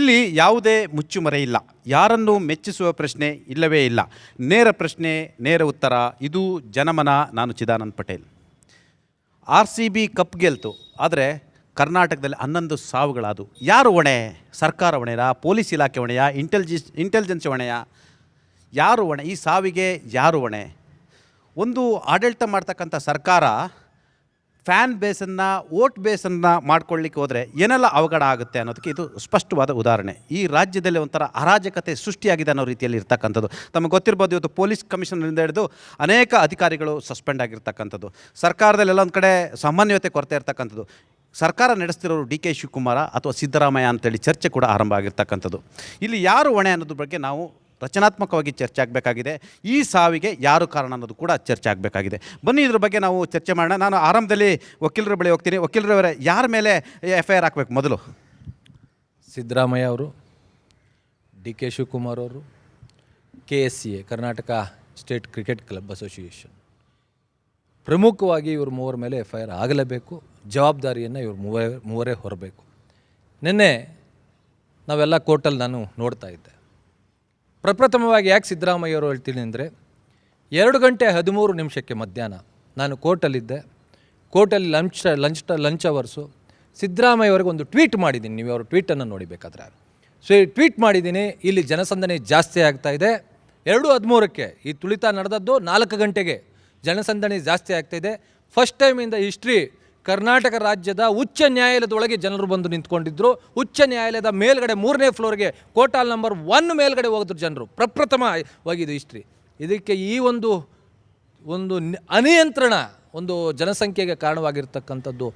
ಇಲ್ಲಿ ಯಾವುದೇ ಮುಚ್ಚುಮರೆ ಇಲ್ಲ, ಯಾರನ್ನು ಮೆಚ್ಚಿಸುವ ಪ್ರಶ್ನೆ ಇಲ್ಲವೇ ಇಲ್ಲ. ನೇರ ಪ್ರಶ್ನೆ, ನೇರ ಉತ್ತರ. ಇದು ಜನಮನ. ನಾನು ಚಿದಾನಂದ್ ಪಟೇಲ್. RCB ಕಪ್ ಗೆಲ್ತು, ಆದರೆ ಕರ್ನಾಟಕದಲ್ಲಿ 11 ಸಾವುಗಳಾದವು. ಯಾರು ಹೊಣೆ? ಸರ್ಕಾರ ಹೊಣೆನಾ? ಪೊಲೀಸ್ ಇಲಾಖೆ ಹೊಣೆಯಾ? ಇಂಟೆಲಿಜೆನ್ಸ್ ಹೊಣೆಯಾ? ಯಾರು ಹೊಣೆ? ಈ ಸಾವಿಗೆ ಯಾರು ಹೊಣೆ? ಒಂದು ಆಡಳಿತ ಮಾಡ್ತಕ್ಕಂಥ ಸರ್ಕಾರ ಫ್ಯಾನ್ ಬೇಸನ್ನು, ವೋಟ್ ಬೇಸನ್ನು ಮಾಡ್ಕೊಳ್ಳಿಕ್ಕೆ ಹೋದರೆ ಏನೆಲ್ಲ ಅವಘಡ ಆಗುತ್ತೆ ಅನ್ನೋದಕ್ಕೆ ಇದು ಸ್ಪಷ್ಟವಾದ ಉದಾಹರಣೆ. ಈ ರಾಜ್ಯದಲ್ಲಿ ಒಂಥರ ಅರಾಜಕತೆ ಸೃಷ್ಟಿಯಾಗಿದೆ ಅನ್ನೋ ರೀತಿಯಲ್ಲಿ ಇರ್ತಕ್ಕಂಥದ್ದು. ತಮಗೆ ಗೊತ್ತಿರ್ಬೋದು, ಇವತ್ತು ಪೊಲೀಸ್ ಕಮಿಷನರಿಂದ ಹಿಡಿದು ಅನೇಕ ಅಧಿಕಾರಿಗಳು ಸಸ್ಪೆಂಡ್ ಆಗಿರ್ತಕ್ಕಂಥದ್ದು. ಸರ್ಕಾರದಲ್ಲಿ ಎಲ್ಲ ಒಂದು ಕಡೆ ಸಮನ್ವಯತೆ ಕೊರತೆ ಇರ್ತಕ್ಕಂಥದ್ದು. ಸರ್ಕಾರ ನಡೆಸ್ತಿರೋರು DK ಶಿವಕುಮಾರ ಅಥವಾ ಸಿದ್ದರಾಮಯ್ಯ ಅಂತೇಳಿ ಚರ್ಚೆ ಕೂಡ ಆರಂಭ ಆಗಿರ್ತಕ್ಕಂಥದ್ದು. ಇಲ್ಲಿ ಯಾರು ಹೊಣೆ ಅನ್ನೋದ್ರ ಬಗ್ಗೆ ನಾವು ರಚನಾತ್ಮಕವಾಗಿ ಚರ್ಚೆ ಆಗಬೇಕಾಗಿದೆ. ಈ ಸಾವಿಗೆ ಯಾರು ಕಾರಣ ಅನ್ನೋದು ಕೂಡ ಚರ್ಚೆ ಆಗಬೇಕಾಗಿದೆ. ಬನ್ನಿ ಇದ್ರ ಬಗ್ಗೆ ನಾವು ಚರ್ಚೆ ಮಾಡೋಣ. ನಾನು ಆರಂಭದಲ್ಲಿ ವಕೀಲರ ಬಳಿ ಹೋಗ್ತೀನಿ. ವಕೀಲರವರೇ, ಯಾರ ಮೇಲೆ FIR ಹಾಕಬೇಕು ಮೊದಲು? ಸಿದ್ದರಾಮಯ್ಯ ಅವರು, DK ಶಿವಕುಮಾರ್ ಅವರು, KSCA Karnataka state cricket club association, ಪ್ರಮುಖವಾಗಿ ಇವರು ಮೂವರ ಮೇಲೆ FIR ಆಗಲೇಬೇಕು. ಜವಾಬ್ದಾರಿಯನ್ನು ಇವರು ಮೂವರೇ ಹೊರಬೇಕು. ನಿನ್ನೆ ನಾವೆಲ್ಲ ಕೋರ್ಟಲ್ಲಿ ನಾನು ನೋಡ್ತಾ ಇದ್ದೆ. ಪ್ರಪ್ರಥಮವಾಗಿ ಯಾಕೆ ಸಿದ್ದರಾಮಯ್ಯವರು ಹೇಳ್ತೀನಿ ಅಂದರೆ, 2:13 ಮಧ್ಯಾಹ್ನ ನಾನು ಕೋರ್ಟಲ್ಲಿದ್ದೆ. ಕೋರ್ಟಲ್ಲಿ ಲಂಚ್ ಅವರ್ಸು. ಸಿದ್ದರಾಮಯ್ಯವರಿಗೆ ಒಂದು ಟ್ವೀಟ್ ಮಾಡಿದ್ದೀನಿ. ನೀವು ಅವ್ರ ಟ್ವೀಟನ್ನು ನೋಡಿಬೇಕಾದ್ರೆ ಟ್ವೀಟ್ ಮಾಡಿದ್ದೀನಿ. ಇಲ್ಲಿ ಜನಸಂದಣಿ ಜಾಸ್ತಿ ಆಗ್ತಾಯಿದೆ. 2:13 ಈ ತುಳಿತ ನಡೆದದ್ದು 4 ಗಂಟೆಗೆ ಜನಸಂದಣಿ ಜಾಸ್ತಿ ಆಗ್ತಾಯಿದೆ. First time in the history Karnataka ರಾಜ್ಯದ ಉಚ್ಚ ನ್ಯಾಯಾಲಯದೊಳಗೆ ಜನರು ಬಂದು ನಿಂತ್ಕೊಂಡಿದ್ದರು. ಉಚ್ಚ ನ್ಯಾಯಾಲಯದ ಮೇಲ್ಗಡೆ 3ನೇ ಫ್ಲೋರ್ಗೆ ಕೋರ್ಟ್ ನಂಬರ್ 1 ಮೇಲ್ಗಡೆ ಹೋಗಿದ್ರು ಜನರು. ಪ್ರಪ್ರಥಮವಾಗಿದ್ದು ಹಿಸ್ಟ್ರಿ. ಇದಕ್ಕೆ ಈ ಒಂದು ಅನಿಯಂತ್ರಣ, ಒಂದು ಜನಸಂಖ್ಯೆಗೆ ಕಾರಣವಾಗಿರ್ತಕ್ಕಂಥದ್ದು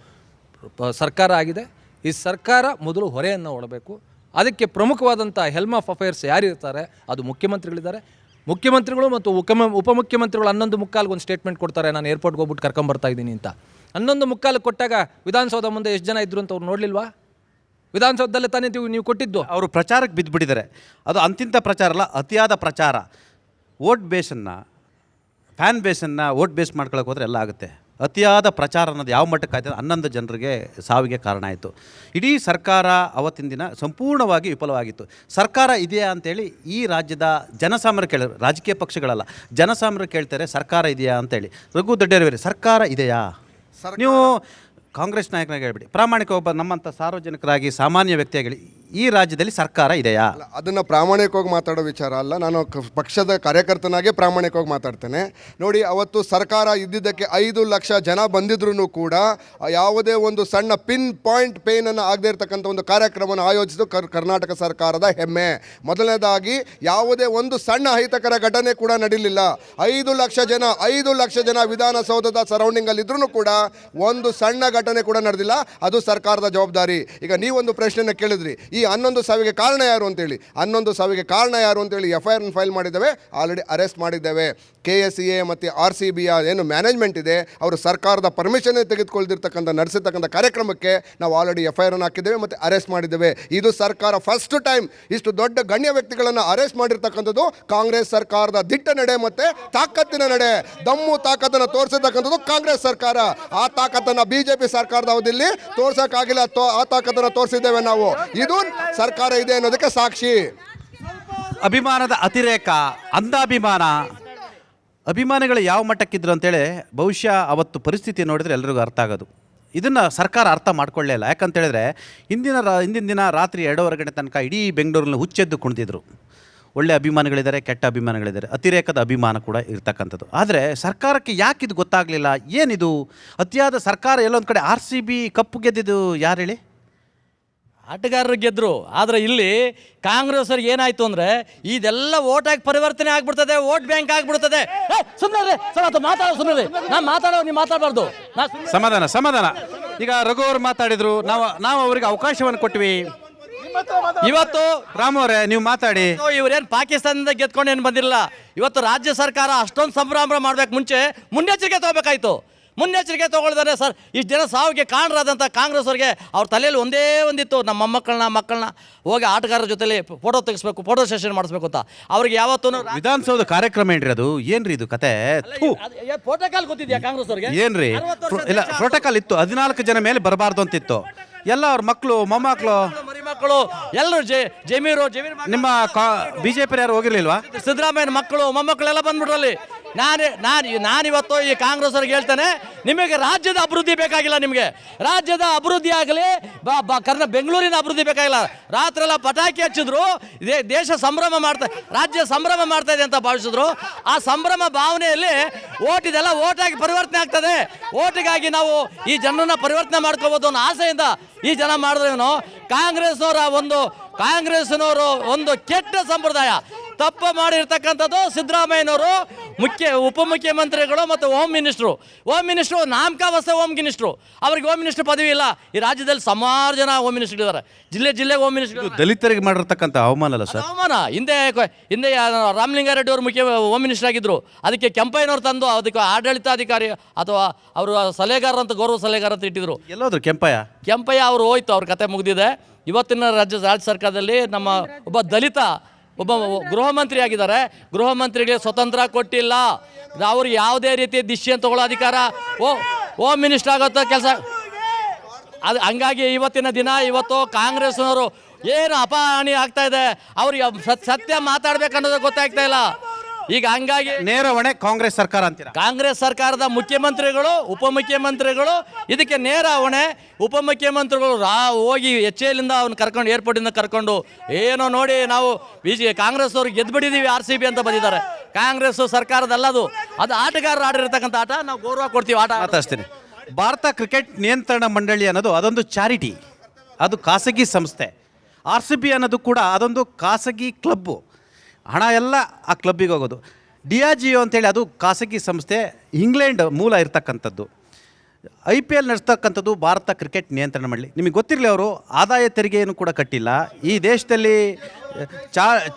ಸರ್ಕಾರ ಆಗಿದೆ. ಈ ಸರ್ಕಾರ ಮೊದಲು ಹೊರೆಯನ್ನು ಹೊಡಬೇಕು. ಅದಕ್ಕೆ ಪ್ರಮುಖವಾದಂಥ ಹೆಲ್ಮ್ ಆಫ್ ಅಫೇರ್ಸ್ ಯಾರಿರ್ತಾರೆ? ಅದು ಮುಖ್ಯಮಂತ್ರಿಗಳಿದ್ದಾರೆ. ಮುಖ್ಯಮಂತ್ರಿಗಳು ಮತ್ತು ಉಪಮುಖ್ಯಮಂತ್ರಿಗಳು 11:15 ಒಂದು ಸ್ಟೇಟ್ಮೆಂಟ್ ಕೊಡ್ತಾರೆ, ನಾನು ಏರ್ಪೋರ್ಟ್ಗೆ ಹೋಗ್ಬಿಟ್ಟು ಕರ್ಕೊಂಬರ್ತಾ ಇದ್ದೀನಿ ಅಂತ. 11:15 ಕೊಟ್ಟಾಗ ವಿಧಾನಸೌಧ ಮುಂದೆ ಎಷ್ಟು ಜನ ಇದ್ದರು ಅಂತ ಅವ್ರು ನೋಡಲಿಲ್ವಾ? ವಿಧಾನಸೌಧದಲ್ಲೇ ತಾನೇ ನೀವು ಕೊಟ್ಟಿದ್ದು. ಅವರು ಪ್ರಚಾರಕ್ಕೆ ಬಿದ್ದುಬಿಟ್ಟಿದ್ದಾರೆ. ಅದು ಅಂತಿಂಥ ಪ್ರಚಾರ ಅಲ್ಲ, ಅತಿಯಾದ ಪ್ರಚಾರ. ವೋಟ್ ಬೇಸನ್ನು, ಫ್ಯಾನ್ ಬೇಸನ್ನು ವೋಟ್ ಬೇಸ್ ಮಾಡ್ಕೊಳಕ್ಕೆ ಹೋದರೆ ಎಲ್ಲ ಆಗುತ್ತೆ. ಅತಿಯಾದ ಪ್ರಚಾರ ಅನ್ನೋದು ಯಾವ ಮಟ್ಟಕ್ಕೆ ಆಯ್ತು? 11 ಜನರಿಗೆ ಸಾವಿಗೆ ಕಾರಣ ಆಯಿತು. ಇಡೀ ಸರ್ಕಾರ ಅವತ್ತಿನ ದಿನ ಸಂಪೂರ್ಣವಾಗಿ ವಿಫಲವಾಗಿತ್ತು. ಸರ್ಕಾರ ಇದೆಯಾ ಅಂತೇಳಿ ಈ ರಾಜ್ಯದ ಜನಸಾಮಾನ್ಯರು ಕೇಳಿದ್ರು, ರಾಜಕೀಯ ಪಕ್ಷಗಳಲ್ಲ, ಜನಸಾಮಾನ್ಯರು ಕೇಳ್ತಾರೆ ಸರ್ಕಾರ ಇದೆಯಾ ಅಂತೇಳಿ. ರಘು ದೊಡ್ಡೇರವರೇ, ಸರ್ಕಾರ ಇದೆಯಾ? ನೀವು ಕಾಂಗ್ರೆಸ್ ನಾಯಕನಾಗಿ ಹೇಳ್ಬಿಡಿ, ಪ್ರಾಮಾಣಿಕ ಒಬ್ಬ ನಮ್ಮಂಥ ಸಾರ್ವಜನಿಕರಾಗಿ ಸಾಮಾನ್ಯ ವ್ಯಕ್ತಿಯಾಗಿ ಈ ರಾಜ್ಯದಲ್ಲಿ ಸರ್ಕಾರ ಇದೆಯಾ? ಅದನ್ನು ಪ್ರಾಮಾಣಿಕವಾಗಿ ಮಾತಾಡೋ ವಿಚಾರ ಅಲ್ಲ. ನಾನು ಪಕ್ಷದ ಕಾರ್ಯಕರ್ತನಾಗೆ ಪ್ರಾಮಾಣಿಕವಾಗಿ ಮಾತಾಡ್ತೇನೆ. ನೋಡಿ, ಅವತ್ತು ಸರ್ಕಾರ ಇದ್ದಿದ್ದಕ್ಕೆ 5 ಲಕ್ಷ ಜನ ಬಂದಿದ್ರೂ ಕೂಡ ಯಾವುದೇ ಒಂದು ಸಣ್ಣ ಪಿನ್ ಪಾಯಿಂಟ್ ಪೇನನ್ನು ಆಗದೇ ಇರತಕ್ಕಂಥ ಒಂದು ಕಾರ್ಯಕ್ರಮವನ್ನು ಆಯೋಜಿಸಿದ್ದು ಕರ್ನಾಟಕ ಸರ್ಕಾರದ ಹೆಮ್ಮೆ. ಮೊದಲನೇದಾಗಿ ಯಾವುದೇ ಒಂದು ಸಣ್ಣ ಅಹಿತಕರ ಘಟನೆ ಕೂಡ ನಡೀಲಿಲ್ಲ. 5 ಲಕ್ಷ ಜನ ವಿಧಾನಸೌಧದ ಸರೌಂಡಿಂಗಲ್ಲಿ ಇದ್ರೂ ಕೂಡ ಒಂದು ಸಣ್ಣ ಘಟನೆ ಕೂಡ ನಡೆದಿಲ್ಲ. ಅದು ಸರ್ಕಾರದ ಜವಾಬ್ದಾರಿ. ಈಗ ನೀವೊಂದು ಪ್ರಶ್ನೆಯನ್ನು ಕೇಳಿದ್ರಿ, ಈ 11 ಸಾವಿಗೆ ಕಾರಣ ಯಾರು ಅಂತೇಳಿ. 11 ಸಾವಿಗೆ ಕಾರಣ ಯಾರು ಅಂತೇಳಿ FIR ಫೈಲ್ ಮಾಡಿದ್ದೇವೆ, ಆಲ್ರೆಡಿ ಅರೆಸ್ಟ್ ಮಾಡಿದ್ದೇವೆ. KSCA ಮತ್ತು RCBಯ ಏನು ಮ್ಯಾನೇಜ್ಮೆಂಟ್ ಇದೆ, ಅವರು ಸರ್ಕಾರದ ಪರ್ಮಿಷನ್ ತೆಗೆದುಕೊಳ್ದಿರ್ತಕ್ಕಂಥ ನಡೆಸಿರ್ತಕ್ಕಂಥ ಕಾರ್ಯಕ್ರಮಕ್ಕೆ ನಾವು ಆಲ್ರೆಡಿ FIR ಹಾಕಿದ್ದೇವೆ ಮತ್ತು ಅರೆಸ್ಟ್ ಮಾಡಿದ್ದೇವೆ. ಇದು ಸರ್ಕಾರ ಫಸ್ಟ್ ಟೈಮ್ ಇಷ್ಟು ದೊಡ್ಡ ಗಣ್ಯ ವ್ಯಕ್ತಿಗಳನ್ನು ಅರೆಸ್ಟ್ ಮಾಡಿರ್ತಕ್ಕಂಥದ್ದು ಕಾಂಗ್ರೆಸ್ ಸರ್ಕಾರದ ದಿಟ್ಟ ನಡೆ ಮತ್ತು ತಾಕತ್ತಿನ ನಡೆ. ದಮ್ಮು ತಾಕತ್ತನ್ನು ತೋರಿಸಿರ್ತಕ್ಕಂಥದ್ದು ಕಾಂಗ್ರೆಸ್ ಸರ್ಕಾರ. ಆ ತಾಕತ್ತನ್ನು BJP ಸರ್ಕಾರದ ಅವಧಿಯಲ್ಲಿ ತೋರ್ಸೋಕ್ಕಾಗಿಲ್ಲ. ಆ ತಾಕತ್ತನ್ನು ತೋರಿಸಿದ್ದೇವೆ ನಾವು. ಇದು ಸರ್ಕಾರ ಇದೆ ಅನ್ನೋದಕ್ಕೆ ಸಾಕ್ಷಿ. ಅಭಿಮಾನದ ಅತಿರೇಕ, ಅಭಿಮಾನಿಗಳು ಯಾವ ಮಟ್ಟಕ್ಕಿದ್ರು ಅಂತೇಳಿ ಬಹುಶಃ ಅವತ್ತು ಪರಿಸ್ಥಿತಿ ನೋಡಿದರೆ ಎಲ್ರಿಗೂ ಅರ್ಥ ಆಗೋದು. ಇದನ್ನು ಸರ್ಕಾರ ಅರ್ಥ ಮಾಡ್ಕೊಳ್ಳೇ ಇಲ್ಲ. ಯಾಕಂತೇಳಿದ್ರೆ ಹಿಂದಿನ ದಿನ ರಾತ್ರಿ 2:15 ಗಂಟೆ ತನಕ ಇಡೀ ಬೆಂಗಳೂರಲ್ಲಿ ಹುಚ್ಚೆದ್ದು ಕುಣಿದಿದ್ರು. ಒಳ್ಳೆ ಅಭಿಮಾನಿಗಳಿದ್ದಾರೆ, ಕೆಟ್ಟ ಅಭಿಮಾನಿಗಳಿದ್ದಾರೆ, ಅತಿರೇಕದ ಅಭಿಮಾನ ಕೂಡ ಇರ್ತಕ್ಕಂಥದ್ದು. ಆದರೆ ಸರ್ಕಾರಕ್ಕೆ ಯಾಕೆ ಇದು ಗೊತ್ತಾಗಲಿಲ್ಲ? ಏನಿದು ಅತಿಯಾದ ಸರ್ಕಾರ? ಎಲ್ಲೊಂದು ಕಡೆ RCB ಕಪ್ಪು ಗೆದ್ದಿದ್ದು ಯಾರು ಹೇಳಿ? ಆಟಗಾರರು ಗೆದ್ದರು. ಆದರೆ ಇಲ್ಲಿ ಕಾಂಗ್ರೆಸ್ ಅವ್ರಿಗೆ ಏನಾಯ್ತು ಅಂದರೆ, ಇದೆಲ್ಲ ಓಟಾಗಿ ಪರಿವರ್ತನೆ ಆಗ್ಬಿಡ್ತದೆ, ವೋಟ್ ಬ್ಯಾಂಕ್ ಆಗ್ಬಿಡ್ತದೆ. ಸುಮ್ಮನೆ ಸುಮ್ಮನೆ ನಾನು ಮಾತಾಡೋ, ನೀವು ಮಾತಾಡಬಾರ್ದು. ಸಮಾಧಾನ. ಈಗ ರಘು ಅವರು ಮಾತಾಡಿದ್ರು, ನಾವು ಅವರಿಗೆ ಅವಕಾಶವನ್ನು ಕೊಟ್ವಿ. ಇವತ್ತು ರಾಮ್ ಅವರೇ, ನೀವು ಮಾತಾಡಿ. ಇವರೇನು ಪಾಕಿಸ್ತಾನದಿಂದ ಗೆದ್ಕೊಂಡು ಏನು ಬಂದಿರಲಿಲ್ಲ. ಇವತ್ತು ರಾಜ್ಯ ಸರ್ಕಾರ ಅಷ್ಟೊಂದು ಸಂಭ್ರಮ ಮಾಡ್ಬೇಕು, ಮುಂಚೆ ಮುನ್ನೆಚ್ಚರಿಕೆ ತಗೋಬೇಕಾಯ್ತು. ಮುನ್ನೆಚ್ಚರಿಕೆ ತೊಗೊಳ್ದಾರೆ ಸರ್. ಇಷ್ಟು ಜನ ಸಾವಿಗೆ ಕಾರಣರಾದಂಥ ಕಾಂಗ್ರೆಸ್ ಅವ್ರಿಗೆ ಅವ್ರ ತಲೆಯಲ್ಲಿ ಒಂದೇ ಒಂದಿತ್ತು, ನಮ್ಮ ಮಕ್ಕಳನ್ನ ಹೋಗಿ ಆಟಗಾರರ ಜೊತೆಲಿ ಫೋಟೋ ತೆಗಿಸ್ಬೇಕು, ಫೋಟೋ ಸೆಷನ್ ಮಾಡಿಸ್ಬೇಕು ಅಂತ. ಅವ್ರಿಗೆ ಯಾವತ್ತೂ ವಿಧಾನಸೌಧ ಕಾರ್ಯಕ್ರಮ ಏನ್ರಿ ಅದು? ಏನ್ರಿ ಇದು ಕತೆ? ಪ್ರೋಟೋಕಾಲ್ ಗೊತ್ತಿದ್ಯಾ ಕಾಂಗ್ರೆಸ್ ಅವ್ರಿಗೆ? ಏನ್ರಿ ಇಲ್ಲ, ಪ್ರೋಟೋಕಾಲ್ ಇತ್ತು. 14 ಜನ ಮೇಲೆ ಬರಬಾರ್ದು ಅಂತಿತ್ತು. ಎಲ್ಲ ಅವ್ರ ಮಕ್ಕಳು, ಮೊಮ್ಮಕ್ಕಳು, ಮೊಮ್ಮಕ್ಕಳು ಎಲ್ಲರೂ ಜಮೀರು ನಿಮ್ಮ ಬಿಜೆಪಿ ಯಾರು ಹೋಗಿರ್ಲಿಲ್ವಾ? ಸಿದ್ದರಾಮಯ್ಯನ ಮಕ್ಕಳು ಮೊಮ್ಮಕ್ಕಳೆಲ್ಲ ಬಂದ್ಬಿಟ್ರಲ್ಲಿ. ನಾನಿವತ್ತು ಈ ಕಾಂಗ್ರೆಸ್ ಅವ್ರಿಗೆ ಹೇಳ್ತೇನೆ, ನಿಮಗೆ ರಾಜ್ಯದ ಅಭಿವೃದ್ಧಿ ಬೇಕಾಗಿಲ್ಲ. ನಿಮಗೆ ರಾಜ್ಯದ ಅಭಿವೃದ್ಧಿ ಆಗಲಿ, ಬೆಂಗಳೂರಿನ ಅಭಿವೃದ್ಧಿ ಬೇಕಾಗಿಲ್ಲ. ರಾತ್ರೆಲ್ಲ ಪಟಾಕಿ ಹಚ್ಚಿದ್ರು, ದೇಶ ಸಂಭ್ರಮ ರಾಜ್ಯ ಸಂಭ್ರಮ ಮಾಡ್ತಾ ಇದೆ ಅಂತ ಭಾವಿಸಿದ್ರು. ಆ ಸಂಭ್ರಮ ಭಾವನೆಯಲ್ಲಿ ಓಟಿದೆಲ್ಲ ಓಟಾಗಿ ಪರಿವರ್ತನೆ ಆಗ್ತದೆ. ಓಟಿಗಾಗಿ ನಾವು ಈ ಜನರನ್ನ ಪರಿವರ್ತನೆ ಮಾಡ್ಕೋಬೋದು ಅನ್ನೋ ಆಸೆಯಿಂದ ಈ ಜನ ಮಾಡಿದ್ರೇನು. ಕಾಂಗ್ರೆಸ್ನವರು ಒಂದು ಕೆಟ್ಟ ಸಂಪ್ರದಾಯ ತಪ್ಪು ಮಾಡಿರ್ತಕ್ಕಂಥದ್ದು. ಸಿದ್ದರಾಮಯ್ಯನವರು ಉಪಮುಖ್ಯಮಂತ್ರಿಗಳು ಮತ್ತು ಹೋಮ್ ಮಿನಿಸ್ಟ್ರು ನಾಮಕಾವಸ್ಥೆ ಹೋಮ್ ಮಿನಿಸ್ಟ್ರು. ಅವ್ರಿಗೆ ಹೋಮ್ ಮಿನಿಸ್ಟರ್ ಪದವಿ ಇಲ್ಲ. ಈ ರಾಜ್ಯದಲ್ಲಿ ಸುಮಾರು ಜನ ಹೋಮ್ ಮಿನಿಸ್ಟರ್ ಇದ್ದಾರೆ. ಜಿಲ್ಲೆಗೆ ಹೋಮ್ ಮಿನಿಸ್ಟರ್. ದಲಿತರಿಗೆ ಮಾಡಿರ್ತಕ್ಕಂಥ ಅವಮಾನ ಅಲ್ಲ ಸರ್? ಅವಮಾನ. ಹಿಂದೆ ರಾಮಲಿಂಗಾರೆಡ್ಡಿ ಅವರು ಹೋಮ್ ಮಿನಿಸ್ಟರ್ ಆಗಿದ್ರು. ಅದಕ್ಕೆ ಕೆಂಪಯ್ಯನವ್ರು ತಂದು ಅದಕ್ಕೆ ಆಡಳಿತಾಧಿಕಾರಿ ಅಥವಾ ಅವರು ಸಲಹೆಗಾರ ಅಂತ, ಗೌರವ ಸಲಹೆಗಾರ ಅಂತ ಇಟ್ಟಿದ್ರು. ಎಲ್ಲೋದ್ರು ಕೆಂಪಯ್ಯ ಅವರು ಹೋಯ್ತು, ಅವ್ರ ಕತೆ ಮುಗಿದಿದೆ. ಇವತ್ತಿನ ರಾಜ್ಯ ಸರ್ಕಾರದಲ್ಲಿ ನಮ್ಮ ಒಬ್ಬ ದಲಿತ ಗೃಹ ಮಂತ್ರಿ ಆಗಿದ್ದಾರೆ. ಗೃಹ ಮಂತ್ರಿಗೆ ಸ್ವತಂತ್ರ ಕೊಟ್ಟಿಲ್ಲ. ಅವ್ರಿಗೆ ಯಾವುದೇ ರೀತಿ ಡಿಸಿಷನ್ ತಗೊಳ್ಳೋ ಅಧಿಕಾರ, ಹೋಮ್ ಮಿನಿಸ್ಟರ್ ಆಗೋತ್ತ ಕೆಲಸ. ಅದು ಹಂಗಾಗಿ ಇವತ್ತು ಕಾಂಗ್ರೆಸ್ನವರು ಏನು ಅಪಹಾನಿ ಆಗ್ತಾ ಇದೆ, ಅವ್ರಿಗೆ ಸತ್ಯ ಮಾತಾಡ್ಬೇಕನ್ನೋದು ಗೊತ್ತಾಗ್ತಾ ಇಲ್ಲ. ಈಗ ಹಂಗಾಗಿ ನೇರ ಹೊಣೆ ಕಾಂಗ್ರೆಸ್ ಸರ್ಕಾರ ಅಂತೀರಾ? ಕಾಂಗ್ರೆಸ್ ಸರ್ಕಾರದ ಮುಖ್ಯಮಂತ್ರಿಗಳು, ಉಪಮುಖ್ಯಮಂತ್ರಿಗಳು ಇದಕ್ಕೆ ನೇರ ಹೊಣೆ. ಉಪಮುಖ್ಯಮಂತ್ರಿಗಳು ಹೋಗಿ HALಂದ ಅವ್ನು ಕರ್ಕೊಂಡು, ಏರ್ಪೋರ್ಟಿಂದ ಕರ್ಕೊಂಡು ಏನೋ ನೋಡಿ, ನಾವು ಕಾಂಗ್ರೆಸ್ ಅವ್ರಿಗೆ ಗೆದ್ದುಬಿಟ್ಟಿದ್ದೀವಿ RCB ಅಂತ ಬಂದಿದ್ದಾರೆ. ಕಾಂಗ್ರೆಸ್ ಸರ್ಕಾರದಲ್ಲದು, ಅದು ಆಟಗಾರರು ಆಡಿರ್ತಕ್ಕಂಥ ಆಟ. ನಾವು ಗೌರವ ಕೊಡ್ತೀವಿ. ಆಟ ಮಾತಾಡ್ತೀನಿ. ಭಾರತ ಕ್ರಿಕೆಟ್ ನಿಯಂತ್ರಣ ಮಂಡಳಿ ಅನ್ನೋದು ಅದೊಂದು ಚಾರಿಟಿ, ಅದು ಖಾಸಗಿ ಸಂಸ್ಥೆ. RCB ಅನ್ನೋದು ಕೂಡ ಅದೊಂದು ಖಾಸಗಿ ಕ್ಲಬ್ಬು. ಹಣ ಎಲ್ಲ ಆ ಕ್ಲಬ್ಬಿಗೆ ಹೋಗೋದು. DRGO ಅಂತೇಳಿ ಅದು ಖಾಸಗಿ ಸಂಸ್ಥೆ, ಇಂಗ್ಲೆಂಡ್ ಮೂಲ ಇರ್ತಕ್ಕಂಥದ್ದು. IPL ನಡೆಸ್ತಕ್ಕಂಥದ್ದು ಭಾರತ ಕ್ರಿಕೆಟ್ ನಿಯಂತ್ರಣ ಮಂಡಳಿ. ನಿಮಗೆ ಗೊತ್ತಿರಲಿ, ಅವರು ಆದಾಯ ತೆರಿಗೆಯನ್ನು ಕೂಡ ಕಟ್ಟಿಲ್ಲ. ಈ ದೇಶದಲ್ಲಿ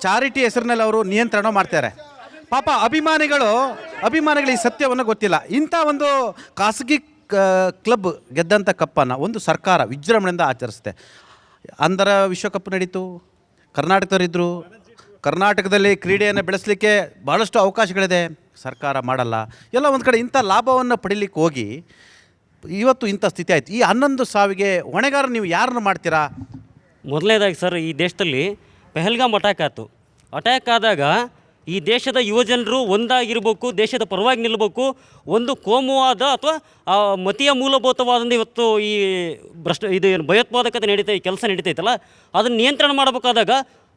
ಚಾರಿಟಿ ಹೆಸರಿನಲ್ಲಿ ಅವರು ನಿಯಂತ್ರಣ ಮಾಡ್ತಾರೆ. ಪಾಪ ಅಭಿಮಾನಿಗಳು ಈ ಸತ್ಯವನ್ನು ಗೊತ್ತಿಲ್ಲ. ಇಂಥ ಒಂದು ಖಾಸಗಿ ಕ್ಲಬ್ ಗೆದ್ದಂಥ ಕಪ್ಪನ್ನು ಒಂದು ಸರ್ಕಾರ ವಿಜೃಂಭಣೆಯಿಂದ ಆಚರಿಸುತ್ತೆ. ಅಂಧರ ವಿಶ್ವಕಪ್ ನಡೀತು, ಕರ್ನಾಟಕದವರಿದ್ದರು. ಕರ್ನಾಟಕದಲ್ಲಿ ಕ್ರೀಡೆಯನ್ನು ಬೆಳೆಸಲಿಕ್ಕೆ ಭಾಳಷ್ಟು ಅವಕಾಶಗಳಿದೆ, ಸರ್ಕಾರ ಮಾಡಲ್ಲ. ಎಲ್ಲ ಒಂದು ಕಡೆ ಇಂಥ ಲಾಭವನ್ನು ಪಡೀಲಿಕ್ಕೆ ಹೋಗಿ ಇವತ್ತು ಇಂಥ ಸ್ಥಿತಿ ಆಯಿತು. ಈ 11 ಸಾವಿಗೆ ಹೊಣೆಗಾರ ನೀವು ಯಾರನ್ನು ಮಾಡ್ತೀರಾ? ಮೊದಲನೇದಾಗಿ ಸರ್, ಈ ದೇಶದಲ್ಲಿ ಪೆಹಲ್ಗಾಮ್ ಅಟ್ಯಾಕ್ ಆಯಿತು. ಅಟ್ಯಾಕ್ ಆದಾಗ ಈ ದೇಶದ ಯುವಜನರು ಒಂದಾಗಿರಬೇಕು, ದೇಶದ ಪರವಾಗಿ ನಿಲ್ಲಬೇಕು. ಒಂದು ಕೋಮುವಾದ ಅಥವಾ ಮತೀಯ ಮೂಲಭೂತವಾದಂಥ ಇವತ್ತು ಈ ಇದು ಏನು ಭಯೋತ್ಪಾದಕತೆ ಕೆಲಸ ನಡೀತೈತಲ್ಲ, ಅದನ್ನು ನಿಯಂತ್ರಣ ಮಾಡಬೇಕಾದಾಗ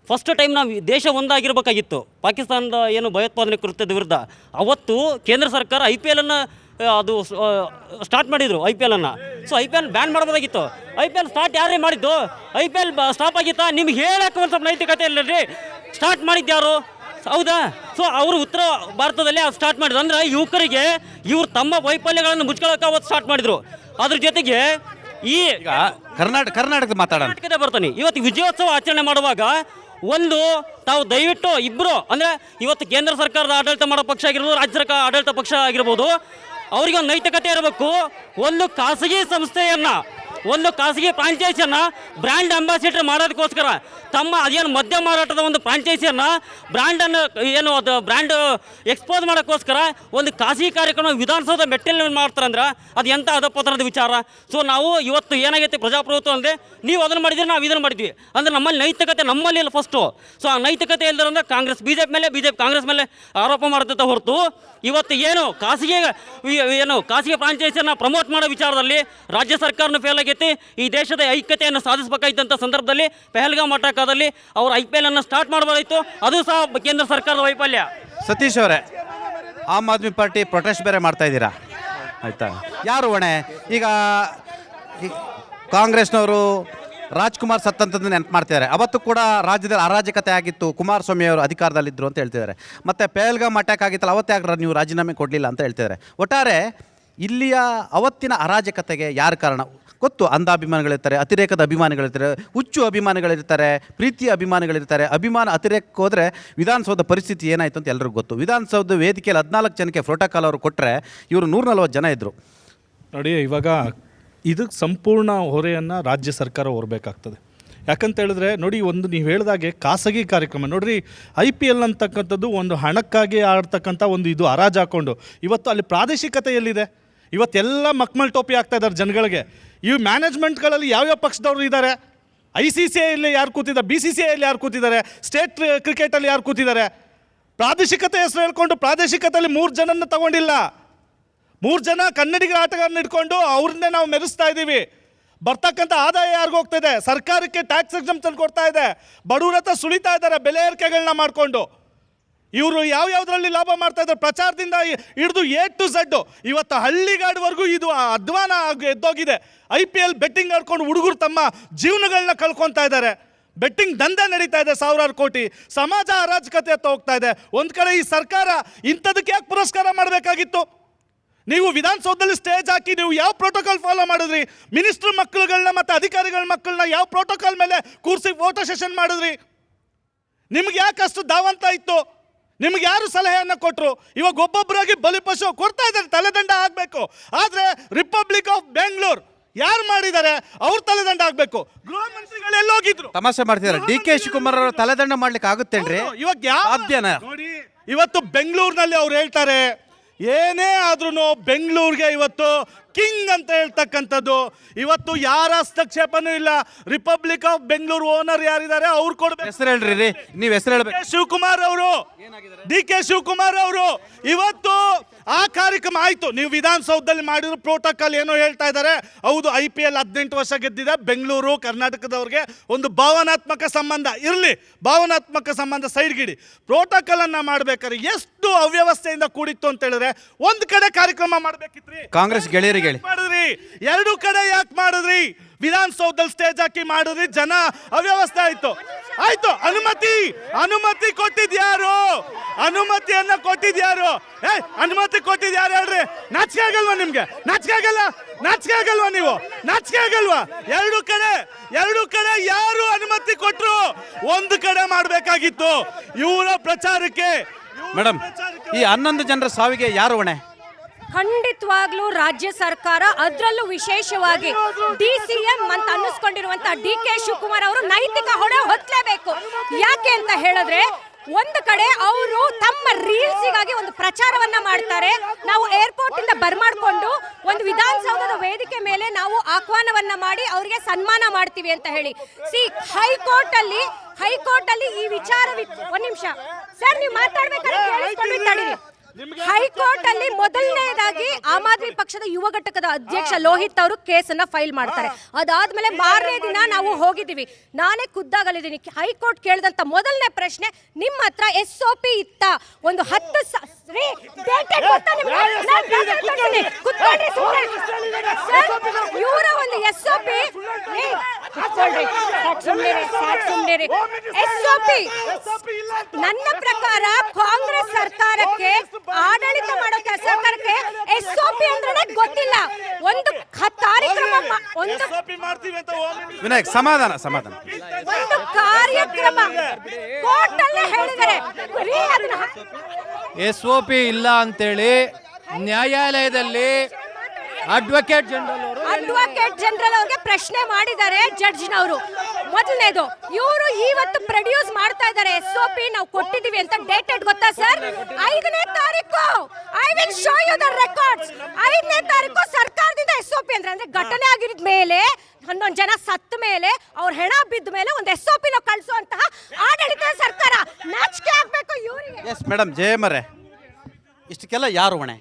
ಫಸ್ಟ್ ಟೈಮ್ ನಾವು ದೇಶ ಒಂದಾಗಿರಬೇಕಾಗಿತ್ತು. ಪಾಕಿಸ್ತಾನದ ಏನು ಭಯೋತ್ಪಾದನೆ ಕೃತ್ಯದ ವಿರುದ್ಧ ಅವತ್ತು ಕೇಂದ್ರ ಸರ್ಕಾರ IPL ಅದು ಸ್ಟಾರ್ಟ್ ಮಾಡಿದರು. IPL ಸೊ IPL ಬ್ಯಾನ್ ಮಾಡಬಹುದಾಗಿತ್ತು. IPL ಸ್ಟಾರ್ಟ್ ಯಾರೇ ಮಾಡಿದ್ದು? IPL ಸ್ಟಾಪ್ ಆಗಿತ್ತಾ? ನಿಮ್ಗೆ ಹೇಳಕ್ಕೆ ಒಂದು ಸ್ವಲ್ಪ ನೈತಿಕತೆ ಇಲ್ಲರಿ. ಸ್ಟಾರ್ಟ್ ಮಾಡಿದ್ದು ಯಾರು? ಹೌದಾ? ಸೊ ಅವರು ಉತ್ತರ ಭಾರತದಲ್ಲಿ ಅದು ಸ್ಟಾರ್ಟ್ ಮಾಡಿದ್ರು. ಅಂದರೆ ಯುವಕರಿಗೆ ಇವರು ತಮ್ಮ ವೈಫಲ್ಯಗಳನ್ನು ಮುಚ್ಕೊಳ್ಳೋಕೆ ಅವತ್ತು ಸ್ಟಾರ್ಟ್ ಮಾಡಿದರು. ಅದ್ರ ಜೊತೆಗೆ ಈಗ ಕರ್ನಾಟಕದ ಕರ್ನಾಟಕದ ಬರ್ತಾನೆ. ಇವತ್ತು ವಿಜಯೋತ್ಸವ ಆಚರಣೆ ಮಾಡುವಾಗ ತಾವು ದಯವಿಟ್ಟು ಇಬ್ಬರು, ಅಂದರೆ ಇವತ್ತು ಕೇಂದ್ರ ಸರ್ಕಾರದ ಆಡಳಿತ ಮಾಡೋ ಪಕ್ಷ ಆಗಿರ್ಬೋದು, ರಾಜ್ಯ ಸರ್ಕಾರ ಆಡಳಿತ ಪಕ್ಷ ಆಗಿರ್ಬೋದು, ಅವರಿಗೆ ಒಂದು ನೈತಿಕತೆ ಇರಬೇಕು. ಒಂದು ಖಾಸಗಿ ಸಂಸ್ಥೆಯನ್ನು, ಒಂದು ಖಾಸಗಿ ಫ್ರಾಂಚೈಸಿಯನ್ನು ಬ್ರ್ಯಾಂಡ್ ಅಂಬಾಸಿಡರ್ ಮಾಡೋದಕ್ಕೋಸ್ಕರ ಅದೇನು ಮದ್ಯ ಮಾರಾಟದ ಒಂದು ಫ್ರಾಂಚೈಸಿಯನ್ನು ಬ್ರ್ಯಾಂಡ್ ಎಕ್ಸ್ಪೋಸ್ ಮಾಡೋಕ್ಕೋಸ್ಕರ ಒಂದು ಖಾಸಗಿ ಕಾರ್ಯಕ್ರಮ ವಿಧಾನಸೌಧ ಮೆಟ್ಟಲಿನಲ್ಲಿ ಮಾಡ್ತಾರಂದ್ರೆ ಅದು ಎಂಥ ಅಧಪತನದ ವಿಚಾರ. ಸೊ ನಾವು ಇವತ್ತು ಏನಾಗೈತೆ ಪ್ರಜಾಪ್ರಭುತ್ವ ಅಂದರೆ, ನೀವು ಅದನ್ನು ಮಾಡಿದ್ರೆ ನಾವು ಇದನ್ನು ಮಾಡಿದ್ವಿ ಅಂದರೆ ನಮ್ಮಲ್ಲಿ ನೈತಿಕತೆ ನಮ್ಮಲ್ಲಿ ಇಲ್ಲ ಫಸ್ಟು. ಸೊ ಆ ನೈತಿಕತೆ ಇಲ್ದಿರಂದ್ರೆ BJP ಕಾಂಗ್ರೆಸ್ ಮೇಲೆ ಆರೋಪ ಮಾಡ್ತೈತೆ ಹೊರತು, ಇವತ್ತು ಖಾಸಗಿ ಫ್ರಾಂಚೈಸಿಯನ್ನು ಪ್ರಮೋಟ್ ಮಾಡೋ ವಿಚಾರದಲ್ಲಿ ರಾಜ್ಯ ಸರ್ಕಾರನೂ ಫೇಲ್ ಆಗೈತಿ. ಈ ದೇಶದ ಐಕ್ಯತೆಯನ್ನು ಸಾಧಿಸಬೇಕಾಗಿದ್ದಂಥ ಸಂದರ್ಭದಲ್ಲಿ ಪೆಹಲ್ಗಾಮ್ ಅಟ್ಯಾಕದಲ್ಲಿ ಅವರು IPL ಸ್ಟಾರ್ಟ್ ಮಾಡಬಾರ್ದಾಯಿತು. ಅದು ಸಹ ಕೇಂದ್ರ ಸರ್ಕಾರದ ವೈಫಲ್ಯ. ಸತೀಶ್ ಅವರೇ, ಆಮ್ ಆದ್ಮಿ ಪಾರ್ಟಿ ಪ್ರೊಟೆಸ್ಟ್ ಬೇರೆ ಮಾಡ್ತಾ ಇದ್ದೀರಾ, ಆಯಿತಾ? ಯಾರು ಹೊಣೆ? ಈಗ ಕಾಂಗ್ರೆಸ್ನವರು ರಾಜ್ಕುಮಾರ್ ಸತ್ತಂಥದ್ದು ನೆನಪು ಮಾಡ್ತಿದ್ದಾರೆ. ಅವತ್ತು ಕೂಡ ರಾಜ್ಯದಲ್ಲಿ ಅರಾಜಕತೆ ಆಗಿತ್ತು, ಕುಮಾರಸ್ವಾಮಿ ಅವರು ಅಧಿಕಾರದಲ್ಲಿದ್ದರು ಅಂತ ಹೇಳ್ತಿದ್ದಾರೆ. ಮತ್ತು ಪೆಹಲ್ಗಾಮ್ ಅಟ್ಯಾಕ್ ಆಗಿತ್ತಲ್ಲ, ಅವತ್ತು ಯಾಕೆ ನೀವು ರಾಜೀನಾಮೆ ಕೊಡಲಿಲ್ಲ ಅಂತ ಹೇಳ್ತಿದ್ದಾರೆ. ಒಟ್ಟಾರೆ ಇಲ್ಲಿಯ ಅವತ್ತಿನ ಅರಾಜಕತೆಗೆ ಯಾರು ಕಾರಣ ಗೊತ್ತು? ಅಂಧಾಭಿಮಾನಿಗಳಿರ್ತಾರೆ, ಅತಿರೇಕದ ಅಭಿಮಾನಿಗಳಿರ್ತಾರೆ, ಹುಚ್ಚು ಅಭಿಮಾನಿಗಳಿರ್ತಾರೆ, ಪ್ರೀತಿಯ ಅಭಿಮಾನಿಗಳಿರ್ತಾರೆ. ಅಭಿಮಾನ ಅತಿರೇಕಕ್ಕೆ ಹೋದರೆ ವಿಧಾನಸೌಧ ಪರಿಸ್ಥಿತಿ ಏನಾಯಿತು ಅಂತ ಎಲ್ಲರಿಗೂ ಗೊತ್ತು. ವಿಧಾನಸೌಧ ವೇದಿಕೆಯಲ್ಲಿ 14 ಜನಕ್ಕೆ ಪ್ರೋಟೋಕಾಲ್ ಅವರು ಕೊಟ್ಟರೆ ಇವರು 140 ಜನ ಇದ್ದರು. ನೋಡಿ, ಇವಾಗ ಇದಕ್ಕೆ ಸಂಪೂರ್ಣ ಹೊರೆಯನ್ನು ರಾಜ್ಯ ಸರ್ಕಾರ ಹೊರಬೇಕಾಗ್ತದೆ. ಯಾಕಂತ ಹೇಳಿದ್ರೆ ನೋಡಿ, ನೀವು ಹೇಳಿದಾಗೆ ಖಾಸಗಿ ಕಾರ್ಯಕ್ರಮ ನೋಡ್ರಿ, IPL ಅಂತಕ್ಕಂಥದ್ದು ಒಂದು ಹಣಕ್ಕಾಗಿ ಆಡ್ತಕ್ಕಂಥ ಒಂದು ಇದು ಹರಾಜು ಹಾಕ್ಕೊಂಡು ಇವತ್ತು ಅಲ್ಲಿ ಪ್ರಾದೇಶಿಕತೆ ಎಲ್ಲಿದೆ? ಇವತ್ತೆಲ್ಲ ಮಕ್ಮಲ್ ಟೋಪಿ ಆಗ್ತಾ ಇದ್ದಾರೆ ಜನಗಳಿಗೆ. ಈ ಮ್ಯಾನೇಜ್ಮೆಂಟ್ಗಳಲ್ಲಿ ಯಾವ್ಯಾವ ಪಕ್ಷದವರು ಇದ್ದಾರೆ? ICCI ಅಲ್ಲಿ ಯಾರು ಕೂತಿದ್ದಾರೆ, BCCI ಅಲ್ಲಿ ಯಾರು ಕೂತಿದ್ದಾರೆ, ಸ್ಟೇಟ್ ಕ್ರಿಕೆಟಲ್ಲಿ ಯಾರು ಕೂತಿದ್ದಾರೆ? ಪ್ರಾದೇಶಿಕತೆ ಹೆಸರು ಹೇಳ್ಕೊಂಡು ಪ್ರಾದೇಶಿಕತೆಯಲ್ಲಿ 3 ಜನನ ತಗೊಂಡಿಲ್ಲ. 3 ಜನ ಕನ್ನಡಿಗರ ಆಟಗಾರನ್ನ ಇಟ್ಕೊಂಡು ಅವ್ರನ್ನೇ ನಾವು ಮೆರೆಸ್ತಾ ಇದ್ದೀವಿ. ಬರ್ತಕ್ಕಂಥ ಆದಾಯ ಯಾರಿಗೂ ಹೋಗ್ತಾ ಇದೆ? ಸರ್ಕಾರಕ್ಕೆ ಟ್ಯಾಕ್ಸ್ ಎಕ್ಸಂಪ್ಷನ್ ಕೊಡ್ತಾ ಇದೆ. ಬಡವ್ರ ಹತ್ರ ಸುಳಿತಾ ಇದ್ದಾರೆ ಬೆಲೆ ಏರಿಕೆಗಳನ್ನ ಮಾಡಿಕೊಂಡು. ಇವರು ಯಾವ್ಯಾವುದರಲ್ಲಿ ಲಾಭ ಮಾಡ್ತಾ ಇದ್ದಾರೆ? ಪ್ರಚಾರದಿಂದ ಹಿಡಿದು A to Z ಇವತ್ತು ಹಳ್ಳಿಗಾಡುವರೆಗೂ ಇದು ಅಧ್ವಾನ ಎದ್ದೋಗಿದೆ. IPL ಬೆಟ್ಟಿಂಗ್ ಆಡ್ಕೊಂಡು ಹುಡುಗರು ತಮ್ಮ ಜೀವನಗಳನ್ನ ಕಳ್ಕೊತಾ ಇದ್ದಾರೆ. ಬೆಟ್ಟಿಂಗ್ ದಂಧೆ ನಡೀತಾ ಇದೆ, ಸಾವಿರಾರು ಕೋಟಿ. ಸಮಾಜ ಅರಾಜಕತೆ ಹತ್ತ ಹೋಗ್ತಾ ಇದೆ. ಒಂದು ಕಡೆ ಈ ಸರ್ಕಾರ ಇಂಥದಕ್ಕೆ ಯಾಕೆ ಪುರಸ್ಕಾರ ಮಾಡಬೇಕಾಗಿತ್ತು? ನೀವು ವಿಧಾನಸೌಧದಲ್ಲಿ ಸ್ಟೇಜ್ ಹಾಕಿ ನೀವು ಯಾವ ಪ್ರೋಟೋಕಾಲ್ ಫಾಲೋ ಮಾಡಿದ್ರಿ? ಮಿನಿಸ್ಟ್ರ್ ಮಕ್ಕಳುಗಳನ್ನ ಮತ್ತು ಅಧಿಕಾರಿಗಳ ಮಕ್ಕಳನ್ನ ಯಾವ ಪ್ರೋಟೋಕಾಲ್ ಮೇಲೆ ಕೂರಿಸಿ ಫೋಟೋ ಸೆಷನ್ ಮಾಡಿದ್ರಿ? ನಿಮ್ಗೆ ಯಾಕೆ ಅಷ್ಟು ದಾವಂತ ಇತ್ತು? ನಿಮ್ಗೆ ಯಾರು ಸಲಹೆಯನ್ನು ಕೊಟ್ಟರು? ಇವಾಗ ಒಬ್ಬೊಬ್ಬರಾಗಿ ಬಲಿಪಶು ಕೊಡ್ತಾ ಇದ್ದಾರೆ, ತಲೆದಂಡ ಆಗಬೇಕು. ಆದರೆ ರಿಪಬ್ಲಿಕ್ ಆಫ್ ಬೆಂಗಳೂರು ಯಾರು ಮಾಡಿದ್ದಾರೆ? ಅವ್ರ ತಲೆದಂಡ ಆಗಬೇಕು. ಗೃಹ ಮಂತ್ರಿಗಳು ಎಲ್ಲೋಗಿದ್ರು? ತಮಾಷೆ ಮಾಡ್ತಿದ್ದಾರೆ. DK ಶಿವಕುಮಾರ್ ಅವರು ತಲೆದಂಡ ಮಾಡ್ಲಿಕ್ಕೆ ಆಗುತ್ತೇನ್ರಿ? ಇವಾಗ ಸಾಧ್ಯನಾ? ನೋಡಿ, ಇವತ್ತು ಬೆಂಗಳೂರಿನಲ್ಲಿ ಅವ್ರು ಹೇಳ್ತಾರೆ, ಏನೇ ಆದ್ರೂ ಬೆಂಗಳೂರಿಗೆ ಇವತ್ತು ಕಿಂಗ್ ಅಂತ ಹೇಳ್ತಕ್ಕಂಥದ್ದು. ಇವತ್ತು ಯಾರ ಹಸ್ತಕ್ಷೇಪನೂ ಇಲ್ಲ. ರಿಪಬ್ಲಿಕ್ ಆಫ್ ಬೆಂಗಳೂರು ಓನರ್ ಯಾರಿದ್ದಾರೆ ಅವ್ರು ಕೊಡ್ಬೇಕು. ಹೆಸರು ಹೇಳ್ರಿ, ನೀವು ಹೆಸರು ಹೇಳ್ಬೇಕು. ಶಿವಕುಮಾರ್ ಅವರು, DK ಶಿವಕುಮಾರ್ ಅವರು ಇವತ್ತು ಆ ಕಾರ್ಯಕ್ರಮ ಆಯ್ತು. ನೀವು ವಿಧಾನಸೌಧದಲ್ಲಿ ಮಾಡಿರೋ ಪ್ರೋಟೋಕಾಲ್ ಏನೋ ಹೇಳ್ತಾ ಇದ್ದಾರೆ. ಹೌದು, IPL 18 ವರ್ಷ ಗೆದ್ದಿದೆ. ಬೆಂಗಳೂರು ಕರ್ನಾಟಕದವ್ರಿಗೆ ಒಂದು ಭಾವನಾತ್ಮಕ ಸಂಬಂಧ ಇರಲಿ, ಭಾವನಾತ್ಮಕ ಸಂಬಂಧ ಸೈಡ್ಗಿಡಿ. ಪ್ರೋಟೋಕಾಲ್ ಅನ್ನ ಮಾಡ್ಬೇಕಾದ್ರೆ ಎಷ್ಟು ಅವ್ಯವಸ್ಥೆಯಿಂದ ಕೂಡಿತ್ತು ಅಂತ ಹೇಳಿದ್ರೆ, ಒಂದು ಕಡೆ ಕಾರ್ಯಕ್ರಮ ಮಾಡ್ಬೇಕಿತ್ರಿ. ಕಾಂಗ್ರೆಸ್ ಗೆಳೆಯರಿಗೆ ಹೇಳಿ ಮಾಡಿದ್ರಿ, 2 ಕಡೆ ಯಾಕೆ ಮಾಡಿದ್ರಿ? ವಿಧಾನಸೌಧದಲ್ಲಿ ಸ್ಟೇಜ್ ಹಾಕಿ ಮಾಡಿದ್ರಿ, ಜನ ಅವ್ಯವಸ್ಥೆ ಆಯ್ತು. ಅನುಮತಿ ಕೊಟ್ಟಿದ್ಯಾರು? ಅನುಮತಿಯನ್ನ ಕೊಟ್ಟಿದ್ಯಾರು? ಅನುಮತಿ ಕೊಟ್ಟಿದ್ಯಾರು ಹೇಳ್ರಿ? ನಾಚಿಕೆ ಆಗಲ್ವಾ ನಿಮ್ಗೆ? ನಾಚಿಕೆ ಆಗಲ್ವಾ ನೀವು? ನಾಚಿಕೆ ಆಗಲ್ವಾ? 2 ಕಡೆ ಯಾರು ಅನುಮತಿ ಕೊಟ್ರು? ಒಂದು ಕಡೆ ಮಾಡ್ಬೇಕಾಗಿತ್ತು. ಇವರ ಪ್ರಚಾರಕ್ಕೆ ಮೇಡಮ್, ಈ 11 ಜನರ ಸಾವಿಗೆ ಯಾರು ಹೊಣೆ? ಖಂಡಿತವಾಗ್ಲೂ ರಾಜ್ಯ ಸರ್ಕಾರ, ಅದರಲ್ಲೂ ವಿಶೇಷವಾಗಿ DCM ಅಂತ ಅನ್ನಿಸ್ಕೊಂಡಿರುವಂತ DK ಶಿವಕುಮಾರ್ ಅವರು ನೈತಿಕ ಹೊಣೆ ಹೊತ್ತಲೇಬೇಕು. ಯಾಕೆ ಅಂತ ಹೇಳಿದ್ರೆ, ಒಂದು ಕಡೆ ಅವರು ತಮ್ಮ ರೀಲ್ಸಿಗಾಗಿ ಒಂದು ಪ್ರಚಾರವನ್ನ ಮಾಡ್ತಾರೆ. ನಾವು ಏರ್ಪೋರ್ಟ್ ಇಂದ ಬರ್ಮಾಡ್ಕೊಂಡು ಒಂದು ವಿಧಾನಸೌಧದ ವೇದಿಕೆ ಮೇಲೆ ನಾವು ಆಹ್ವಾನವನ್ನ ಮಾಡಿ ಅವರಿಗೆ ಸನ್ಮಾನ ಮಾಡ್ತೀವಿ ಅಂತ ಹೇಳಿ. ಹೈಕೋರ್ಟ್ ಅಲ್ಲಿ ಈ ವಿಚಾರ, ಒಂದ್ ನಿಮಿಷ ಸರ್, ನೀವು ಮಾತಾಡ್ಬೇಕಾದ್ರೆ ಕೇಳಿಸ್ಕೊಂಡು ತಡೀರಿ. ಹೈಕೋರ್ಟ್ ಅಲ್ಲಿ ಮೊದಲನೇದಾಗಿ ಆಮ್ ಆದ್ಮಿ ಪಕ್ಷದ ಯುವ ಘಟಕದ ಅಧ್ಯಕ್ಷ ಲೋಹಿತ್ ಅವರು ಕೇಸನ್ನ ಫೈಲ್ ಮಾಡ್ತಾರೆ. ಅದಾದ್ಮೇಲೆ ಮಾರನೇ ದಿನ ನಾವು ಹೋಗಿದ್ದೀವಿ, ನಾನೇ ಖುದ್ದಾಗಲಿದ್ದೀನಿ. ಹೈಕೋರ್ಟ್ ಕೇಳಿದಂತ ಮೊದಲನೇ ಪ್ರಶ್ನೆ, ನಿಮ್ಮ ಹತ್ರ SOP ಇತ್ತ? ಒಂದು 10 ಇವರ ಒಂದು SOP ನನ್ನ ಪ್ರಕಾರ ಕಾಂಗ್ರೆಸ್ ಸರ್ಕಾರಕ್ಕೆ, ಆಡಳಿತ ಮಾಡೋ ಸರ್ಕಾರಕ್ಕೆ SOP ಅಂದ್ರೆ ಗೊತ್ತಿಲ್ಲ. ಒಂದು ಕಾರ್ಯಕ್ರಮ, ವಿನಾಯಕ್ ಸಮಾಧಾನ. ಒಂದು ಕಾರ್ಯಕ್ರಮ ಕೋರ್ಟ್ ಅಲ್ಲೇ ಹೇಳಿದ್ದಾರೆ. SOP ಇಲ್ಲ ಅಂತೇಳಿ ನ್ಯಾಯಾಲಯದಲ್ಲಿ ಅಡ್ವೊಕೇಟ್ ಜನರಲ್ ಅವ್ರಿಗೆ ಪ್ರಶ್ನೆ ಮಾಡಿದ್ದಾರೆ ಜಡ್ಜ್ನವರು. ಮೊದಲನೇದು, ಇವರು ಇವತ್ತು ಪ್ರೊಡ್ಯೂಸ್ ಮಾಡ್ತಾ ಇದ್ದಾರೆ SOP ನಾವು ಕೊಟ್ಟಿದ್ದೀವಿ ಅಂತ. ಡೇಟೆಡ್ ಗೊತ್ತಾ ಸರ್? 5ನೇ ತಾರೀಕು. I will show you the records. 5ನೇ ತಾರೀಕು ಸರ್ಕಾರದಿಂದ SOP ಅಂದ್ರೆ ಘಟನೆ ಆಗಿರಿದ ಮೇಲೆ, 11 ಜನ ಸತ್ತ ಮೇಲೆ, ಅವ್ರ ಹೆಣ ಬಿದ್ದ ಮೇಲೆ ಒಂದು SOP ನ ಕಳಿಸುವಂತಹ ಆಡಳಿತ ಸರ್ಕಾರ. ನಾಚಿಕೆ ಆಗ್ಬೇಕು ಇವರಿಗೆ. ಎಸ್ ಮೇಡಮ್, ಜಯಮರೆ, ಇಷ್ಟಕ್ಕೆಲ್ಲ ಯಾರು ಹೊಣೆ?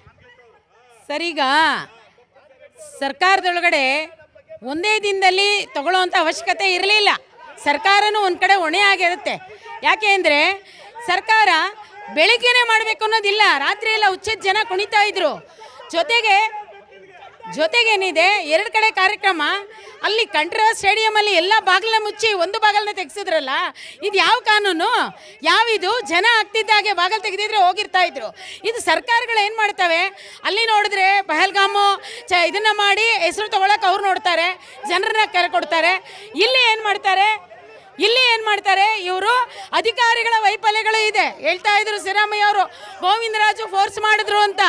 ಸರಿಗ ಸರ್ಕಾರದೊಳಗಡೆ ಒಂದೇ ದಿನದಲ್ಲಿ ತಗೊಳ್ಳೋವಂಥ ಅವಶ್ಯಕತೆ ಇರಲಿಲ್ಲ. ಸರ್ಕಾರನೂ ಒಂದು ಕಡೆ ಹೊಣೆ ಆಗಿರುತ್ತೆ. ಯಾಕೆ ಅಂದರೆ ಸರ್ಕಾರ ಬೆಳಿಗ್ಗೆನೇ ಮಾಡಬೇಕು ಅನ್ನೋದಿಲ್ಲ, ರಾತ್ರಿ ಎಲ್ಲ ಹುಚ್ಚೆದ್ದು ಜನ ಕುಣಿತಾ ಇದ್ರು. ಜೊತೆಗೇನಿದೆ, 2 ಕಡೆ ಕಾರ್ಯಕ್ರಮ. ಅಲ್ಲಿ ಕಂಠೀರವ ಸ್ಟೇಡಿಯಮಲ್ಲಿ ಎಲ್ಲ ಬಾಗಿಲನ್ನ ಮುಚ್ಚಿ ಒಂದು ಬಾಗಿಲನ್ನ ತೆಗೆಸಿದ್ರಲ್ಲ, ಇದು ಯಾವ ಕಾನೂನು? ಯಾವಿದು? ಜನ ಆಗ್ತಿದ್ದಾಗೆ ಬಾಗಿಲು ತೆಗೆದಿದ್ರೆ ಹೋಗಿರ್ತಾ ಇದ್ರು. ಇದು ಸರ್ಕಾರಗಳು ಏನು ಮಾಡ್ತವೆ? ಅಲ್ಲಿ ನೋಡಿದ್ರೆ ಪಹಲ್ಗಾಮು ಇದನ್ನ ಮಾಡಿ ಹೆಸರು ತಗೊಳಕ್ಕೆ ಅವ್ರು ನೋಡ್ತಾರೆ, ಜನರನ್ನ ಕರೆ ಕೊಡ್ತಾರೆ. ಇಲ್ಲಿ ಏನು ಮಾಡ್ತಾರೆ ಇವರು? ಅಧಿಕಾರಿಗಳ ವೈಫಲ್ಯಗಳು ಇದೆ. ಹೇಳ್ತಾ ಇದ್ರು ಸಿದ್ದರಾಮಯ್ಯ ಅವರು, ಗೋವಿಂದರಾಜು ಫೋರ್ಸ್ ಮಾಡಿದ್ರು ಅಂತ.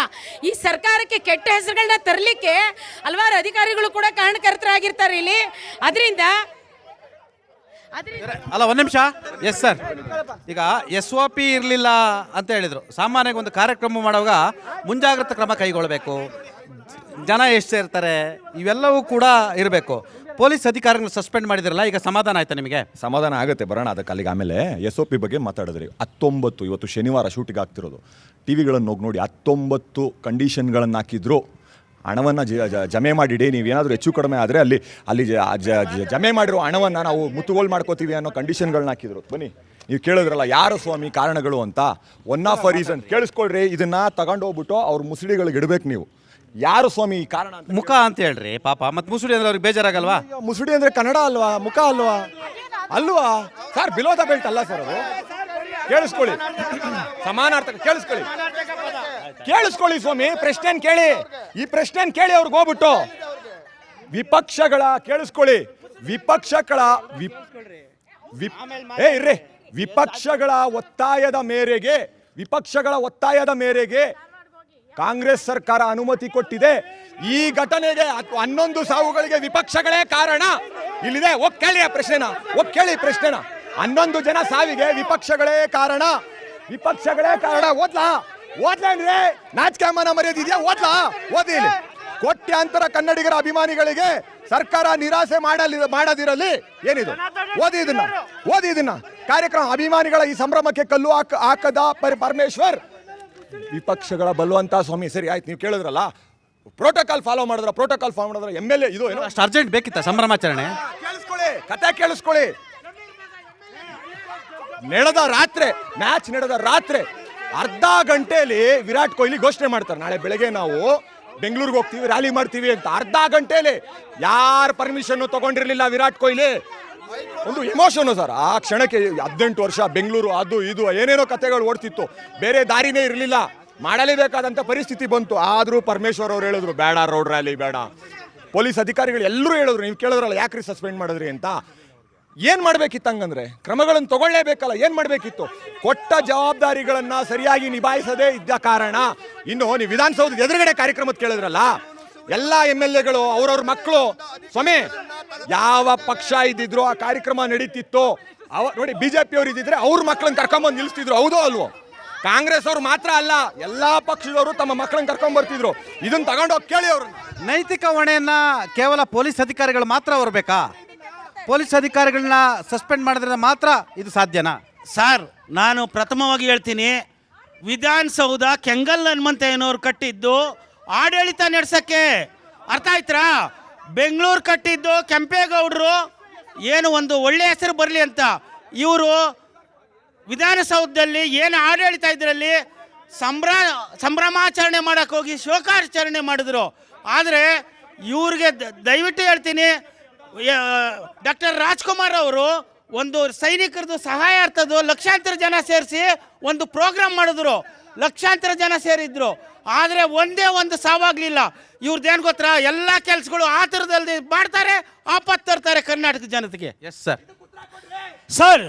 ಈ ಸರ್ಕಾರಕ್ಕೆ ಕೆಟ್ಟ ಹೆಸರುಗಳನ್ನ ತರಲಿಕ್ಕೆ ಹಲವಾರು ಅಧಿಕಾರಿಗಳು ಕೂಡ ಕಾರಣಕರ್ತರಾಗಿರ್ತಾರೆ ಇಲ್ಲಿ. ಅದರಿಂದ ಅಲ್ಲ, ಒಂದು ನಿಮಿಷ. ಎಸ್ ಸರ್, ಈಗ SOP ಇರಲಿಲ್ಲ ಅಂತ ಹೇಳಿದರು. ಸಾಮಾನ್ಯವಾಗಿ ಒಂದು ಕಾರ್ಯಕ್ರಮ ಮಾಡುವಾಗ ಮುಂಜಾಗ್ರತಾ ಕ್ರಮ ಕೈಗೊಳ್ಳಬೇಕು, ಜನ ಎಷ್ಟು ಸೇರ್ತಾರೆ, ಇವೆಲ್ಲವೂ ಕೂಡ ಇರಬೇಕು. ಪೊಲೀಸ್ ಅಧಿಕಾರಿಗಳನ್ನ ಸಸ್ಪೆಂಡ್ ಮಾಡಿದ್ರಲ್ಲ, ಈಗ ಸಮಾಧಾನ ಆಯ್ತಾ ನಿಮಗೆ? ಸಮಾಧಾನ ಆಗುತ್ತೆ, ಬರೋಣ ಅದಕ್ಕೆ ಅಲ್ಲಿಗೆ. ಆಮೇಲೆ SOP ಬಗ್ಗೆ ಮಾತಾಡಿದ್ರಿ. 19 ಇವತ್ತು ಶನಿವಾರ ಶೂಟಿಂಗ್ ಆಗ್ತಿರೋದು. ಟಿ ವಿಗಳನ್ನು ಹೋಗಿ ನೋಡಿ, 19 ಕಂಡೀಷನ್ಗಳನ್ನು ಹಾಕಿದ್ರು. ಹಣವನ್ನು ಜಮೆ ಮಾಡಿಡಿ, ನೀವೇನಾದರೂ ಹೆಚ್ಚು ಕಡಿಮೆ ಆದರೆ ಅಲ್ಲಿ ಜಮೆ ಮಾಡಿರೋ ಹಣವನ್ನು ನಾವು ಮುತ್ತುಗೋಲು ಮಾಡ್ಕೋತೀವಿ ಅನ್ನೋ ಕಂಡೀಷನ್ಗಳನ್ನ ಹಾಕಿದ್ರು. ಬನ್ನಿ, ನೀವು ಕೇಳಿದ್ರಲ್ಲ ಯಾರು ಸ್ವಾಮಿ ಕಾರಣಗಳು ಅಂತ, ಒನ್ ಆಫ್ ಅ ರೀಸನ್ ಕೇಳಿಸ್ಕೊಳ್ರಿ. ಇದನ್ನು ತಗೊಂಡೋಗ್ಬಿಟ್ಟು ಅವ್ರ ಮುಸುಡಿಗಳಿಗೆ ಇಡಬೇಕು ನೀವು. ಯಾರು ಸ್ವಾಮಿ ಈ ಕಾರಣ ಅಂತ ಮುಖ ಅಂತ ಹೇಳ್ರಿ ಪಾಪ, ಮತ್ತೆ ಮುಸುಡಿ ಅಂದ್ರೆ ಅವ್ರಿಗೆ ಬೇಜಾರಾಗಲ್ವಾ? ಮುಸುಡಿ ಅಂದರೆ ಕನ್ನಡ ಅಲ್ವಾ, ಮುಖ ಅಲ್ವಾ? ಅಲ್ವಾ ಸರ್, ಬಿಲೋ ದ ಬೆಲ್ಟ್ ಅಲ್ಲ ಸರ್ ಅದು. ಕೇಳಿಸ್ಕೊಳ್ಳಿ, ಸಮಾನಾರ್ಥಕ ಕೇಳಿಸ್ಕೊಳ್ಳಿ ಸ್ವಾಮಿ. ಪ್ರಶ್ನೆ ಕೇಳಿ, ಈ ಪ್ರಶ್ನೆ ಕೇಳಿ ಅವ್ರಿಗೆ ಹೋಗ್ಬಿಟ್ಟು. ವಿಪಕ್ಷಗಳ ಕೇಳಿಸ್ಕೊಳ್ಳಿ, ವಿಪಕ್ಷಗಳ ಒತ್ತಾಯದ ಮೇರೆಗೆ ಕಾಂಗ್ರೆಸ್ ಸರ್ಕಾರ ಅನುಮತಿ ಕೊಟ್ಟಿದೆ. ಈ ಘಟನೆಗೆ 11 ಸಾವುಗಳಿಗೆ ವಿಪಕ್ಷಗಳೇ ಕಾರಣ. ಇಲ್ಲಿದೆ, ಹೋಗಿ ಕೇಳಿ ಆ ಪ್ರಶ್ನೆನ, 11 ಜನ ಸಾವಿಗೆ ವಿಪಕ್ಷಗಳೇ ಕಾರಣ. ಓದ್ಲೇನ್ರಿ? ನಾಚಿಕೆಮಾನ ಮರ್ಯಾದಿದೆಯಾ? ಓದಿ. ಕೋಟ್ಯಾಂತರ ಕನ್ನಡಿಗರ ಅಭಿಮಾನಿಗಳಿಗೆ ಸರ್ಕಾರ ನಿರಾಸೆ ಮಾಡದಿರಲಿ. ಏನಿದು? ಓದಿ ಇದನ್ನ. ಕಾರ್ಯಕ್ರಮ ಅಭಿಮಾನಿಗಳ ಈ ಸಂಭ್ರಮಕ್ಕೆ ಕಲ್ಲು ಹಾಕದ ಪರಮೇಶ್ವರ್ ವಿಪಕ್ಷಗಳ ಬಲ್ಲುವಂತ ಸ್ವಾಮಿ. ಸರಿ ಆಯ್ತು, ನೀವು ಕೇಳಿದ್ರಲ್ಲ, ಪ್ರೋಟೋಕಾಲ್ ಫಾಲೋ ಮಾಡಿದ್ರ MLA ಇದು ಏನೋ ಅಷ್ಟು ಅರ್ಜೆಂಟ್ ಬೇಕಿತ್ತ ಸಂಭ್ರಮಾಚರಣೆ? ಕತೆ ಕೇಳಿಸ್ಕೊಳ್ಳಿ. ಮ್ಯಾಚ್ ನಡೆದ ರಾತ್ರಿ ಅರ್ಧ ಗಂಟೆಯಲ್ಲಿ ವಿರಾಟ್ ಕೊಹ್ಲಿ ಘೋಷಣೆ ಮಾಡ್ತಾರೆ, ನಾಳೆ ಬೆಳಗ್ಗೆ ನಾವು ಬೆಂಗಳೂರಿಗೆ ಹೋಗ್ತೀವಿ, ರ್ಯಾಲಿ ಮಾಡ್ತೀವಿ ಅಂತ. ಅರ್ಧ ಗಂಟೆಯಲ್ಲಿ ಯಾರ ಪರ್ಮಿಷನ್ ತಗೊಂಡಿರ್ಲಿಲ್ಲ ವಿರಾಟ್ ಕೊಹ್ಲಿ. ಒಂದು ಎಮೋಷನು ಸರ್. ಆ ಕ್ಷಣಕ್ಕೆ 18 ವರ್ಷ ಬೆಂಗಳೂರು, ಅದು ಇದು ಏನೇನೋ ಕತೆಗಳು ಓಡ್ತಿತ್ತು, ಬೇರೆ ದಾರಿನೇ ಇರಲಿಲ್ಲ, ಮಾಡಲೇಬೇಕಾದಂಥ ಪರಿಸ್ಥಿತಿ ಬಂತು. ಆದರೂ ಪರಮೇಶ್ವರ್ ಅವ್ರು ಹೇಳಿದ್ರು ಬೇಡ, ರೋಡ್ ರ್ಯಾಲಿ ಬೇಡ. ಪೊಲೀಸ್ ಅಧಿಕಾರಿಗಳು ಎಲ್ಲರೂ ಹೇಳಿದ್ರು, ನೀವು ಕೇಳಿದ್ರಲ್ಲ ಯಾಕ್ರಿ ಸಸ್ಪೆಂಡ್ ಮಾಡಿದ್ರಿ ಅಂತ. ಏನು ಮಾಡಬೇಕಿತ್ತು ಹಂಗಂದ್ರೆ? ಕ್ರಮಗಳನ್ನು ತಗೊಳ್ಳೇಬೇಕಲ್ಲ, ಏನು ಮಾಡಬೇಕಿತ್ತು? ಕೊಟ್ಟ ಜವಾಬ್ದಾರಿಗಳನ್ನು ಸರಿಯಾಗಿ ನಿಭಾಯಿಸದೇ ಇದ್ದ ಕಾರಣ. ಇನ್ನು ನೀವು ವಿಧಾನಸೌಧದ ಎದುರುಗಡೆ ಕಾರ್ಯಕ್ರಮದ ಕೇಳಿದ್ರಲ್ಲ, ಎಲ್ಲ MLAಗಳು ಅವ್ರವ್ರ ಮಕ್ಕಳು ಸ್ವಾಮಿ, ಯಾವ ಪಕ್ಷ ಇದ್ದಿದ್ರು ಆ ಕಾರ್ಯಕ್ರಮ ನಡೀತಿತ್ತು. ನೋಡಿ, BJP ಅವ್ರು ಇದ್ದಿದ್ರೆ ಅವ್ರ ಮಕ್ಕಳನ್ನ ಕರ್ಕೊಂಬಂದು ನಿಲ್ಲಿಸ್ತಿದ್ರು, ಹೌದೋ ಅಲ್ವೋ? ಕಾಂಗ್ರೆಸ್ ಅವ್ರು ಮಾತ್ರ ಅಲ್ಲ, ಎಲ್ಲಾ ಪಕ್ಷದವರು ತಮ್ಮ ಮಕ್ಕಳನ್ನ ಕರ್ಕೊಂಡ್ ಬರ್ತಿದ್ರು. ಇದನ್ನ ತಗೊಂಡೋಗಿ ಕೇಳಿ ಅವ್ರನ್ನ. ನೈತಿಕ ಹೊಣೆಯನ್ನ ಕೇವಲ ಪೊಲೀಸ್ ಅಧಿಕಾರಿಗಳು ಮಾತ್ರ ಹೊರಬೇಕಾ? ಪೊಲೀಸ್ ಅಧಿಕಾರಿಗಳನ್ನ ಸಸ್ಪೆಂಡ್ ಮಾಡಿದ್ರೆ ಮಾತ್ರ ಇದು ಸಾಧ್ಯನಾ? ಸರ್, ನಾನು ಪ್ರಥಮವಾಗಿ ಹೇಳ್ತೀನಿ, ವಿಧಾನಸೌಧ ಕೆಂಗಲ್ ಹನುಮಂತಯ್ಯನವ್ರು ಕಟ್ಟಿದ್ದು ಆಡಳಿತ ನಡೆಸಕ್ಕೆ. ಅರ್ಥ ಆಯ್ತಾ? ಬೆಂಗಳೂರು ಕಟ್ಟಿದ್ದು ಕೆಂಪೇಗೌಡರು ಏನು ಒಂದು ಒಳ್ಳೆ ಹೆಸರು ಬರಲಿ ಅಂತ. ಇವರು ವಿಧಾನಸೌಧದಲ್ಲಿ ಏನು ಆಡಳಿತ ಇದರಲ್ಲಿ ಸಂಭ್ರಮಾಚರಣೆ ಮಾಡೋಕ್ಕೆ ಹೋಗಿ ಶೋಕಾಚರಣೆ ಮಾಡಿದ್ರು. ಆದರೆ ಇವ್ರಿಗೆ ದಯವಿಟ್ಟು ಹೇಳ್ತೀನಿ, ಡಾಕ್ಟರ್ ರಾಜ್ಕುಮಾರ್ ಅವರು ಒಂದು ಸೈನಿಕರದು ಸಹಾಯಾರ್ಥದ್ದು ಲಕ್ಷಾಂತರ ಜನ ಸೇರಿಸಿ ಒಂದು ಪ್ರೋಗ್ರಾಮ್ ಮಾಡಿದ್ರು, ಲಕ್ಷಾಂತರ ಜನ ಸೇರಿದ್ರು. ಆದರೆ ಒಂದೇ ಒಂದು ಸಾವಾಗಲಿಲ್ಲ. ಇವ್ರದ್ದೇನು ಗೊತ್ತಾ, ಎಲ್ಲ ಕೆಲಸಗಳು ಆ ಥರದಲ್ಲಿ ಮಾಡ್ತಾರೆ, ಆಪತ್ತು ತರ್ತಾರೆ ಕರ್ನಾಟಕ ಜನತೆಗೆ. Yes sir. ಸರ್,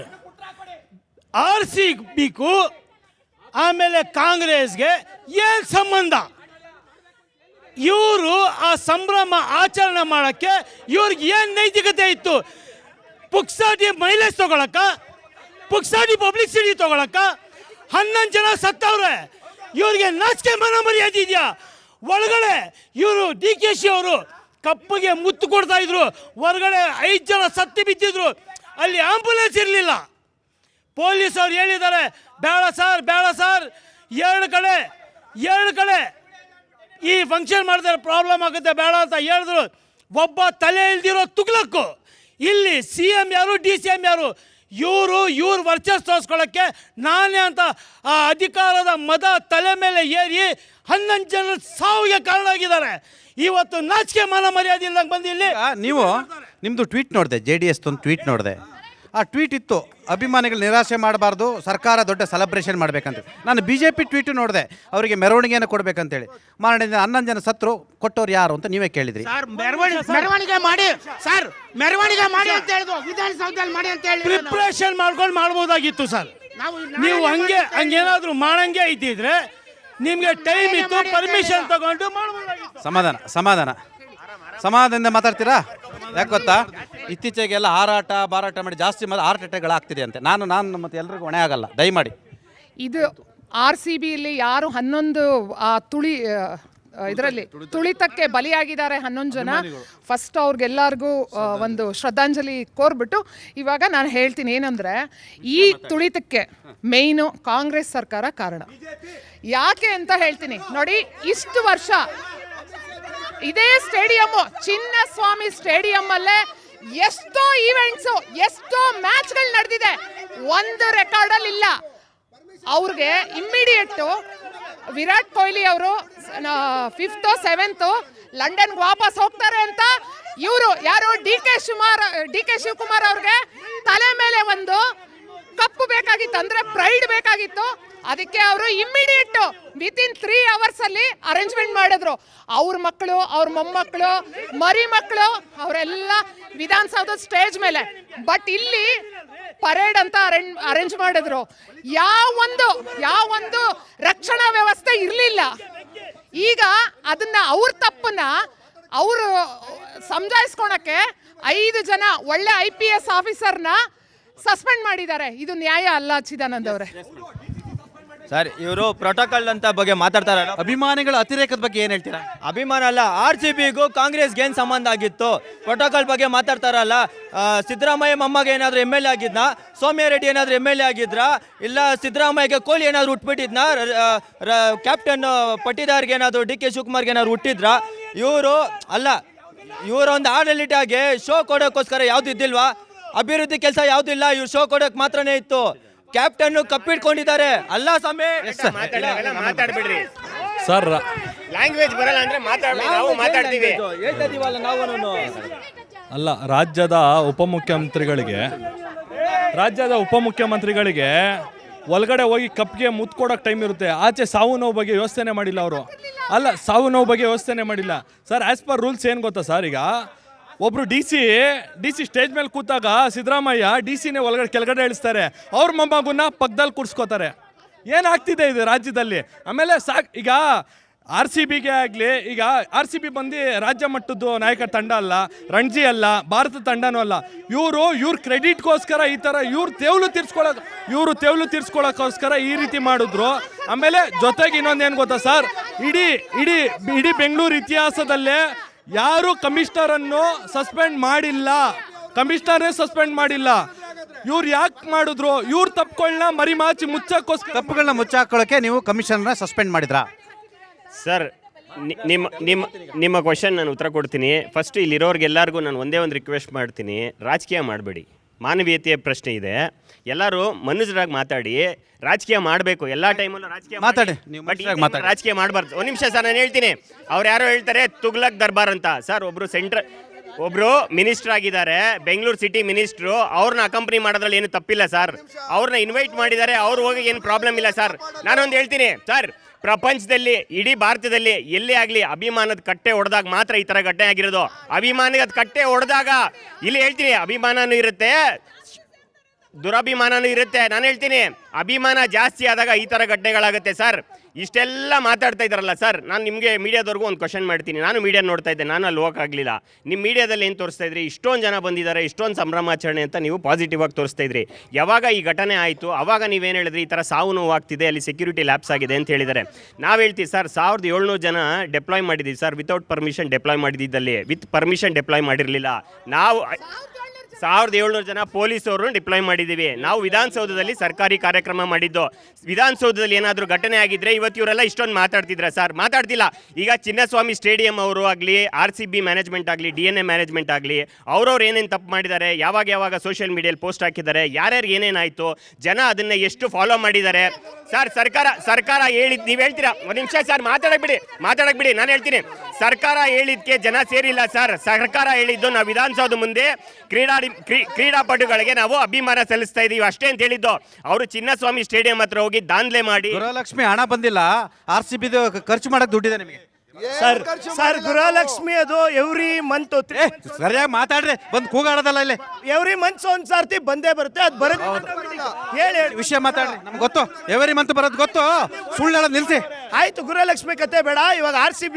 RCBಗೂ ಆಮೇಲೆ ಕಾಂಗ್ರೆಸ್ಗೆ ಏನು ಸಂಬಂಧ? ಇವರು ಆ ಸಂಭ್ರಮ ಆಚರಣೆ ಮಾಡೋಕ್ಕೆ ಇವ್ರಿಗೆ ಏನು ನೈತಿಕತೆ ಇತ್ತು? ಪುಕ್ಸಾಟಿ ಮೈಲೇಜ್ ತೊಗೊಳಕ್ಕ, ಪುಕ್ಸಾಟಿ ಪಬ್ಲಿಸಿಟಿ ತೊಗೊಳಕ್ಕ 11 ಜನ ಸತ್ತವ್ರೆ. ಇವ್ರಿಗೆ ನಾಚಿಕೆ ಮನ ಮರ್ಯಾದೆ ಇದೆಯಾ? ಒಳಗಡೆ ಇವರು DKC ಅವರು ಕಪ್ಪಗೆ ಮುತ್ತು ಕೊಡ್ತಾ ಇದ್ರು, ಹೊರಗಡೆ 5 ಜನ ಸತ್ತಿ ಬಿದ್ದಿದ್ರು. ಅಲ್ಲಿ ಆಂಬುಲೆನ್ಸ್ ಇರಲಿಲ್ಲ. ಪೊಲೀಸ್ ಅವ್ರು ಹೇಳಿದ್ದಾರೆ, ಬೇಡ ಸರ್, ಎರಡು ಕಡೆ ಈ ಫಂಕ್ಷನ್ ಮಾಡಿದ್ರೆ ಪ್ರಾಬ್ಲಮ್ ಆಗುತ್ತೆ, ಬೇಡ ಅಂತ ಹೇಳಿದ್ರು. ಒಬ್ಬ ತಲೆ ಇಲ್ದಿರೋ ತುಗ್ಲಕ್ಕು. ಇಲ್ಲಿ CM ಯಾರು, DCM ಯಾರು? ಇವ್ರ ವರ್ಚಸ್ ತೋರಿಸ್ಕೊಳ್ಳೋಕ್ಕೆ ನಾನೇ ಅಂತ ಆ ಅಧಿಕಾರದ ಮದ ತಲೆ ಮೇಲೆ ಏರಿ 11 ಜನ ಸಾವಿಗೆ ಕಾರಣ ಆಗಿದ್ದಾರೆ. ಇವತ್ತು ನಾಚಿಕೆ ಮಾನ ಮರ್ಯಾದೆ ಇಲ್ದಂಗೆ ಬಂದು ಇಲ್ಲಿ ನೀವು ನಿಮ್ಮದು ಟ್ವೀಟ್ ನೋಡಿದೆ, JDS ಒಂದು ಟ್ವೀಟ್ ನೋಡಿದೆ. ಆ ಟ್ವೀಟ್ ಇತ್ತು, ಅಭಿಮಾನಿಗಳು ನಿರಾಶೆ ಮಾಡಬಾರ್ದು, ಸರ್ಕಾರ ದೊಡ್ಡ ಸೆಲೆಬ್ರೇಷನ್ ಮಾಡಬೇಕಂತ. ನಾನು BJP ಟ್ವೀಟು ನೋಡಿದೆ, ಅವರಿಗೆ ಮೆರವಣಿಗೆಯನ್ನು ಕೊಡಬೇಕಂತೇಳಿ. ಮಾರನೇ 11 ಜನ ಸತ್ರು, ಕೊಟ್ಟವ್ರು ಯಾರು ಅಂತ ನೀವೇ ಕೇಳಿದ್ರಿ. ಸರ್, ಮೆರವಣಿಗೆ ಮಾಡಿ ಅಂತ ಹೇಳಿದ್ರು, ವಿಧಾನಸೌಧದಲ್ಲಿ ಮಾಡಿ ಅಂತ ಹೇಳಿ ಪ್ರಿಪ್ರೇಷನ್ ಮಾಡ್ಕೊಂಡು ಮಾಡ್ಬೋದಾಗಿತ್ತು ಸರ್. ನೀವು ಹಂಗೇನಾದ್ರೂ ಮಾಡಂಗೆ ಇದ್ದಿದ್ರೆ ನಿಮ್ಗೆ ಟೈಮ್ ಇತ್ತು, ಪರ್ಮಿಷನ್ ತಗೊಂಡು ಮಾಡ್ಬೋದಾಗಿತ್ತು. ಸಮಾಧಾನದಿಂದ ಮಾತಾಡ್ತೀರಾ? ಯಾಕೆ ಗೊತ್ತಾ, ಇತ್ತೀಚೆಗೆಲ್ಲ ಬಾರಾಟ ಮಾಡಿ ಜಾಸ್ತಿ ಹಾರ್ಟ್ ಅಟ್ಯಾಕ್ಗಳಾಗ್ತಿದೆ ಅಂತೆ. ನಾನು ಮತ್ತೆ ಎಲ್ರಿಗೂ ಹೊಣೆ ಆಗಲ್ಲ, ದಯಮಾಡಿ. ಇದು RCBಯಲ್ಲಿ ಯಾರು 11 ಇದರಲ್ಲಿ ತುಳಿತಕ್ಕೆ ಬಲಿಯಾಗಿದ್ದಾರೆ 11 ಜನ. ಫಸ್ಟ್ ಅವ್ರಿಗೆಲ್ಲರಿಗೂ ಒಂದು ಶ್ರದ್ಧಾಂಜಲಿ ಕೋರ್ಬಿಟ್ಟು ಇವಾಗ ನಾನು ಹೇಳ್ತೀನಿ ಏನಂದರೆ, ಈ ತುಳಿತಕ್ಕೆ ಮೇಯ್ನು ಕಾಂಗ್ರೆಸ್ ಸರ್ಕಾರ ಕಾರಣ. ಯಾಕೆ ಅಂತ ಹೇಳ್ತೀನಿ ನೋಡಿ. ಇಷ್ಟು ವರ್ಷ ಇದೇ ಸ್ಟೇಡಿಯಮ್ಮು, ಚಿನ್ನಸ್ವಾಮಿ ಸ್ಟೇಡಿಯಂ ಅಲ್ಲೇ ಎಷ್ಟೋ ಈವೆಂಟ್ಸು, ಎಷ್ಟೋ ಮ್ಯಾಚ್ಗಳು ನಡೆದಿದೆ, ಒಂದು ರೆಕಾರ್ಡಲ್ಲಿ ಇಲ್ಲ. ಅವ್ರಿಗೆ ಇಮ್ಮಿಡಿಯೇಟು ವಿರಾಟ್ ಕೊಹ್ಲಿ ಅವರು 5th 7th ಲಂಡನ್ಗೆ ವಾಪಸ್ ಹೋಗ್ತಾರೆ ಅಂತ ಇವರು ಯಾರು ಡಿ ಕೆ ಶಿವಕುಮಾರ್ ಅವ್ರಿಗೆ ತಲೆ ಮೇಲೆ ಒಂದು ಕಪ್ಪು ಬೇಕಾಗಿತ್ತು, ಅಂದರೆ ಪ್ರೈಡ್ ಬೇಕಾಗಿತ್ತು. ಅದಕ್ಕೆ ಅವರು ಇಮ್ಮಿಡಿಯೇಟ್ ವಿತಿನ್ 3 hours ಅಲ್ಲಿ ಅರೇಂಜ್ಮೆಂಟ್ ಮಾಡಿದ್ರು. ಅವ್ರ ಮಕ್ಕಳು, ಅವ್ರ ಮೊಮ್ಮಕ್ಕಳು, ಮರಿ ಮಕ್ಕಳು ಅವರೆಲ್ಲ ವಿಧಾನಸೌಧದ ಸ್ಟೇಜ್ ಮೇಲೆ. ಬಟ್ ಇಲ್ಲಿ ಪರೇಡ್ ಅಂತ ಅರೇಂಜ್ ಮಾಡಿದ್ರು. ಯಾವೊಂದು ರಕ್ಷಣಾ ವ್ಯವಸ್ಥೆ ಇರಲಿಲ್ಲ. ಈಗ ಅದನ್ನ ಅವ್ರ ತಪ್ಪನ್ನ ಅವರು ಸಮಜಾಯಿಸ್ಕೊಳಕ್ಕೆ 5 ಜನ ಒಳ್ಳೆ IPS ಆಫೀಸರ್ನ ಸಸ್ಪೆಂಡ್ ಮಾಡಿದ್ದಾರೆ. ಇದು ನ್ಯಾಯ ಅಲ್ಲ ಚಿದಾನಂದ್ ಅವರೇ. ಸರ್, ಇವರು ಪ್ರೋಟೋಕಾಲ್ ಅಂತ ಬಗ್ಗೆ ಮಾತಾಡ್ತಾರಲ್ಲ, ಅಭಿಮಾನಿಗಳ ಅತಿರೇಕದ ಬಗ್ಗೆ ಏನು ಹೇಳ್ತೀರಾ? ಅಭಿಮಾನ ಅಲ್ಲ, RCBಗೂ ಕಾಂಗ್ರೆಸ್ಗೆ ಏನು ಸಂಬಂಧ ಆಗಿತ್ತು? ಪ್ರೋಟೋಕಾಲ್ ಬಗ್ಗೆ ಮಾತಾಡ್ತಾರಲ್ಲ, ಸಿದ್ದರಾಮಯ್ಯ ಮೊಮ್ಮಗ ಏನಾದರೂ MLA ಆಗಿದ್ನಾ? ಸೌಮ್ಯ ರೆಡ್ಡಿ ಏನಾದರೂ MLA ಆಗಿದ್ರಾ? ಇಲ್ಲ ಸಿದ್ದರಾಮಯ್ಯಗೆ ಕೊಹ್ಲಿ ಏನಾದರೂ ಹುಟ್ಬಿಟ್ಟಿದ್ನಾ? ಕ್ಯಾಪ್ಟನ್ ಪಟ್ಟಿದಾರ್ಗೆ ಏನಾದರೂ DK ಶಿವಕುಮಾರ್ಗೆ ಏನಾದ್ರು ಹುಟ್ಟಿದ್ರಾ? ಇವರು ಅಲ್ಲ, ಇವರೊಂದು ಆಡಳಿತಾಗೆ ಶೋ ಕೊಡೋಕ್ಕೋಸ್ಕರ ಯಾವ್ದು ಇದ್ದಿಲ್ವಾ? ಅಭಿವೃದ್ಧಿ ಕೆಲಸ ಯಾವುದೂ ಇಲ್ಲ, ಇವ್ರು ಶೋ ಕೊಡೋಕೆ ಮಾತ್ರನೇ ಇತ್ತು. ಕ್ಯಾಪ್ಟನ್ ಕಪ್ಪಿಟ್ಕೊಂಡಿದ್ದಾರೆ ಅಲ್ಲ ಸಮಯ. ಮಾತಾಡ್ಬಿಡ್ರಿ ಸರ್, ಲ್ಯಾಂಗ್ವೇಜ್ ಬರಲ್ಲ ಅಂದ್ರೆ ಮಾತಾಡ್ತೀವಿ. ಅಲ್ಲ, ರಾಜ್ಯದ ಉಪಮುಖ್ಯಮಂತ್ರಿಗಳಿಗೆ ಒಳಗಡೆ ಹೋಗಿ ಕಪ್ಗೆ ಮುತ್ತು ಕೊಡೋಕೆ ಟೈಮ್ ಇರುತ್ತೆ. ಆಚೆ ಸಾವು ನೋವು ಬಗ್ಗೆ ಯೋಚನೆ ಮಾಡಿಲ್ಲ ಅವರು. ಅಲ್ಲ, ಸಾವು ನೋವು ಬಗ್ಗೆ ಯೋಚನೆ ಮಾಡಿಲ್ಲ ಸರ್. ಆ್ಯಸ್ ಪರ್ ರೂಲ್ಸ್ ಏನು ಗೊತ್ತಾ ಸರ್, ಈಗ ಒಬ್ರು ಡಿ ಸಿ ಸ್ಟೇಜ್ ಮೇಲೆ ಕೂತಾಗ ಸಿದ್ದರಾಮಯ್ಯ DCನೇ ಒಳಗಡೆ ಕೆಳಗಡೆ ಇಳಿಸ್ತಾರೆ, ಅವ್ರ ಮೊಮ್ಮಗನ್ನ ಪಕ್ಕದಲ್ಲಿ ಕೂರಿಸ್ಕೋತಾರೆ. ಏನಾಗ್ತಿದೆ ಇದು ರಾಜ್ಯದಲ್ಲಿ? ಆಮೇಲೆ ಈಗ RCBಗೆ ಆಗಲಿ, ಈಗ RCB ಬಂದು ರಾಜ್ಯ ಮಟ್ಟದ್ದು ನಾಯಕ ತಂಡ ಅಲ್ಲ, ರಣಜಿ ಅಲ್ಲ, ಭಾರತ ತಂಡನೂ ಅಲ್ಲ. ಇವ್ರ ಕ್ರೆಡಿಟ್ಗೋಸ್ಕರ ಈ ಥರ ಇವರು ತೇವಲು ತೀರ್ಸ್ಕೊಳ್ಳೋಕ್ಕೋಸ್ಕರ ಈ ರೀತಿ ಮಾಡಿದ್ರು. ಆಮೇಲೆ ಜೊತೆಗೆ ಇನ್ನೊಂದೇನು ಗೊತ್ತಾ ಸರ್, ಇಡೀ ಬೆಂಗಳೂರು ಇತಿಹಾಸದಲ್ಲೇ ಯಾರು ಕಮಿಷನರನ್ನು ಸಸ್ಪೆಂಡ್ ಮಾಡಿಲ್ಲ. ಇವ್ರು ಯಾಕೆ ಮಾಡಿದ್ರು? ಇವ್ರು ತಪ್ಪುಗಳನ್ನ ತಪ್ಪುಗಳನ್ನ ಮುಚ್ಚಾಕೊಳ್ಳೋಕೆ ನೀವು ಕಮಿಷನರ್ನ ಸಸ್ಪೆಂಡ್ ಮಾಡಿದ್ರಾ? ಸರ್, ನಿಮ್ಮ ಕ್ವಶನ್ ನಾನು ಉತ್ತರ ಕೊಡ್ತೀನಿ. ಫಸ್ಟ್ ಇಲ್ಲಿರೋರಿಗೆಲ್ಲರಿಗೂ ನಾನು ಒಂದೇ ಒಂದು ರಿಕ್ವೆಸ್ಟ್ ಮಾಡ್ತೀನಿ, ರಾಜಕೀಯ ಮಾಡಬೇಡಿ. ಮಾನವೀಯತೆಯ ಪ್ರಶ್ನೆ ಇದೆ, ಎಲ್ಲರೂ ಮನುಷ್ಯರಾಗಿ ಮಾತಾಡಿ. ರಾಜಕೀಯ ಮಾಡಬೇಕು ಎಲ್ಲ ಟೈಮಲ್ಲೂ ರಾಜಕೀಯ ಮಾತಾಡಿ, ಬಟ್ ರಾಜಕೀಯ ಮಾಡಬಾರ್ದು. ಒಂದು ನಿಮಿಷ ಸರ್, ನಾನು ಹೇಳ್ತೀನಿ. ಅವ್ರು ಯಾರೋ ಹೇಳ್ತಾರೆ ತುಗ್ಲಕ್ ದರ್ಬಾರ್ ಅಂತ. ಸರ್, ಒಬ್ರು ಮಿನಿಸ್ಟರ್ ಆಗಿದ್ದಾರೆ, ಬೆಂಗಳೂರು ಸಿಟಿ ಮಿನಿಸ್ಟ್ರು. ಅವ್ರನ್ನ ಅಕಂಪನಿ ಮಾಡೋದ್ರಲ್ಲಿ ಏನು ತಪ್ಪಿಲ್ಲ ಸರ್. ಅವ್ರನ್ನ ಇನ್ವೈಟ್ ಮಾಡಿದ್ದಾರೆ, ಅವ್ರು ಹೋಗಿ ಏನು ಪ್ರಾಬ್ಲಮ್ ಇಲ್ಲ ಸರ್. ನಾನೊಂದು ಹೇಳ್ತೀನಿ ಸರ್, ಪ್ರಪಂಚದಲ್ಲಿ ಇಡೀ ಭಾರತದಲ್ಲಿ ಎಲ್ಲೇ ಆಗಲಿ ಅಭಿಮಾನದ ಕಟ್ಟೆ ಹೊಡೆದಾಗ ಮಾತ್ರ ಈ ಥರ ಘಟನೆ ಆಗಿರೋದು. ಅಭಿಮಾನದ ಕಟ್ಟೆ ಹೊಡೆದಾಗ ಇಲ್ಲಿ ಹೇಳ್ತೀನಿ, ಅಭಿಮಾನನೂ ಇರುತ್ತೆ, ದುರಭಿಮಾನನೂ ಇರುತ್ತೆ. ನಾನು ಹೇಳ್ತೀನಿ, ಅಭಿಮಾನ ಜಾಸ್ತಿ ಆದಾಗ ಈ ಥರ ಘಟನೆಗಳಾಗುತ್ತೆ ಸರ್. ಇಷ್ಟೆಲ್ಲ ಮಾತಾಡ್ತಾ ಇದ್ದಾರಲ್ಲ ಸರ್, ನಾನು ನಿಮಗೆ ಮೀಡಿಯಾದವ್ರಿಗೂ ಒಂದು ಕ್ವಶನ್ ಮಾಡ್ತೀನಿ. ನಾನು ಮೀಡಿಯಾ ನೋಡ್ತಾ ಇದ್ದೆ, ನಾನು ಅಲ್ಲಿ ಹೋಗೋಕ್ಕಾಗಲಿಲ್ಲ. ನಿಮ್ಮ ಮೀಡಿಯಾದಲ್ಲಿ ಏನು ತೋರಿಸ್ತಾ ಇದ್ರಿ? ಇಷ್ಟೊಂದು ಜನ ಬಂದಿದ್ದಾರೆ, ಇಷ್ಟೊಂದು ಸಂಭ್ರಮಾಚರಣೆ ಅಂತ ನೀವು ಪಾಸಿಟಿವ್ ಆಗಿ ತೋರಿಸ್ತಾ ಇದ್ರಿ. ಯಾವಾಗ ಈ ಘಟನೆ ಆಯಿತು ಆವಾಗ ನೀವೇನು ಹೇಳಿದ್ರಿ? ಈ ಥರ ಸಾವು ನೋವು ಆಗ್ತಿದೆ, ಅಲ್ಲಿ ಸೆಕ್ಯೂರಿಟಿ ಲ್ಯಾಪ್ಸ್ ಆಗಿದೆ ಅಂತ ಹೇಳಿದ್ದಾರೆ. ನಾವು ಹೇಳ್ತೀವಿ ಸರ್, 1700 ಜನ ಡೆಪ್ಲಾಯ್ ಮಾಡಿದ್ದೀವಿ ಸರ್, ವಿತೌಟ್ ಪರ್ಮಿಷನ್ ಡೆಪ್ಲಾಯ್ ಮಾಡಿದ್ದಲ್ಲಿ, ವಿತ್ ಪರ್ಮಿಷನ್ ಡೆಪ್ಲಾಯ್ ಮಾಡಿರಲಿಲ್ಲ. ನಾವು 1700 ಜನ ಪೊಲೀಸವರು ಡಿಪ್ಲಾಯ್ ಮಾಡಿದ್ದೀವಿ. ನಾವು ವಿಧಾನಸೌಧದಲ್ಲಿ ಸರ್ಕಾರಿ ಕಾರ್ಯಕ್ರಮ ಮಾಡಿದ್ದು. ವಿಧಾನಸೌಧದಲ್ಲಿ ಏನಾದರೂ ಘಟನೆ ಆಗಿದ್ರೆ ಇವತ್ತು ಇವರೆಲ್ಲ ಇಷ್ಟೊಂದು ಮಾತಾಡ್ತಿದ್ರ ಸರ್? ಮಾತಾಡ್ತಿಲ್ಲ. ಈಗ ಚಿನ್ನಸ್ವಾಮಿ ಸ್ಟೇಡಿಯಂ ಅವರು ಆಗಲಿ, RCB ಮ್ಯಾನೇಜ್ಮೆಂಟ್ ಆಗಲಿ, DNA ಮ್ಯಾನೇಜ್ಮೆಂಟ್ ಆಗಲಿ, ಅವ್ರವ್ರು ಏನೇನು ತಪ್ಪು ಮಾಡಿದ್ದಾರೆ, ಯಾವಾಗ ಸೋಷಿಯಲ್ ಮೀಡಿಯಲ್ಲಿ ಪೋಸ್ಟ್ ಹಾಕಿದ್ದಾರೆ, ಯಾರ್ಯಾರು ಏನೇನಾಯಿತು, ಜನ ಅದನ್ನು ಎಷ್ಟು ಫಾಲೋ ಮಾಡಿದ್ದಾರೆ ಸರ್. ಸರ್ಕಾರ ಹೇಳಿದ್ದು ನೀವು ಹೇಳ್ತೀರಾ? ಒಂದು ನಿಮಿಷ ಸರ್, ಮಾತಾಡಕ್ ಬಿಡಿ. ನಾನು ಹೇಳ್ತೀನಿ, ಸರ್ಕಾರ ಹೇಳಿದ್ಕೆ ಜನ ಸೇರಿಲ್ಲ ಸರ್. ಸರ್ಕಾರ ಹೇಳಿದ್ದು ನಾವು ವಿಧಾನಸೌಧ ಮುಂದೆ ಕ್ರೀಡಾಪಟುಗಳಿಗೆ ನಾವು ಅಭಿಮಾನ ಸಲ್ಲಿಸ್ತಾ ಇದೀವಿ ಅಷ್ಟೇ ಅಂತ ಹೇಳಿದ್ದು. ಅವರು ಚಿನ್ನಸ್ವಾಮಿ ಸ್ಟೇಡಿಯಂ ಹತ್ರ ಹೋಗಿ ದಾಂಧಲೆ ಮಾಡಿ. ಗೃಹಲಕ್ಷ್ಮಿ ಹಣ ಬಂದಿಲ್ಲ, RCB ಖರ್ಚು ಮಾಡಕ್ ದುಡ್ಡಿದೆ ನಿಮಗೆ ಸರ್. ಗೃಹಲಕ್ಷ್ಮಿ ಅದು ಎವ್ರಿ ಮಂತ್ ಸರಿಯಾಗಿ ಮಾತಾಡ್ರಿ, ಬಂದು ಕೂಗಾಡೋದಲ್ಲ ಇಲ್ಲಿ. ಎವ್ರಿ ಮಂತ್ ಒಂದ್ ಸರ್ತಿ ಬಂದೇ ಬರುತ್ತೆ, ಅದು ಬರುತ್ತೆ. ಹೇಳಿ ವಿಷಯ ಮಾತಾಡ್ರಿ, ನಮ್ಗೆ ಗೊತ್ತು. ಎವರಿ ಮಂತ್ ಬರೋದು ಗೊತ್ತು, ಸುಳ್ಳು ಹೇಳೋದು ನಿಲ್ಸಿ. ಆಯ್ತು, ಗೃಹಲಕ್ಷ್ಮಿ ಕತೆ ಬೇಡ. ಇವಾಗ RCB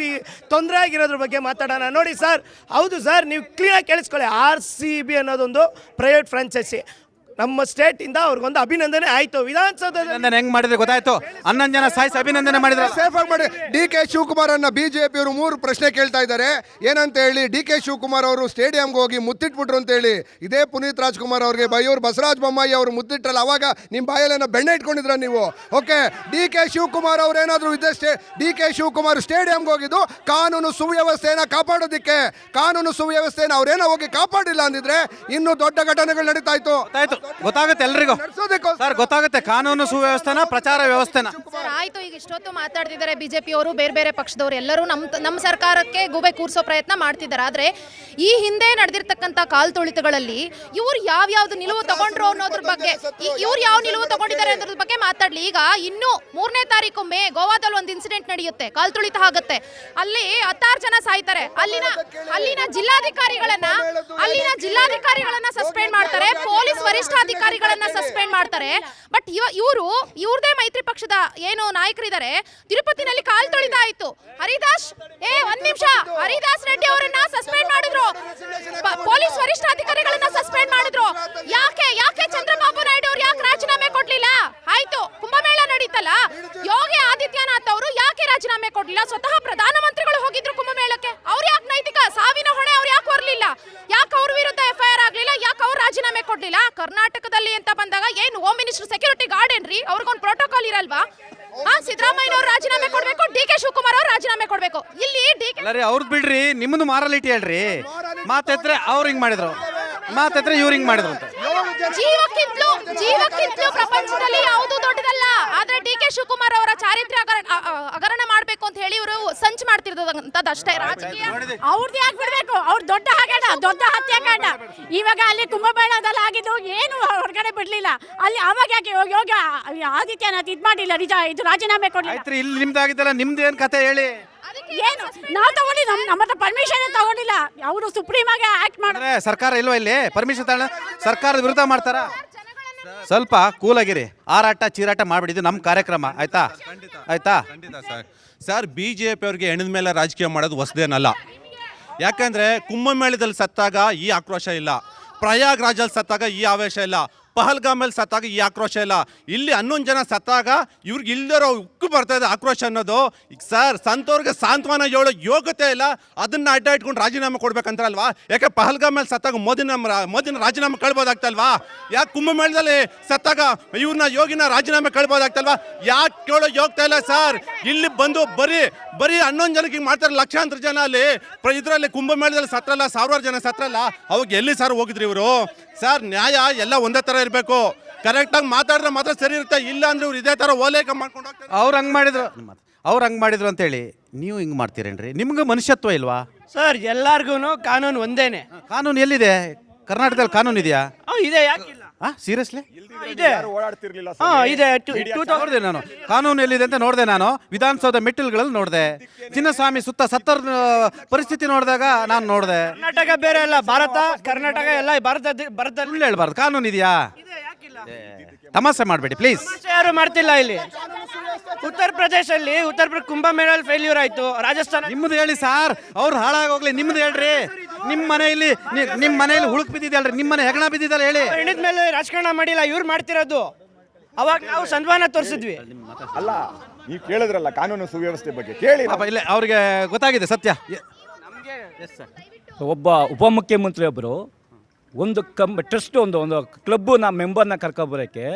ತೊಂದರೆ ಆಗಿರೋದ್ರ ಬಗ್ಗೆ ಮಾತಾಡೋಣ. ನೋಡಿ ಸರ್, ಹೌದು ಸರ್, ನೀವು ಕ್ಲೀನಾಗಿ ಕೇಳಿಸ್ಕೊಳ್ಳಿ. RCB ಅನ್ನೋದೊಂದು ಪ್ರೈವೇಟ್ ಫ್ರಾಂಚೈಸಿ. ನಮ್ಮ ಸ್ಟೇಟಿಂದ ಅವ್ರಿಗೊಂದು ಅಭಿನಂದನೆ ಆಯಿತು. ವಿಧಾನಸೌಧದಲ್ಲಿ ಅಭಿನಂದನೆ ಹೆಂಗ್ ಮಾಡಿದ್ರೆ ಗೊತ್ತಾಯ್ತು? 11 ಜನ ಸಾಯಿಸಿ ಅಭಿನಂದನೆ ಮಾಡಿದ್ರೆ ಸೇಫ್ ಆಗಿ ಮಾಡಿ. DK ಶಿವಕುಮಾರ್ ಅನ್ನ ಬಿಜೆಪಿ ಅವರು 3 ಪ್ರಶ್ನೆ ಕೇಳ್ತಾ ಇದ್ದಾರೆ. ಏನಂತ ಹೇಳಿ, DK ಶಿವಕುಮಾರ್ ಅವರು ಸ್ಟೇಡಿಯಂಗೆ ಹೋಗಿ ಮುತ್ತಿಟ್ಬಿಟ್ರು ಅಂತ ಹೇಳಿ ಇದೇ ಪುನೀತ್ ರಾಜ್ಕುಮಾರ್ ಅವ್ರಿಗೆ ಬೈಯೋರು ಬಸವರಾಜ ಬೊಮ್ಮಾಯಿ ಅವರು ಮುತ್ತಿಟ್ರಲ್ಲ, ಅವಾಗ ನಿಮ್ಮ ಬಾಯಲ್ಲೇನೋ ಬೆಣ್ಣೆ ಇಟ್ಕೊಂಡಿದ್ರ ನೀವು? ಓಕೆ, DK ಶಿವಕುಮಾರ್ ಅವ್ರು ಏನಾದ್ರು ಇದ್ದಷ್ಟೇ. DK ಶಿವಕುಮಾರ್ ಸ್ಟೇಡಿಯಂಗೆ ಹೋಗಿದ್ದು ಕಾನೂನು ಸುವ್ಯವಸ್ಥೆಯನ್ನ ಕಾಪಾಡೋದಿಕ್ಕೆ. ಕಾನೂನು ಸುವ್ಯವಸ್ಥೆಯನ್ನ ಅವ್ರೇನೋ ಹೋಗಿ ಕಾಪಾಡಿಲ್ಲ ಅಂದಿದ್ರೆ ಇನ್ನೂ ದೊಡ್ಡ ಘಟನೆಗಳು ನಡೀತಾ ಇತ್ತು. ಗೊತ್ತಾಗುತ್ತೆ ಎಲ್ರಿಗೂ ಸರ್, ಗೊತ್ತಾಗುತ್ತೆ ಕಾನೂನು ಸುವ್ಯವಸ್ಥೆನ ಪ್ರಚಾರ ವ್ಯವಸ್ಥೆನ. ಸರ್ ಆಯ್ತು, ಈಗ ಇಷ್ಟೊತ್ತು ಮಾತಾಡ್ತಿದ್ದಾರೆ ಬಿಜೆಪಿ ಅವರು, ಬೇರೆ ಬೇರೆ ಪಕ್ಷದವರು ಎಲ್ಲರೂ ನಮ್ಮ ಸರ್ಕಾರಕ್ಕೆ ಗೂಬೆ ಕೂರಿಸೋ ಪ್ರಯತ್ನ ಮಾಡ್ತಿದ್ದಾರೆ. ಆದರೆ ಈ ಹಿಂದೆ ನಡೆದಿರ್ತಕ್ಕಂಥ ಕಾಲ್ತುಳಿತಗಳಲ್ಲಿ ಇವ್ರು ಯಾವ್ಯಾವ್ದು ನಿಲುವು ತಗೊಂಡ್ರು ಅನ್ನೋದ್ರ ಬಗ್ಗೆ, ಇವ್ರು ಯಾವ ನಿಲುವು ತಗೊಂಡಿದ್ದಾರೆ ಅನ್ನೋದ್ರ ಬಗ್ಗೆ ಮಾತಾಡ್ಲಿ. ಈಗ ಇನ್ನು 3ನೇ ತಾರೀಕು ಮೇ ಗೋವಾದಲ್ಲಿ ಒಂದು ಇನ್ಸಿಡೆಂಟ್ ನಡೆಯುತ್ತೆ, ಕಾಲ್ತುಳಿತ ಆಗುತ್ತೆ, ಅಲ್ಲಿ 16 ಜನ ಸಾಯ್ತಾರೆ. ಅಲ್ಲಿನ ಜಿಲ್ಲಾಧಿಕಾರಿಗಳನ್ನ ಸಸ್ಪೆಂಡ್ ಮಾಡ್ತಾರೆ, ಪೊಲೀಸ್ ವರಿಷ್ಠಾಧಿಕಾರಿಗಳನ್ನ ಸಸ್ಪೆಂಡ್ ಮಾಡ್ತಾರೆ. ಬಟ್ ಇವ್ರದೇ ಮೈತ್ರಿ ಪಕ್ಷದ ಏನು ನಾಯಕರಿದ್ದಾರೆ, ತಿರುಪತಿನಲ್ಲಿ ಕಾಲ್ತುಳಿತ ಆಯ್ತು. ಒಂದ್ ನಿಮಿಷ, ಹರಿದಾಸ್ ರೆಡ್ಡಿ ಅವರನ್ನ ಸಸ್ಪೆಂಡ್ ಮಾಡಿದ್ರು, ಪೊಲೀಸ್ ವರಿಷ್ಠಾಧಿಕಾರಿಗಳನ್ನ ಸಸ್ಪೆಂಡ್ ಮಾಡಿದ್ರು. ಯಾಕೆ ಚಂದ್ರಬಾಬು ನಾಯ್ಡು ಅವ್ರು ಯಾಕೆ ರಾಜೀನಾಮೆ ಕೊಡ್ಲಿಲ್ಲ? ಆಯ್ತು, ಕುಂಭಮೇಳ ನಡೀತಲ್ಲ, ಯೋಗಿ ಆದಿತ್ಯನಾಥ್ ಅವರು ಯಾಕೆ ರಾಜೀನಾಮೆ ಕೊಡ್ಲಿಲ್ಲ? ಸ್ವತಃ ಪ್ರಧಾನಮಂತ್ರಿಗಳು ಹೋಗಿದ್ರು ಕುಂಭಮೇಳಕ್ಕೆ, ಅವ್ರು ಯಾಕೆ ನೈತಿಕ ಸಾವಿನ ಹೊಣೆ ಅವ್ರು ಯಾಕೆ ಹೊರಲಿಲ್ಲ? ಯಾಕೆ ಅವ್ರ ವಿರುದ್ಧ FIR ಆಗ್ಲಿಲ್ಲ? ಯಾಕೆ ಅವ್ರು ರಾಜೀನಾಮೆ ಕೊಡ್ಲಿಲ್ಲ? ಕರ್ನಾಟಕದಲ್ಲಿ ಅಂತ ಬಂದಾಗ ಏನು ಹೋಮ್ ಮಿನಿಸ್ಟರ್ ಸೆಕ್ಯೂರಿಟಿ ಗಾರ್ಡ್ ಏನ್ರಿ? ಅವ್ರಿಗೊಂದು ಪ್ರೋಟೋಕಾಲ್ ಇರಲ್ವಾ? ಸಿದ್ದರಾಮಯ್ಯ ಅವ್ರು ರಾಜೀನಾಮೆ ಕೊಡ್ಬೇಕು, DK ಶಿವಕುಮಾರ್ ಅವ್ರು ರಾಜೀನಾಮೆ ಕೊಡ್ಬೇಕು. ಇಲ್ಲಿ ಅವ್ರದ್ದು ಬಿಡ್ರಿ, ನಿಮ್ಮದು ಮಾರಾಲಿಟಿ ಹೇಳ್ರಿ. ಮಾತೆತ್ರೆ ಅವ್ರು ಹಿಂಗ್ ಮಾಡಿದ್ರು, ಮಾತೆತ್ರೆ ಇವ್ರು ಹಿಂಗ್ ಮಾಡಿದ್ರು ಅಂತ. ಜೀವಕ್ಕಿಂತಲೂ ಪ್ರಪಂಚದಲ್ಲಿ ಯಾವುದು ದೊಡ್ಡದಲ್ಲ. ಆದ್ರೆ DK ಶಿವಕುಮಾರ್ ಅವರ ಚಾರಿತ್ರ್ಯ ಹಗರಣ ಮಾಡ್ಬೇಕು ಅಂತ ಹೇಳಿ ಇವರು ಸಂಚು ಮಾಡ್ತಿರೋದಂತದ್ದು ಅಷ್ಟೇ. ರಾಜಕೀಯ ಅವ್ರದ್ದು ಯಾಕೆ ಬಿಡ್ಬೇಕು? ಅವ್ರು ದೊಡ್ಡ ಹತ್ಯಾಕಾಂಡ ಇವಾಗ ಅಲ್ಲಿ ಕುಂಭಮೇಳದಲ್ಲಿ ಆಗಿದ್ದು ಏನು ಹೊರಗಡೆ ಬಿಡ್ಲಿಲ್ಲ. ಅಲ್ಲಿ ಅವಾಗ ಯಾಕೆ ಯೋಗ ಆದಿತ್ಯನಾಥ್ ಇದ್ ಮಾಡಿಲ್ಲ, ಇದು ರಾಜೀನಾಮೆ ಕೊಡ್ಲಿಲ್ಲ. ಆಯ್ತ್ರಿ, ಇಲ್ಲಿ ನಿಮ್ದಾಗಿದ್ದಲ್ಲ, ನಿಮ್ದು ಏನ್ ಕತೆ ಹೇಳಿ? ಏನು ನಾವು ತಗೊಂಡಿ ನಮ್ಮ ಹತ್ರ ಪರ್ಮಿಷನ್ ತಗೊಂಡಿಲ್ಲ. ಅವರು ಸುಪ್ರೀಂ ಆಗಿ ಆಕ್ಟ್ ಮಾಡಿದ್ರೆ ಸರ್ಕಾರ ಇಲ್ವಾ ಇಲ್ಲಿ ಪರ್ಮಿಷನ್ ತಗೊಳ್ಳ? ಸರ್ಕಾರದ ವಿರುದ್ಧ ಮಾಡ್ತಾರ? ಸ್ವಲ್ಪ ಕೂಲ್ ಆಗಿರಿ, ಆರಾಟ ಚೀರಾಟ ಮಾಡ್ಬಿಡಿದ್ದು ನಮ್ಮ ಕಾರ್ಯಕ್ರಮ, ಆಯ್ತಾ? ಖಂಡಿತ ಸರ್. BJP ಅವ್ರಿಗೆ ಹೆಣದ ಮೇಲೆ ರಾಜಕೀಯ ಮಾಡೋದು ಹೊಸದೇನಲ್ಲ. ಯಾಕಂದ್ರೆ ಕುಂಭಮೇಳದಲ್ಲಿ ಸತ್ತಾಗ ಈ ಆಕ್ರೋಶ ಇಲ್ಲ, ಪ್ರಯಾಗ್ರಾಜಲ್ಲಿ ಸತ್ತಾಗ ಈ ಆವೇಶ ಇಲ್ಲ, ಪಹಲ್ಗಾಮಲ್ಲಿ ಸತ್ತಾಗ ಈ ಆಕ್ರೋಶ ಇಲ್ಲ. ಇಲ್ಲಿ 11 ಜನ ಸತ್ತಾಗ ಇವ್ರಿಗೆ ಇಲ್ದಿರೋ ಉಕ್ಕು ಬರ್ತಾ ಇದೆ ಆಕ್ರೋಶ ಅನ್ನೋದು. ಈಗ ಸರ್, ಸಂತವ್ರಿಗೆ ಸಾಂತ್ವನ ಹೇಳೋ ಯೋಗ್ಯತೆ ಇಲ್ಲ, ಅದನ್ನ ಅಡ್ಡ ಇಟ್ಕೊಂಡು ರಾಜೀನಾಮೆ ಕೊಡ್ಬೇಕಂತಾರಲ್ವಾ? ಯಾಕೆ ಪಹಲ್ಗಾಮಲ್ಲಿ ಸತ್ತಾಗ ಮೋದಿನ ರಾಜೀನಾಮೆ ಕಳ್ಬೋದಾಗ್ತಲ್ವಾ? ಯಾಕೆ ಕುಂಭಮೇಳದಲ್ಲಿ ಸತ್ತಾಗ ಯೋಗಿನ ರಾಜೀನಾಮೆ ಕಳ್ಬೋದಾಗ್ತಲ್ವಾ? ಯಾಕೆ ಕೇಳೋ ಯೋಗ್ಯತೆ ಇಲ್ಲ ಸರ್? ಇಲ್ಲಿ ಬಂದು ಬರೀ 11 ಜನಕ್ಕೆ ಹಿಂಗೆ ಮಾಡ್ತಾರೆ, ಲಕ್ಷಾಂತರ ಜನ ಅಲ್ಲಿ ಇದರಲ್ಲಿ ಕುಂಭಮೇಳದಲ್ಲಿ ಸತ್ರಲ್ಲ, ಸಾವಿರಾರು ಜನ ಸತ್ರಲ್ಲ. ಅವಾಗ ಎಲ್ಲಿ ಸರ್ ಹೋಗಿದ್ರಿ ಇವರು? ಸರ್, ನ್ಯಾಯ ಎಲ್ಲ ಒಂದೇ ಥರ ಇರಬೇಕು. ಕರೆಕ್ಟಾಗಿ ಮಾತಾಡಿದ್ರೆ ಮಾತ್ರ ಸರಿ ಇರುತ್ತೆ, ಇಲ್ಲ ಅಂದ್ರೆ ಇವ್ರು ಇದೇ ಥರ ಓಲೇಕ ಮಾಡ್ಕೊಂಡು ಹೋಗ್ತಾರೆ. ಅವ್ರು ಹಂಗೆ ಮಾಡಿದ್ರು ಅಂತೇಳಿ ನೀವು ಹಿಂಗೆ ಮಾಡ್ತೀರೇನ್ರಿ? ನಿಮ್ಗೆ ಮನುಷ್ಯತ್ವ ಇಲ್ವಾ ಸರ್? ಎಲ್ಲಾರ್ಗು ಕಾನೂನು ಒಂದೇನೆ. ಕಾನೂನು ಎಲ್ಲಿದೆ? ಕರ್ನಾಟಕದಲ್ಲಿ ಕಾನೂನು ಇದೆಯಾ? ಇದೆ, ಯಾಕಿಲ್ಲ? ಸೀರಿಯಸ್ಲಿ ಇದೆ. ನೋಡಿದೆ ನಾನು, ಕಾನೂನು ಎಲ್ಲಿದೆ ಅಂತ ನೋಡಿದೆ. ನಾನು ವಿಧಾನಸೌಧ ಮೆಟ್ಟಿಲುಗಳಲ್ಲಿ ನೋಡಿದೆ, ಚಿನ್ನಸ್ವಾಮಿ ಸುತ್ತ ಸತ್ತರ ಪರಿಸ್ಥಿತಿ ನೋಡಿದಾಗ ನಾನು ನೋಡಿದೆ. ಕರ್ನಾಟಕ ಬೇರೆ ಅಲ್ಲ, ಕರ್ನಾಟಕ ಎಲ್ಲ ಭಾರತ ಹೇಳ್ಬಾರ್ದು. ಕಾನೂನು ಇದೆಯಾ? ತಮಾಷೆ ಮಾಡಬೇಡಿ ಪ್ಲೀಸ್. ಯಾರು ಮಾಡ್ತಿಲ್ಲ ಇಲ್ಲಿ. ಉತ್ತರ ಪ್ರದೇಶಲ್ಲಿ ಕುಂಭಮೇಳ ಫೇಲ್ಯೂರ್ ಆಯ್ತು. ರಾಜಸ್ಥಾನ ನಿಮ್ದು ಹೇಳಿ ಸಾರ್, ಅವ್ರು ಹಾಳಾಗೋಗ್ಲಿ. ನಿಮ್ದು ಹೇಳ್ರಿ. ನಿಮ್ಮ ಮನೆಯಲ್ಲಿ ಹುಳುಕ್ ಬಿದ್ದಿದ್ದಲ್ರಿ, ನಿಮ್ಮ ಮನೆ ಹೆಗಣ ಬಿದ್ದಿದ್ದಲ್ಲ ಹೇಳಿ. ಹೆಣಿದ ಮೇಲೆ ರಾಜಕಾರಣ ಮಾಡಿಲ್ಲ, ಇವ್ರು ಮಾಡ್ತಿರೋದು. ಅವಾಗ ನಾವು ಸನ್ಮಾನ ತೋರಿಸಿದ್ವಿ. ಅಲ್ಲ, ನೀವು ಕೇಳಿದ್ರಲ್ಲ ಕಾನೂನು ಸುವ್ಯವಸ್ಥೆ ಬಗ್ಗೆ, ಕೇಳಿ. ಇಲ್ಲ, ಅವ್ರಿಗೆ ಗೊತ್ತಾಗಿದೆ ಸತ್ಯ. ಒಬ್ಬ ಉಪಮುಖ್ಯಮಂತ್ರಿ ಒಬ್ಬರು ಒಂದು ಟ್ರಸ್ಟ್ ಒಂದು ಕ್ಲಬ್ನ ಮೆಂಬರ್ನ ಕರ್ಕೊಬರೋಕ್ಕೆ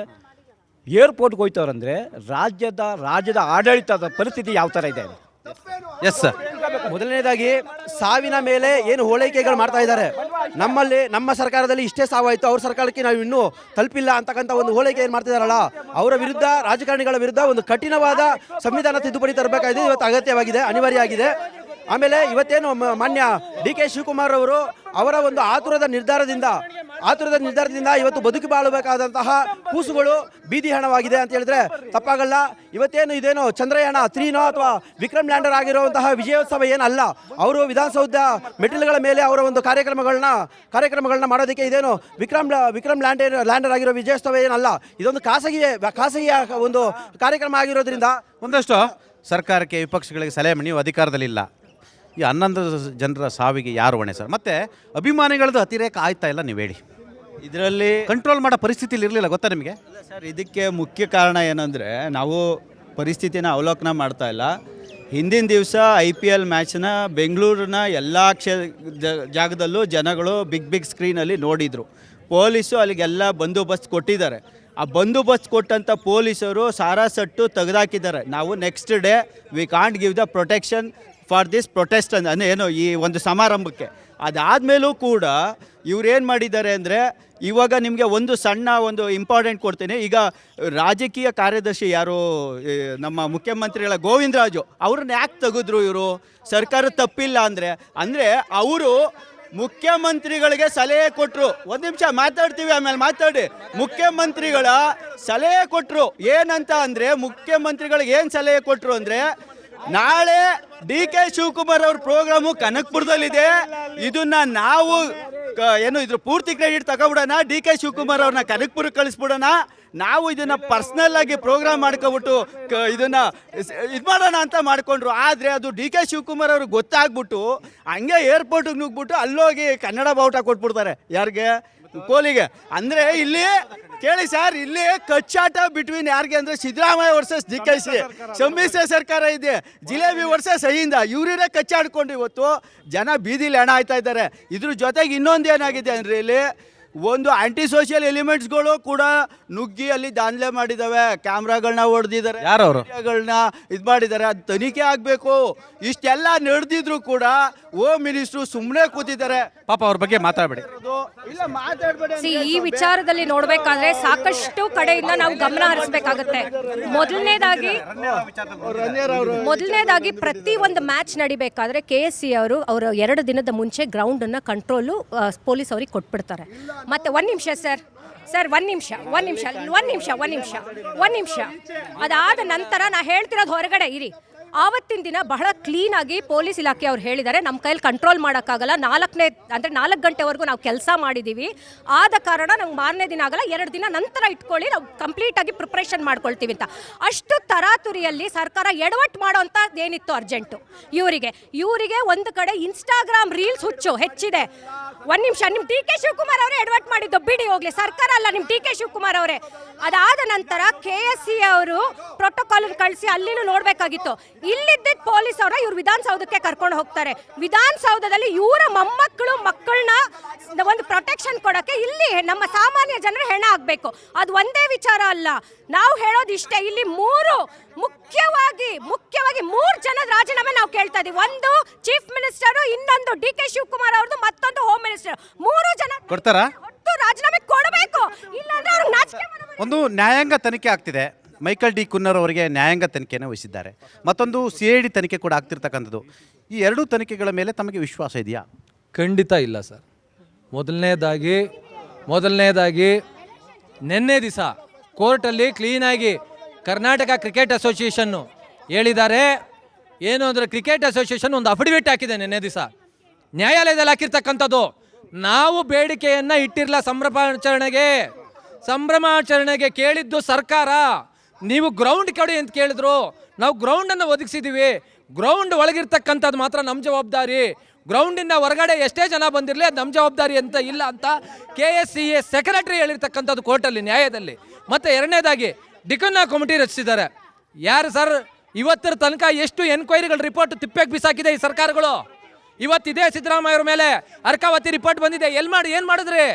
ಏರ್ಪೋರ್ಟ್ಗೆ ಹೋಯ್ತವ್ರಂದರೆ ರಾಜ್ಯದ ಆಡಳಿತದ ಪರಿಸ್ಥಿತಿ ಯಾವ ಥರ ಇದೆ? Yes sir. ಮೊದಲನೇದಾಗಿ ಸಾವಿನ ಮೇಲೆ ಏನು ಹೋಳಿಕೆಗಳು ಮಾಡ್ತಾ ಇದ್ದಾರೆ. ನಮ್ಮ ಸರ್ಕಾರದಲ್ಲಿ ಇಷ್ಟೇ ಸಾವಾಯಿತು, ಅವ್ರ ಸರ್ಕಾರಕ್ಕೆ ನಾವು ಇನ್ನೂ ತಲುಪಿಲ್ಲ ಅಂತಕ್ಕಂಥ ಒಂದು ಹೋಳಿಕೆ ಏನು ಮಾಡ್ತಿದಾರಲ್ಲ, ಅವರ ವಿರುದ್ಧ, ರಾಜಕಾರಣಿಗಳ ವಿರುದ್ಧ ಒಂದು ಕಠಿಣವಾದ ಸಂವಿಧಾನ ತಿದ್ದುಪಡಿ ತರಬೇಕಾಗಿದೆ. ಇವತ್ತು ಅಗತ್ಯವಾಗಿದೆ, ಅನಿವಾರ್ಯ ಆಗಿದೆ. ಆಮೇಲೆ ಇವತ್ತೇನು ಮಾನ್ಯ DK ಶಿವಕುಮಾರ್ ಅವರು ಅವರ ಒಂದು ಆತುರದ ನಿರ್ಧಾರದಿಂದ ಇವತ್ತು ಬದುಕಿ ಬಾಳಬೇಕಾದಂತಹ ಕೂಸುಗಳು ಬೀದಿ ಹಣವಾಗಿದೆ ಅಂತ ಹೇಳಿದ್ರೆ ತಪ್ಪಾಗಲ್ಲ. ಇದೇನು ಚಂದ್ರಯಾನ 3 ಅಥವಾ ವಿಕ್ರಮ್ ಲ್ಯಾಂಡರ್ ಆಗಿರುವಂತಹ ವಿಜಯೋತ್ಸವ ಏನಲ್ಲ. ಅವರು ವಿಧಾನಸೌಧ ಮೆಟ್ಟಿಲುಗಳ ಮೇಲೆ ಅವರ ಒಂದು ಕಾರ್ಯಕ್ರಮಗಳನ್ನ ಮಾಡೋದಕ್ಕೆ ಇದೇನು ವಿಕ್ರಮ್ ಲ್ಯಾಂಡರ್ ಆಗಿರೋ ವಿಜಯೋತ್ಸವ ಏನಲ್ಲ. ಇದೊಂದು ಖಾಸಗಿಯ ಒಂದು ಕಾರ್ಯಕ್ರಮ ಆಗಿರೋದ್ರಿಂದ ಒಂದಷ್ಟು ಸರ್ಕಾರಕ್ಕೆ, ವಿಪಕ್ಷಗಳಿಗೆ ಸಲಹೆ ನೀವು ಅಧಿಕಾರದಲ್ಲಿಲ್ಲ. ಈ 11 ಜನರ ಸಾವಿಗೆ ಯಾರು ಹೊಣೆ ಸರ್? ಮತ್ತೆ ಅಭಿಮಾನಿಗಳದ್ದು ಅತಿರೇಕ ಆಯ್ತಾ ಇಲ್ಲ, ನೀವು ಹೇಳಿ. ಇದರಲ್ಲಿ ಕಂಟ್ರೋಲ್ ಮಾಡೋ ಪರಿಸ್ಥಿತಿಲಿ ಇರಲಿಲ್ಲ, ಗೊತ್ತಾ ನಿಮಗೆ? ಸರ್, ಇದಕ್ಕೆ ಮುಖ್ಯ ಕಾರಣ ಏನಂದರೆ ನಾವು ಪರಿಸ್ಥಿತಿನ ಅವಲೋಕನ ಮಾಡ್ತಾ ಇಲ್ಲ. ಹಿಂದಿನ ದಿವಸ IPL ಮ್ಯಾಚ್ನ ಬೆಂಗಳೂರಿನ ಎಲ್ಲ ಜಾಗದಲ್ಲೂ ಜನಗಳು ಬಿಗ್ ಸ್ಕ್ರೀನಲ್ಲಿ ನೋಡಿದರು. ಪೊಲೀಸು ಅಲ್ಲಿಗೆಲ್ಲ ಬಂದೋಬಸ್ತ್ ಕೊಟ್ಟಿದ್ದಾರೆ. ಆ ಬಂದೋಬಸ್ತ್ ಕೊಟ್ಟಂಥ ಪೊಲೀಸರು ಸಾರಾಸಟ್ಟು ತೆಗೆದಾಕಿದ್ದಾರೆ. ನಾವು next day we can't give the protection for this protest ಅಂದರೆ ಏನು ಈ ಒಂದು ಸಮಾರಂಭಕ್ಕೆ. ಅದಾದಮೇಲೂ ಕೂಡ ಇವ್ರೇನು ಮಾಡಿದ್ದಾರೆ ಅಂದರೆ, ಇವಾಗ ನಿಮಗೆ ಒಂದು ಸಣ್ಣ ಒಂದು ಇಂಪಾರ್ಟೆಂಟ್ ಕೊಡ್ತೀನಿ. ಈಗ ರಾಜಕೀಯ ಕಾರ್ಯದರ್ಶಿ ಯಾರು ನಮ್ಮ ಮುಖ್ಯಮಂತ್ರಿಗಳ ಗೋವಿಂದರಾಜು ಅವ್ರನ್ನ ಯಾಕೆ ತೆಗೆದ್ರು ಇವರು? ಸರ್ಕಾರ ತಪ್ಪಿಲ್ಲ ಅಂದರೆ ಅವರು ಮುಖ್ಯಮಂತ್ರಿಗಳಿಗೆ ಸಲಹೆ ಕೊಟ್ಟರು. ಒಂದು ನಿಮಿಷ ಮಾತಾಡ್ತೀವಿ, ಆಮೇಲೆ ಮಾತಾಡಿ. ಮುಖ್ಯಮಂತ್ರಿಗಳ ಸಲಹೆ ಕೊಟ್ಟರು ಏನಂತ ಅಂದರೆ, ಮುಖ್ಯಮಂತ್ರಿಗಳಿಗೆ ಏನು ಸಲಹೆ ಕೊಟ್ಟರು ಅಂದರೆ, ನಾಳೆ DK ಶಿವಕುಮಾರ್ ಅವ್ರ ಪ್ರೋಗ್ರಾಮು ಕನಕಪುರದಲ್ಲಿದೆ, ಇದನ್ನ ನಾವು ಇದ್ರ ಪೂರ್ತಿ ಕ್ರೆಡಿಟ್ ತಗೊಬಿಡೋಣ, DK ಶಿವಕುಮಾರ್ ಅವ್ರನ್ನ ಕನಕಪುರಕ್ಕೆ ಕಳಿಸ್ಬಿಡೋಣ, ನಾವು ಇದನ್ನ ಪರ್ಸ್ನಲ್ ಆಗಿ ಪ್ರೋಗ್ರಾಮ್ ಮಾಡ್ಕೊಬಿಟ್ಟು ಇದನ್ನ ಇದು ಮಾಡೋಣ ಅಂತ ಮಾಡ್ಕೊಂಡ್ರು. ಆದರೆ ಅದು DK ಶಿವಕುಮಾರ್ ಅವ್ರಿಗೆ ಗೊತ್ತಾಗ್ಬಿಟ್ಟು ಹಂಗೆ ಏರ್ಪೋರ್ಟಿಗೆ ನುಗ್ಬಿಟ್ಟು ಅಲ್ಲೋಗಿ ಕನ್ನಡ ಬಾವುಟ ಕೊಟ್ಬಿಡ್ತಾರೆ. ಯಾರಿಗೆ? ಕೋಹ್ಲಿಗೆ. ಅಂದರೆ ಇಲ್ಲಿ ಕೇಳಿ ಸರ್, ಇಲ್ಲಿ ಕಚ್ಚಾಟ ಬಿಟ್ವೀನ್ ಯಾರಿಗೆ ಅಂದರೆ ಸಿದ್ದರಾಮಯ್ಯ ವರ್ಸಸ್ DKC, ಸಮ್ಮಿಶ್ರ ಸರ್ಕಾರ ಇದೆ, ಜಿಲೇಬಿ ವರ್ಸಸ್ ಅಹಿಂದ, ಇವರೇ ಕಚ್ಚಾಡ್ಕೊಂಡು ಇವತ್ತು ಜನ ಬೀದಿಲಿ ಹೆಣ ಆಯ್ತಾ ಇದ್ದಾರೆ. ಇದ್ರ ಜೊತೆಗೆ ಇನ್ನೊಂದು ಏನಾಗಿದೆ ಅಂದರೆ, ಇಲ್ಲಿ ಒಂದು ಆಂಟಿ ಸೋಷಿಯಲ್ ಎಲಿಮೆಂಟ್ಸ್ಗಳು ಕೂಡ ನುಗ್ಗಿ ಅಲ್ಲಿ ದಾಂಧಲೆ ಮಾಡಿದ್ದಾವೆ, ಕ್ಯಾಮ್ರಾಗಳನ್ನ ಹೊಡೆದಿದ್ದಾರೆ, ಯಾರವರು ಇದು ಮಾಡಿದ್ದಾರೆ. ಅದು ತನಿಖೆ ಆಗಬೇಕು. ಇಷ್ಟೆಲ್ಲ ನಡೆದಿದ್ರು ಕೂಡ ಹೋಮ್ ಮಿನಿಸ್ಟ್ರು ಸುಮ್ಮನೆ ಕೂತಿದ್ದಾರೆ. ಪಾಪ ಅವ್ರ ಬಗ್ಗೆ ಮಾತಾಡಬೇಡಿ. ಇಲ್ಲ, ಮಾತಾಡಬೇಡಿ. ಈ ವಿಚಾರದಲ್ಲಿ ನೋಡ್ಬೇಕಾದ್ರೆ ಸಾಕಷ್ಟು ಕಡೆಯಿಂದ ನಾವು ಗಮನ ಹರಿಸಬೇಕಾಗುತ್ತೆ. ಮೊದಲನೇದಾಗಿ ಪ್ರತಿ ಒಂದು ಮ್ಯಾಚ್ ನಡಿಬೇಕಾದ್ರೆ KSC ಅವರು 2 ದಿನದ ಮುಂಚೆ ಗ್ರೌಂಡ್ ಅನ್ನ ಕಂಟ್ರೋಲು ಪೊಲೀಸ್ ಅವ್ರಿಗೆ ಕೊಟ್ಬಿಡ್ತಾರೆ. ಮತ್ತೆ ಒಂದ್ ನಿಮಿಷ ಅದಾದ ನಂತರ ನಾ ಹೇಳ್ತಿರೋದು ಹೊರಗಡೆ ಇರಿ. ಆವತ್ತಿನ ದಿನ ಬಹಳ ಕ್ಲೀನ್ ಆಗಿ ಪೊಲೀಸ್ ಇಲಾಖೆ ಅವ್ರು ಹೇಳಿದ್ದಾರೆ, ನಮ್ಮ ಕೈಯಲ್ಲಿ ಕಂಟ್ರೋಲ್ ಮಾಡೋಕ್ಕಾಗಲ್ಲ, 4 ಗಂಟೆವರೆಗೂ ನಾವು ಕೆಲಸ ಮಾಡಿದ್ದೀವಿ, ಆದ ಕಾರಣ ನಂಗೆ 4ನೇ ದಿನ ಆಗಲ್ಲ, 2 ದಿನ ನಂತರ ಇಟ್ಕೊಳ್ಳಿ, ನಾವು ಕಂಪ್ಲೀಟಾಗಿ ಪ್ರಿಪ್ರೇಷನ್ ಮಾಡ್ಕೊಳ್ತೀವಿ ಅಂತ. ಅಷ್ಟು ತರಾತುರಿಯಲ್ಲಿ ಸರ್ಕಾರ ಎಡವಟ್ಟು ಮಾಡೋವಂಥದ್ದು ಏನಿತ್ತು ಅರ್ಜೆಂಟು ಇವರಿಗೆ ಒಂದು ಕಡೆ ಇನ್ಸ್ಟಾಗ್ರಾಮ್ ರೀಲ್ಸ್ ಹುಚ್ಚು ಹೆಚ್ಚಿದೆ. ಒಂದು ನಿಮಿಷ, ನಿಮ್ಮ DK ಶಿವಕುಮಾರ್ ಅವರೇ ಎಡವಟ್ಟು ಮಾಡಿದ್ದು, ಬಿಡಿ ಹೋಗ್ಲಿ, ಸರ್ಕಾರ ಅಲ್ಲ, ನಿಮ್ಮ DK ಶಿವಕುಮಾರ್ ಅವರೇ. ಅದಾದ ನಂತರ KSC ಅವರು ಪ್ರೋಟೋಕಾಲ್ ಕಳಿಸಿ ಅಲ್ಲಿನೂ ನೋಡಬೇಕಾಗಿತ್ತು. ಇಲ್ಲಿದ್ದ ಪೊಲೀಸ್ ಅವರ ಇವ್ರು ವಿಧಾನಸೌಧಕ್ಕೆ ಕರ್ಕೊಂಡು ಹೋಗ್ತಾರೆ. ವಿಧಾನಸೌಧದಲ್ಲಿ ಇವರ ಮಕ್ಕಳನ್ನ ಒಂದು ಪ್ರೊಟೆಕ್ಷನ್ ಕೊಡೋಕ್ಕೆ ಇಲ್ಲಿ ನಮ್ಮ ಸಾಮಾನ್ಯ ಜನರು ಹೆಣ ಆಗಬೇಕು. ಅದು ಒಂದೇ ವಿಚಾರ ಅಲ್ಲ, ನಾವು ಹೇಳೋದಿಷ್ಟೇ. ಇಲ್ಲಿ ಮುಖ್ಯವಾಗಿ 3 ಜನದ ರಾಜೀನಾಮೆ ನಾವು ಕೇಳ್ತಾ ಇದೀವಿ. ಒಂದು ಚೀಫ್ ಮಿನಿಸ್ಟರ್, ಇನ್ನೊಂದು DK ಶಿವಕುಮಾರ್ ಅವ್ರದ್ದು, ಮತ್ತೊಂದು ಹೋಮ್ ಮಿನಿಸ್ಟರ್. 3 ಜನ ಕೊಡ್ತಾರಾ? ರಾಜೀನಾಮೆ ಕೊಡಬೇಕು, ಇಲ್ಲಾಂದ್ರೆ ಅವ್ರಿಗೆ ನಾಚಿಕೆ ಬರಬೇಕು. ಒಂದು ನ್ಯಾಯಾಂಗ ತನಿಖೆ ಆಗ್ತಿದೆ. ಮೈಕಲ್ ಡಿ ಕುನ್ನರ್ ಅವರಿಗೆ ನ್ಯಾಯಾಂಗ ತನಿಖೆಯನ್ನು ವಹಿಸಿದ್ದಾರೆ. ಮತ್ತೊಂದು CID ತನಿಖೆ ಕೂಡ ಆಗ್ತಿರ್ತಕ್ಕಂಥದ್ದು. ಈ 2 ತನಿಖೆಗಳ ಮೇಲೆ ತಮಗೆ ವಿಶ್ವಾಸ ಇದೆಯಾ? ಖಂಡಿತ ಇಲ್ಲ ಸರ್. ಮೊದಲನೇದಾಗಿ ನಿನ್ನೆ ದಿವಸ ಕೋರ್ಟಲ್ಲಿ ಕ್ಲೀನಾಗಿ ಕರ್ನಾಟಕ ಕ್ರಿಕೆಟ್ ಅಸೋಸಿಯೇಷನ್ನು ಹೇಳಿದ್ದಾರೆ. ಏನು ಅಂದರೆ, ಕ್ರಿಕೆಟ್ ಅಸೋಸಿಯೇಷನ್ ಒಂದು ಅಫಿಡವಿಟ್ ಹಾಕಿದೆ ನಿನ್ನೆ ದಿವಸ, ನ್ಯಾಯಾಲಯದಲ್ಲಿ ಹಾಕಿರ್ತಕ್ಕಂಥದ್ದು. ನಾವು ಬೇಡಿಕೆಯನ್ನು ಇಟ್ಟಿರಲ್ಲ ಸಂಭ್ರಮಾಚರಣೆಗೆ ಕೇಳಿದ್ದು ಸರ್ಕಾರ. ನೀವು ಗ್ರೌಂಡ್ ಕೊಡಿ ಅಂತ ಕೇಳಿದ್ರು, ನಾವು ಗ್ರೌಂಡನ್ನು ಒದಗಿಸಿದ್ದೀವಿ. ಗ್ರೌಂಡ್ ಒಳಗಿರ್ತಕ್ಕಂಥದ್ದು ಮಾತ್ರ ನಮ್ಮ ಜವಾಬ್ದಾರಿ, ಗ್ರೌಂಡಿಂದ ಹೊರಗಡೆ ಎಷ್ಟೇ ಜನ ಬಂದಿರಲಿ ಅದು ನಮ್ಮ ಜವಾಬ್ದಾರಿ ಅಂತ ಇಲ್ಲ ಅಂತ KSCA ಸೆಕ್ರೆಟರಿ ಹೇಳಿರ್ತಕ್ಕಂಥದ್ದು ಕೋರ್ಟಲ್ಲಿ, ನ್ಯಾಯದಲ್ಲಿ. ಮತ್ತು ಎರಡನೇದಾಗಿ ಡಿಕನ್ನ ಕಮಿಟಿ ರಚಿಸಿದ್ದಾರೆ. ಯಾರು ಸರ್? ಇವತ್ತರ ತನಕ ಎಷ್ಟು ಎನ್ಕ್ವೈರಿಗಳ ರಿಪೋರ್ಟ್ ತಿಪ್ಪೆಗೆ ಬಿಸಾಕಿದೆ ಈ ಸರ್ಕಾರಗಳು. ಇವತ್ತಿದೆ ಸಿದ್ದರಾಮಯ್ಯ ಅವ್ರ ಮೇಲೆ ಅರ್ಕಾವತಿ ರಿಪೋರ್ಟ್ ಬಂದಿದೆ. ಏನು ಮಾಡಿದ್ರಿ?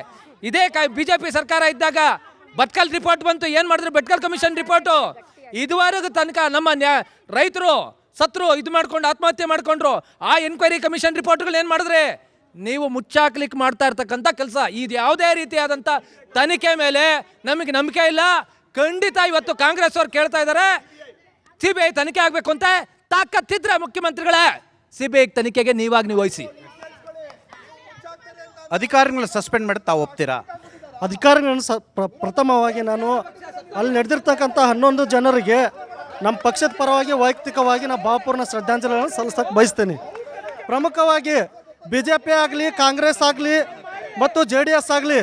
ಇದೇ BJP ಸರ್ಕಾರ ಇದ್ದಾಗ ಬಟ್ಕಲ್ ರಿಪೋರ್ಟ್ ಬಂತು, ಏನು ಮಾಡಿದ್ರು? Bhatkal commission report. ಇದುವರೆಗೂ ತನಕ ನಮ್ಮ ರೈತರು ಸತ್ರು, ಇದು ಮಾಡ್ಕೊಂಡು ಆತ್ಮಹತ್ಯೆ ಮಾಡ್ಕೊಂಡ್ರು. ಆ ಎನ್ಕ್ವೈರಿ ಕಮಿಷನ್ ರಿಪೋರ್ಟ್ಗಳು ಏನು ಮಾಡಿದ್ರೆ? ನೀವು ಮುಚ್ಚಾಕ್ಲಿಕ್ಕೆ ಮಾಡ್ತಾ ಇರ್ತಕ್ಕಂಥ ಕೆಲಸ. ಇದು ಯಾವುದೇ ರೀತಿಯಾದಂಥ ತನಿಖೆ ಮೇಲೆ ನಮಗೆ ನಂಬಿಕೆ ಇಲ್ಲ. ಖಂಡಿತ ಇವತ್ತು ಕಾಂಗ್ರೆಸ್ ಅವ್ರು ಕೇಳ್ತಾ ಇದ್ದಾರೆ, CBI ತನಿಖೆ ಆಗಬೇಕು ಅಂತ. ತಾಕತ್ತಿದ್ರೆ ಮುಖ್ಯಮಂತ್ರಿಗಳೇ CBI ತನಿಖೆಗೆ ನೀವು ವಹಿಸಿ. ಅಧಿಕಾರಿಗಳನ್ನ ಸಸ್ಪೆಂಡ್ ಮಾಡಿ ತಾವು ಒಪ್ತೀರಾ? ಅಧಿಕಾರಿಗಳನ್ನು ಪ್ರಥಮವಾಗಿ ನಾನು ಅಲ್ಲಿ ನಡೆದಿರ್ತಕ್ಕಂಥ 11 ಜನರಿಗೆ ನಮ್ಮ ಪಕ್ಷದ ಪರವಾಗಿ ವೈಯಕ್ತಿಕವಾಗಿ ನಾನು ಭಾವಪೂರ್ಣ ಶ್ರದ್ಧಾಂಜಲಿಗಳನ್ನು ಸಲ್ಲಿಸಕ್ಕೆ ಬಯಸ್ತೇನೆ. ಪ್ರಮುಖವಾಗಿ BJP ಆಗಲಿ, ಕಾಂಗ್ರೆಸ್ ಆಗಲಿ ಮತ್ತು JDS ಆಗಲಿ,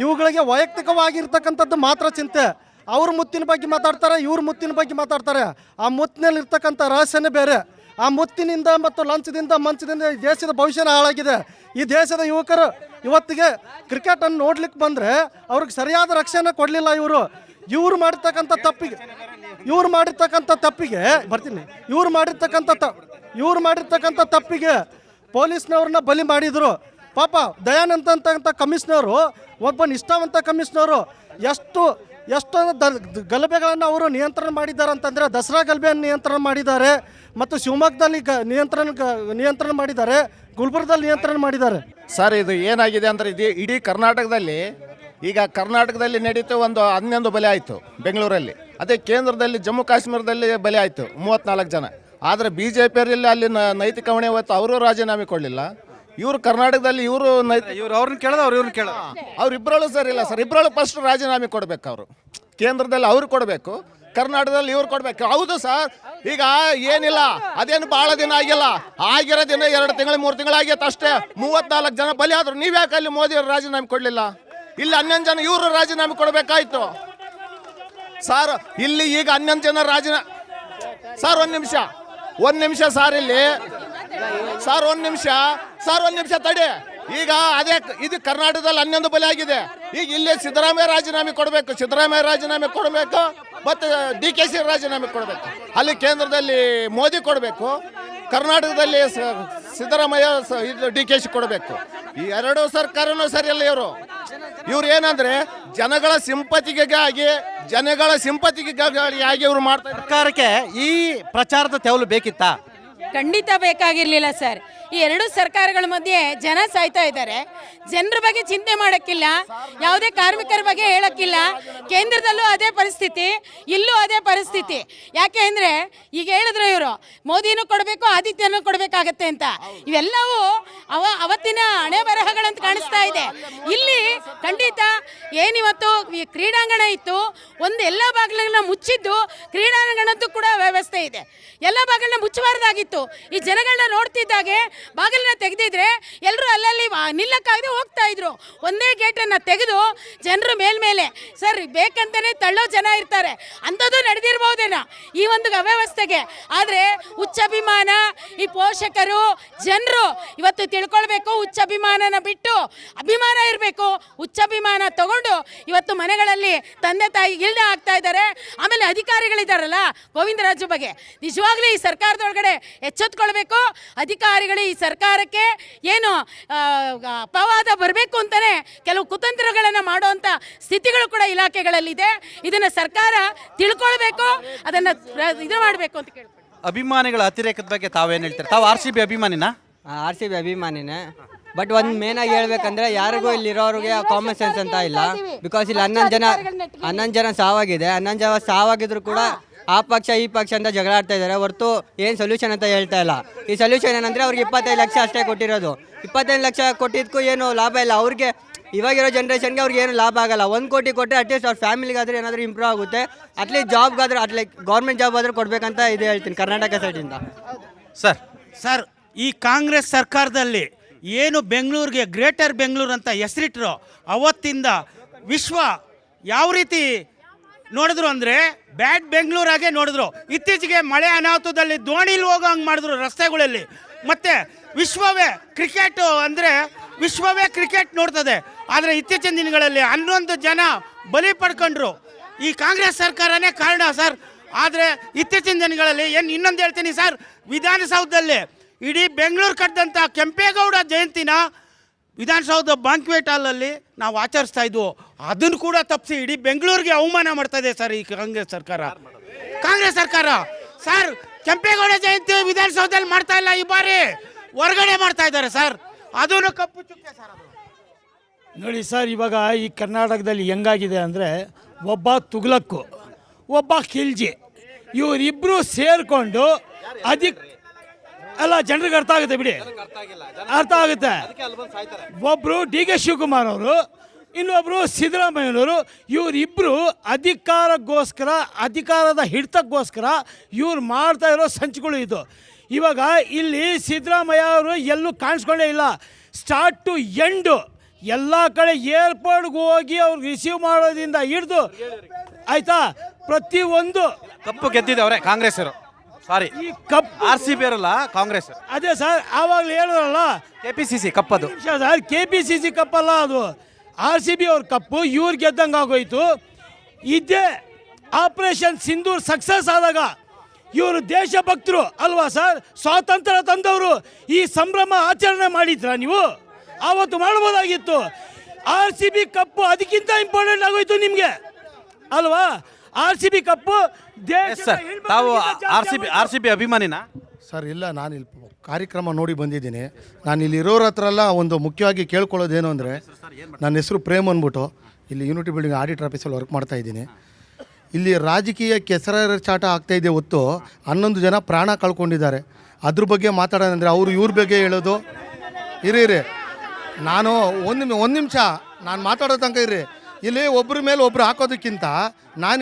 ಇವುಗಳಿಗೆ ವೈಯಕ್ತಿಕವಾಗಿರ್ತಕ್ಕಂಥದ್ದು ಮಾತ್ರ ಚಿಂತೆ. ಅವ್ರ ಮುತ್ತಿನ ಬಗ್ಗೆ ಮಾತಾಡ್ತಾರೆ, ಇವ್ರ ಮುತ್ತಿನ ಬಗ್ಗೆ ಮಾತಾಡ್ತಾರೆ. ಆ ಮುತ್ತಿನಲ್ಲಿ ಇರ್ತಕ್ಕಂಥ ರಹಸ್ಯನೇ ಬೇರೆ. ಆ ಮುತ್ತಿನಿಂದ ಮತ್ತು ಲಂಚದಿಂದ ಮಂಚದಿಂದ ಈ ದೇಶದ ಭವಿಷ್ಯನ ಹಾಳಾಗಿದೆ. ಈ ದೇಶದ ಯುವಕರು ಇವತ್ತಿಗೆ ಕ್ರಿಕೆಟನ್ನು ನೋಡ್ಲಿಕ್ಕೆ ಬಂದರೆ ಅವ್ರಿಗೆ ಸರಿಯಾದ ರಕ್ಷಣೆ ಕೊಡಲಿಲ್ಲ. ಇವರು ಮಾಡಿರ್ತಕ್ಕಂಥ ತಪ್ಪಿಗೆ ಬರ್ತೀನಿ. ಇವ್ರು ಮಾಡಿರ್ತಕ್ಕಂಥ ತಪ್ಪಿಗೆ ಪೊಲೀಸ್ನವ್ರನ್ನ ಬಲಿ ಮಾಡಿದರು. ಪಾಪ ದಯಾನಂದ್ ಅಂತ ಕಮಿಷನರು, ಒಬ್ಬ ನಿಷ್ಠಾವಂತ ಕಮಿಷನರು, ಎಷ್ಟೊಂದು ಗಲಭೆಗಳನ್ನು ಅವರು ನಿಯಂತ್ರಣ ಮಾಡಿದ್ದಾರೆ ಅಂತಂದರೆ, ದಸರಾ ಗಲಭೆಯನ್ನು ನಿಯಂತ್ರಣ ಮಾಡಿದ್ದಾರೆ, ಮತ್ತು ಶಿವಮೊಗ್ಗದಲ್ಲಿ ನಿಯಂತ್ರಣ ಮಾಡಿದ್ದಾರೆ, ಗುಲ್ಬರ್ಗದಲ್ಲಿ ನಿಯಂತ್ರಣ ಮಾಡಿದ್ದಾರೆ. ಸರ್ ಇದು ಏನಾಗಿದೆ ಅಂದರೆ ಇಡೀ ಕರ್ನಾಟಕದಲ್ಲಿ ನಡೀತು ಒಂದು 11 ಬಲೆ ಆಯಿತು ಬೆಂಗಳೂರಲ್ಲಿ. ಅದೇ ಕೇಂದ್ರದಲ್ಲಿ ಜಮ್ಮು ಕಾಶ್ಮೀರದಲ್ಲಿ ಬಲೆ ಆಯಿತು 34 ಜನ. ಆದರೆ BJPಯವರಲ್ಲಿ ಅಲ್ಲಿ ನೈತಿಕ ಹೊಣೆ ಹೊತ್ತು ಅವರು ರಾಜೀನಾಮೆ ಕೊಡಲಿಲ್ಲ. ಇವರು ಕರ್ನಾಟಕದಲ್ಲಿ ಅವ್ರನ್ನ ಕೇಳೋದು ಇವ್ರನ್ನ ಕೇಳೋದು ಅವರಿಬ್ಬರಲ್ಲೂ ಸರ್ ಇಲ್ಲ ಸರ್, ಇಬ್ಬರಲ್ಲೂ ಫಸ್ಟ್ ರಾಜೀನಾಮೆ ಕೊಡಬೇಕು. ಅವರು ಕೇಂದ್ರದಲ್ಲಿ ಅವ್ರು ಕೊಡಬೇಕು, ಕರ್ನಾಟಕದಲ್ಲಿ ಇವ್ರು ಕೊಡಬೇಕು. ಹೌದು ಸರ್, ಈಗ ಏನಿಲ್ಲ, ಅದೇನು ಭಾಳ ದಿನ ಆಗಿರೋ ದಿನ 2 ತಿಂಗಳು 3 ತಿಂಗಳಾಗಿತ್ತು ಅಷ್ಟೇ. 34 ಜನ ಬಲಿ ಆದ್ರು. ನೀವ್ಯಾಕೆ ಅಲ್ಲಿ ಮೋದಿ ಅವರು ರಾಜೀನಾಮೆ ಕೊಡಲಿಲ್ಲ? ಇಲ್ಲಿ 11 ಜನ ಇವರು ರಾಜೀನಾಮೆ ಕೊಡಬೇಕಾಯ್ತು ಸರ್. ಇಲ್ಲಿ ಈಗ 11 ಜನ ರಾಜೀನಾಮೆ. ಸರ್ ಒಂದು ನಿಮಿಷ ಸರ್, ಇಲ್ಲಿ ಸರ್ ಒಂದು ನಿಮಿಷ ತಡಿ. ಈಗ ಇದು ಕರ್ನಾಟಕದಲ್ಲಿ 11 ಬಲಿ ಆಗಿದೆ. ಈಗ ಇಲ್ಲಿ ಸಿದ್ದರಾಮಯ್ಯ ರಾಜೀನಾಮೆ ಕೊಡಬೇಕು, ಮತ್ತು DKC ರಾಜೀನಾಮೆ ಕೊಡಬೇಕು. ಅಲ್ಲಿ ಕೇಂದ್ರದಲ್ಲಿ ಮೋದಿ ಕೊಡಬೇಕು, ಕರ್ನಾಟಕದಲ್ಲಿ ಸಿದ್ದರಾಮಯ್ಯ DKC ಕೊಡಬೇಕು. ಈ 2 ಸರ್ಕಾರನೂ ಸರಿಯಲ್ಲ. ಇವ್ರು ಏನಂದ್ರೆ ಜನಗಳ ಸಿಂಪತಿಗಾಗಿ ಇವ್ರು ಮಾಡ್ತಾರೆ. ಸರ್ಕಾರಕ್ಕೆ ಈ ಪ್ರಚಾರದ ತೆವಲು ಬೇಕಿತ್ತಾ? ಖಂಡಿತ ಬೇಕಾಗಿರ್ಲಿಲ್ಲ ಸರ್. ಈ 2 ಸರ್ಕಾರಗಳ ಮಧ್ಯೆ ಜನ ಸಾಯ್ತಾ ಇದ್ದಾರೆ. ಜನರ ಬಗ್ಗೆ ಚಿಂತೆ ಮಾಡೋಕ್ಕಿಲ್ಲ, ಯಾವುದೇ ಕಾರ್ಮಿಕರ ಬಗ್ಗೆ ಹೇಳೋಕ್ಕಿಲ್ಲ. ಕೇಂದ್ರದಲ್ಲೂ ಅದೇ ಪರಿಸ್ಥಿತಿ, ಇಲ್ಲೂ ಅದೇ ಪರಿಸ್ಥಿತಿ. ಯಾಕೆ ಅಂದರೆ ಈಗ ಹೇಳಿದ್ರು ಇವರು ಮೋದಿನೂ ಕೊಡಬೇಕು, ಆದಿತ್ಯನೂ ಕೊಡಬೇಕಾಗತ್ತೆ ಅಂತ. ಇವೆಲ್ಲವೂ ಅವತ್ತಿನ ಹಣೆ ಬರಹಗಳಂತ ಕಾಣಿಸ್ತಾ ಇದೆ. ಇಲ್ಲಿ ಖಂಡಿತ ಏನಿವತ್ತು ಈ ಕ್ರೀಡಾಂಗಣ ಇತ್ತು, ಎಲ್ಲ ಬಾಗಿಲನ್ನ ಮುಚ್ಚಿದ್ದು, ಕ್ರೀಡಾಂಗಣದ್ದು ಕೂಡ ವ್ಯವಸ್ಥೆ ಇದೆ. ಎಲ್ಲ ಬಾಗಿಲನ್ನ ಮುಚ್ಚಬಾರ್ದಾಗಿತ್ತು. ಈ ಜನಗಳನ್ನ ನೋಡ್ತಿದ್ದಾಗೆ ಬಾಗಿಲನ್ನ ತೆಗೆದಿದ್ರೆ ಎಲ್ಲರೂ ಅಲ್ಲಲ್ಲಿ ನಿಲ್ಲಕ್ಕಾಗದೆ ಹೋಗ್ತಾ ಇದ್ರು. ಒಂದೇ ಗೇಟನ್ನು ತೆಗೆದು ಜನರು ಮೇಲ್ಮೇಲೆ ಸರ್ ಬೇಕಂತಾನೆ ತಳ್ಳೋ ಜನ ಇರ್ತಾರೆ, ಅಂಥದ್ದು ನಡೆದಿರ್ಬೋದೇನೋ ಈ ಒಂದು ಅವ್ಯವಸ್ಥೆಗೆ. ಆದರೆ ಹುಚ್ಚಭಿಮಾನ, ಈ ಪೋಷಕರು ಜನರು ಇವತ್ತು ತಿಳ್ಕೊಳ್ಬೇಕು. ಹುಚ್ಚಭಿಮಾನನ ಬಿಟ್ಟು ಅಭಿಮಾನ ಇರಬೇಕು. ಹುಚ್ಚಭಿಮಾನ ತಗೊಂಡು ಇವತ್ತು ಮನೆಗಳಲ್ಲಿ ತಂದೆ ತಾಯಿ ಇಲ್ಲದೆ ಆಗ್ತಾ ಇದ್ದಾರೆ. ಆಮೇಲೆ ಅಧಿಕಾರಿಗಳಿದ್ದಾರಲ್ಲ ಗೋವಿಂದರಾಜು ಬಗ್ಗೆ ನಿಜವಾಗ್ಲೂ ಈ ಸರ್ಕಾರದೊಳಗಡೆ ಎಚ್ಚೆತ್ಕೊಳ್ಬೇಕು. ಅಧಿಕಾರಿಗಳು ಈ ಸರ್ಕಾರಕ್ಕೆ ಏನು ಅಪವಾದ ಬರಬೇಕು ಅಂತಾನೆ ಕೆಲವು ಕುತಂತ್ರಗಳನ್ನು ಮಾಡುವಂಥ ಸ್ಥಿತಿಗಳು ಕೂಡ ಇಲಾಖೆಗಳಲ್ಲಿದೆ. ಇದನ್ನು ಸರ್ಕಾರ ತಿಳ್ಕೊಳ್ಬೇಕು, ಅದನ್ನು ಇದು ಮಾಡಬೇಕು ಅಂತ ಕೇಳ್ತೀನಿ. ಅಭಿಮಾನಿಗಳ ಅತಿರೇಕದ ಬಗ್ಗೆ ತಾವೇನು ಹೇಳ್ತಾರೆ? ತಾವು RCB ಅಭಿಮಾನಿನಾ? RCB ಅಭಿಮಾನಿನೇ. ಬಟ್ ಒಂದು ಮೇನಾಗಿ ಹೇಳ್ಬೇಕಂದ್ರೆ ಯಾರಿಗೂ ಇಲ್ಲಿರೋರಿಗೆ ಕಾಮನ್ ಸೆನ್ಸ್ ಅಂತ ಇಲ್ಲ. ಬಿಕಾಸ್ ಇಲ್ಲಿ 11 ಜನ ಸಾವಾಗಿದೆ. 11 ಜನ ಸಾವಾಗಿದ್ರು ಕೂಡ ಆ ಪಕ್ಷ ಈ ಪಕ್ಷ ಅಂತ ಜಗಳ ಆಡ್ತಾ ಇದ್ದಾರೆ ಹೊರತು ಏನು ಸೊಲ್ಯೂಷನ್ ಅಂತ ಹೇಳ್ತಾ ಇಲ್ಲ. ಈ ಸೊಲ್ಯೂಷನ್ ಏನಂದರೆ ಅವ್ರಿಗೆ 25 ಲಕ್ಷ ಅಷ್ಟೇ ಕೊಟ್ಟಿರೋದು. 25 ಲಕ್ಷ ಕೊಟ್ಟಿದ್ದಕ್ಕೂ ಏನು ಲಾಭ ಇಲ್ಲ. ಅವ್ರಿಗೆ ಇವಾಗಿರೋ ಜನ್ರೇಷನ್ಗೆ ಅವ್ರಿಗೆ ಏನು ಲಾಭ ಆಗಲ್ಲ. 1 ಕೋಟಿ ಕೊಟ್ಟರೆ ಅಟ್ಲೀಸ್ಟ್ ಅವ್ರ ಫ್ಯಾಮಿಲಿಗಾದ್ರೆ ಏನಾದರೂ ಇಂಪ್ರೂವ್ ಆಗುತ್ತೆ. ಅಟ್ಲೀಸ್ಟ್ ಜಾಬ್ಗಾದ್ರೆ ಗೌರ್ಮೆಂಟ್ ಜಾಬ್ ಆದರೂ ಕೊಡಬೇಕಂತ ಇದು ಹೇಳ್ತೀನಿ ಕರ್ನಾಟಕ ಸೈಡಿಂದ. ಸರ್ ಈ ಕಾಂಗ್ರೆಸ್ ಸರ್ಕಾರದಲ್ಲಿ ಏನು ಬೆಂಗಳೂರಿಗೆ ಗ್ರೇಟರ್ ಬೆಂಗಳೂರು ಅಂತ ಹೆಸರಿಟ್ರು, ಅವತ್ತಿಂದ ವಿಶ್ವ ಯಾವ ರೀತಿ ನೋಡಿದ್ರು ಅಂದರೆ ಬ್ಯಾಡ್ ಬೆಂಗಳೂರಾಗೆ ನೋಡಿದ್ರು. ಇತ್ತೀಚೆಗೆ ಮಳೆ ಅನಾಹುತದಲ್ಲಿ ದೋಣಿಲಿ ಹೋಗೋ ಹಂಗೆ ಮಾಡಿದ್ರು ರಸ್ತೆಗಳಲ್ಲಿ. ಮತ್ತು ವಿಶ್ವವೇ ಕ್ರಿಕೆಟ್ ನೋಡ್ತದೆ. ಆದರೆ ಇತ್ತೀಚಿನ ದಿನಗಳಲ್ಲಿ 11 ಜನ ಬಲಿ ಪಡ್ಕೊಂಡ್ರು. ಈ ಕಾಂಗ್ರೆಸ್ ಸರ್ಕಾರನೇ ಕಾರಣ ಸರ್. ಆದರೆ ಇತ್ತೀಚಿನ ದಿನಗಳಲ್ಲಿ ಇನ್ನೊಂದು ಹೇಳ್ತೀನಿ ಸರ್, ವಿಧಾನಸೌಧದಲ್ಲಿ ಇಡೀ ಬೆಂಗಳೂರು ಕಟ್ಟಿದಂಥ ಕೆಂಪೇಗೌಡ ಜಯಂತಿನ ವಿಧಾನಸೌಧ ಬ್ಯಾಂಕ್ವೆಟ್ ಹಾಲಲ್ಲಿ ನಾವು ಆಚರಿಸ್ತಾ ಇದ್ವು. ಅದನ್ನು ಕೂಡ ತಪ್ಪಿಸಿ ಇಡೀ ಬೆಂಗಳೂರಿಗೆ ಅವಮಾನ ಮಾಡ್ತಾ ಇದೆ ಸರ್ ಈ ಕಾಂಗ್ರೆಸ್ ಸರ್ಕಾರ. ಸರ್ ಕೆಂಪೇಗೌಡ ಜಯಂತಿ ವಿಧಾನಸೌಧದಲ್ಲಿ ಮಾಡ್ತಾ ಇಲ್ಲ, ಈ ಬಾರಿ ಹೊರಗಡೆ ಮಾಡ್ತಾ ಇದ್ದಾರೆ ಸರ್. ಅದನ್ನು ಕಪ್ಪು ಚುಕ್ಕೆ ಸರ್. ನೋಡಿ ಸರ್, ಇವಾಗ ಈ ಕರ್ನಾಟಕದಲ್ಲಿ ಹೆಂಗಾಗಿದೆ ಅಂದರೆ ಒಬ್ಬ ತುಗ್ಲಕ್ಕು, ಒಬ್ಬ ಖಿಲ್ಜಿ, ಇವರಿಬ್ಬರು ಸೇರಿಕೊಂಡು ಅಲ್ಲ ಜನರಿಗೆ ಅರ್ಥ ಆಗುತ್ತೆ ಬಿಡಿ, ಅರ್ಥ ಆಗುತ್ತೆ. ಒಬ್ಬರು DK ಶಿವಕುಮಾರ್ ಅವರು, ಇನ್ನೊಬ್ಬರು ಸಿದ್ದರಾಮಯ್ಯನವರು. ಇವರಿಬ್ಬರು ಅಧಿಕಾರದ ಹಿಡಿತಕ್ಕೋಸ್ಕರ ಇವ್ರು ಮಾಡ್ತಾ ಇರೋ ಸಂಚುಗಳು ಇದು. ಇವಾಗ ಇಲ್ಲಿ ಸಿದ್ದರಾಮಯ್ಯ ಅವರು ಎಲ್ಲೂ ಕಾಣಿಸ್ಕೊಂಡೇ ಇಲ್ಲ. ಸ್ಟಾರ್ಟ್ ಟು ಎಂಡು ಎಲ್ಲ ಕಡೆ ಏರ್ಪೋರ್ಟ್ಗೆ ಹೋಗಿ ಅವ್ರಿಗೆ ರಿಸೀವ್ ಮಾಡೋದ್ರಿಂದ ಹಿಡಿದು ಆಯಿತಾ ಪ್ರತಿಯೊಂದು ಕಪ್ಪು ಗೆದ್ದಿದ್ದವ್ರೆ ಕಾಂಗ್ರೆಸ್ಸರು. ಸಾರಿ, ಈ ಕಪ್ RCB ಅವರಲ್ಲ, ಕಾಂಗ್ರೆಸ್. ಅದೇ ಸರ್ ಆವಾಗಲೇ ಹೇಳಿದ್ರಲ್ಲ, KPCC ಕಪ್ಪದು. ಸರ್ KPCC ಕಪ್ಪಲ್ಲ ಅದು, RCB ಅವ್ರ ಕಪ್ಪು. ಇವ್ರು ಗೆದ್ದಂಗೆ ಆಗೋಯ್ತು. ಇದೇ ಆಪರೇಷನ್ ಸಿಂಧೂರ್ ಸಕ್ಸಸ್ ಆದಾಗ ಇವರು ದೇಶಭಕ್ತರು ಅಲ್ವಾ ಸರ್, ಸ್ವಾತಂತ್ರ್ಯ ತಂದವರು. ಈ ಸಂಭ್ರಮ ಆಚರಣೆ ಮಾಡಿದ್ರ ನೀವು? ಆವತ್ತು ಮಾಡ್ಬೋದಾಗಿತ್ತು. RCB ಕಪ್ಪು ಅದಕ್ಕಿಂತ ಇಂಪಾರ್ಟೆಂಟ್ ಆಗೋಯ್ತು ನಿಮಗೆ ಅಲ್ವಾ? RCB ಕಪ್ಪು ಸರ್, ತಾವು RCB ಅಭಿಮಾನಿನಾ? ಸರ್ ಇಲ್ಲ, ನಾನು ಇಲ್ಲಿ ಕಾರ್ಯಕ್ರಮ ನೋಡಿ ಬಂದಿದ್ದೀನಿ. ನಾನು ಇಲ್ಲಿ ಇರೋರ ಹತ್ರ ಎಲ್ಲ ಒಂದು ಮುಖ್ಯವಾಗಿ ಕೇಳ್ಕೊಳ್ಳೋದೇನು ಅಂದರೆ, ನನ್ನ ಹೆಸರು ಪ್ರೇಮ್ ಅಂದ್ಬಿಟ್ಟು ಇಲ್ಲಿ ಯೂನಿಟಿ ಬಿಲ್ಡಿಂಗ್ ಆಡಿಟರ್ ಆಫೀಸಲ್ಲಿ ವರ್ಕ್ ಮಾಡ್ತಾ ಇದ್ದೀನಿ. ಇಲ್ಲಿ ರಾಜಕೀಯ ಕೆಸರಾಟ ಆಗ್ತಾಯಿದೆ ಹೊತ್ತು 11 ಜನ ಪ್ರಾಣ ಕಳ್ಕೊಂಡಿದ್ದಾರೆ. ಅದ್ರ ಬಗ್ಗೆ ಮಾತಾಡೋದಂದರೆ ಅವರು ಇವ್ರ ಬಗ್ಗೆ ಹೇಳೋದು. ಇರಿ ನಾನು ಒಂದು ನಿಮಿಷ ನಾನು ಮಾತಾಡೋ ತನಕ ಇರಿ. ಇಲ್ಲಿ ಒಬ್ಬರ ಮೇಲೆ ಒಬ್ಬರು ಹಾಕೋದಕ್ಕಿಂತ ನಾನು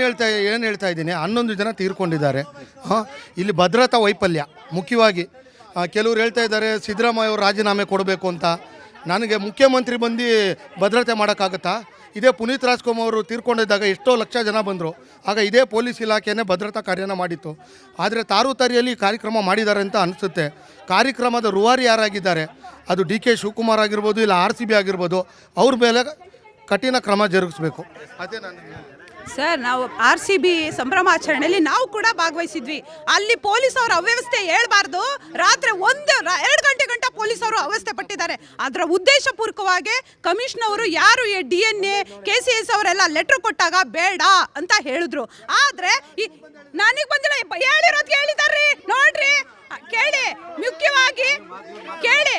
ಏನು ಹೇಳ್ತಾ ಇದ್ದೀನಿ, 11 ಜನ ತೀರ್ಕೊಂಡಿದ್ದಾರೆ. ಇಲ್ಲಿ ಭದ್ರತಾ ವೈಫಲ್ಯ ಮುಖ್ಯವಾಗಿ. ಕೆಲವ್ರು ಹೇಳ್ತಾ ಇದ್ದಾರೆ ಸಿದ್ದರಾಮಯ್ಯ ಅವರು ರಾಜೀನಾಮೆ ಕೊಡಬೇಕು ಅಂತ. ನನಗೆ ಮುಖ್ಯಮಂತ್ರಿ ಬಂದು ಭದ್ರತೆ ಮಾಡೋಕ್ಕಾಗುತ್ತಾ? ಇದೇ ಪುನೀತ್ ರಾಜ್ಕುಮಾರ್ ಅವರು ತೀರ್ಕೊಂಡಿದ್ದಾಗ ಎಷ್ಟೋ ಲಕ್ಷ ಜನ ಬಂದರು. ಆಗ ಇದೇ ಪೊಲೀಸ್ ಇಲಾಖೆನೇ ಭದ್ರತಾ ಕಾರ್ಯನ ಮಾಡಿತ್ತು. ಆದರೆ ತಾರುತಾರಿಯಲ್ಲಿ ಕಾರ್ಯಕ್ರಮ ಮಾಡಿದ್ದಾರೆ ಅಂತ ಅನಿಸುತ್ತೆ. ಕಾರ್ಯಕ್ರಮದ ರೂವಾರಿ ಯಾರಾಗಿದ್ದಾರೆ, ಅದು DK ಶಿವಕುಮಾರ್ ಆಗಿರ್ಬೋದು, ಇಲ್ಲ RCB ಆಗಿರ್ಬೋದು, ಅವ್ರ ಮೇಲೆ ಕಠಿಣ ಕ್ರಮ ಜರುಗಿಸ್ಬೇಕು. ಅದೇ ನಾನು ಸರ್, ನಾವು RCB ಸಂಭ್ರಮಾಚರಣೆಯಲ್ಲಿ ನಾವು ಕೂಡ ಭಾಗವಹಿಸಿದ್ವಿ. ಅಲ್ಲಿ ಪೊಲೀಸ್ ಅವರು ಅವ್ಯವಸ್ಥೆ ಹೇಳ್ಬಾರ್ದು. ರಾತ್ರಿ 1-2 ಗಂಟೆ ಪೊಲೀಸ್ ಅವರು ಅವ್ಯವಸ್ಥೆ ಪಟ್ಟಿದ್ದಾರೆ. ಅದರ ಉದ್ದೇಶಪೂರ್ವಕವಾಗಿ ಕಮಿಷನ್ ಅವರು ಯಾರು DNA KCS ಅವರೆಲ್ಲ ಲೆಟರ್ ಕೊಟ್ಟಾಗ ಬೇಡ ಅಂತ ಹೇಳಿದ್ರು. ಆದರೆ ನನಗೆ ಬಂದಿಲ್ಲ, ಹೇಳಿರೋದು ಹೇಳಿದಾರ್ರಿ ನೋಡ್ರಿ, ಕೇಳಿ, ಮುಖ್ಯವಾಗಿ ಕೇಳಿ.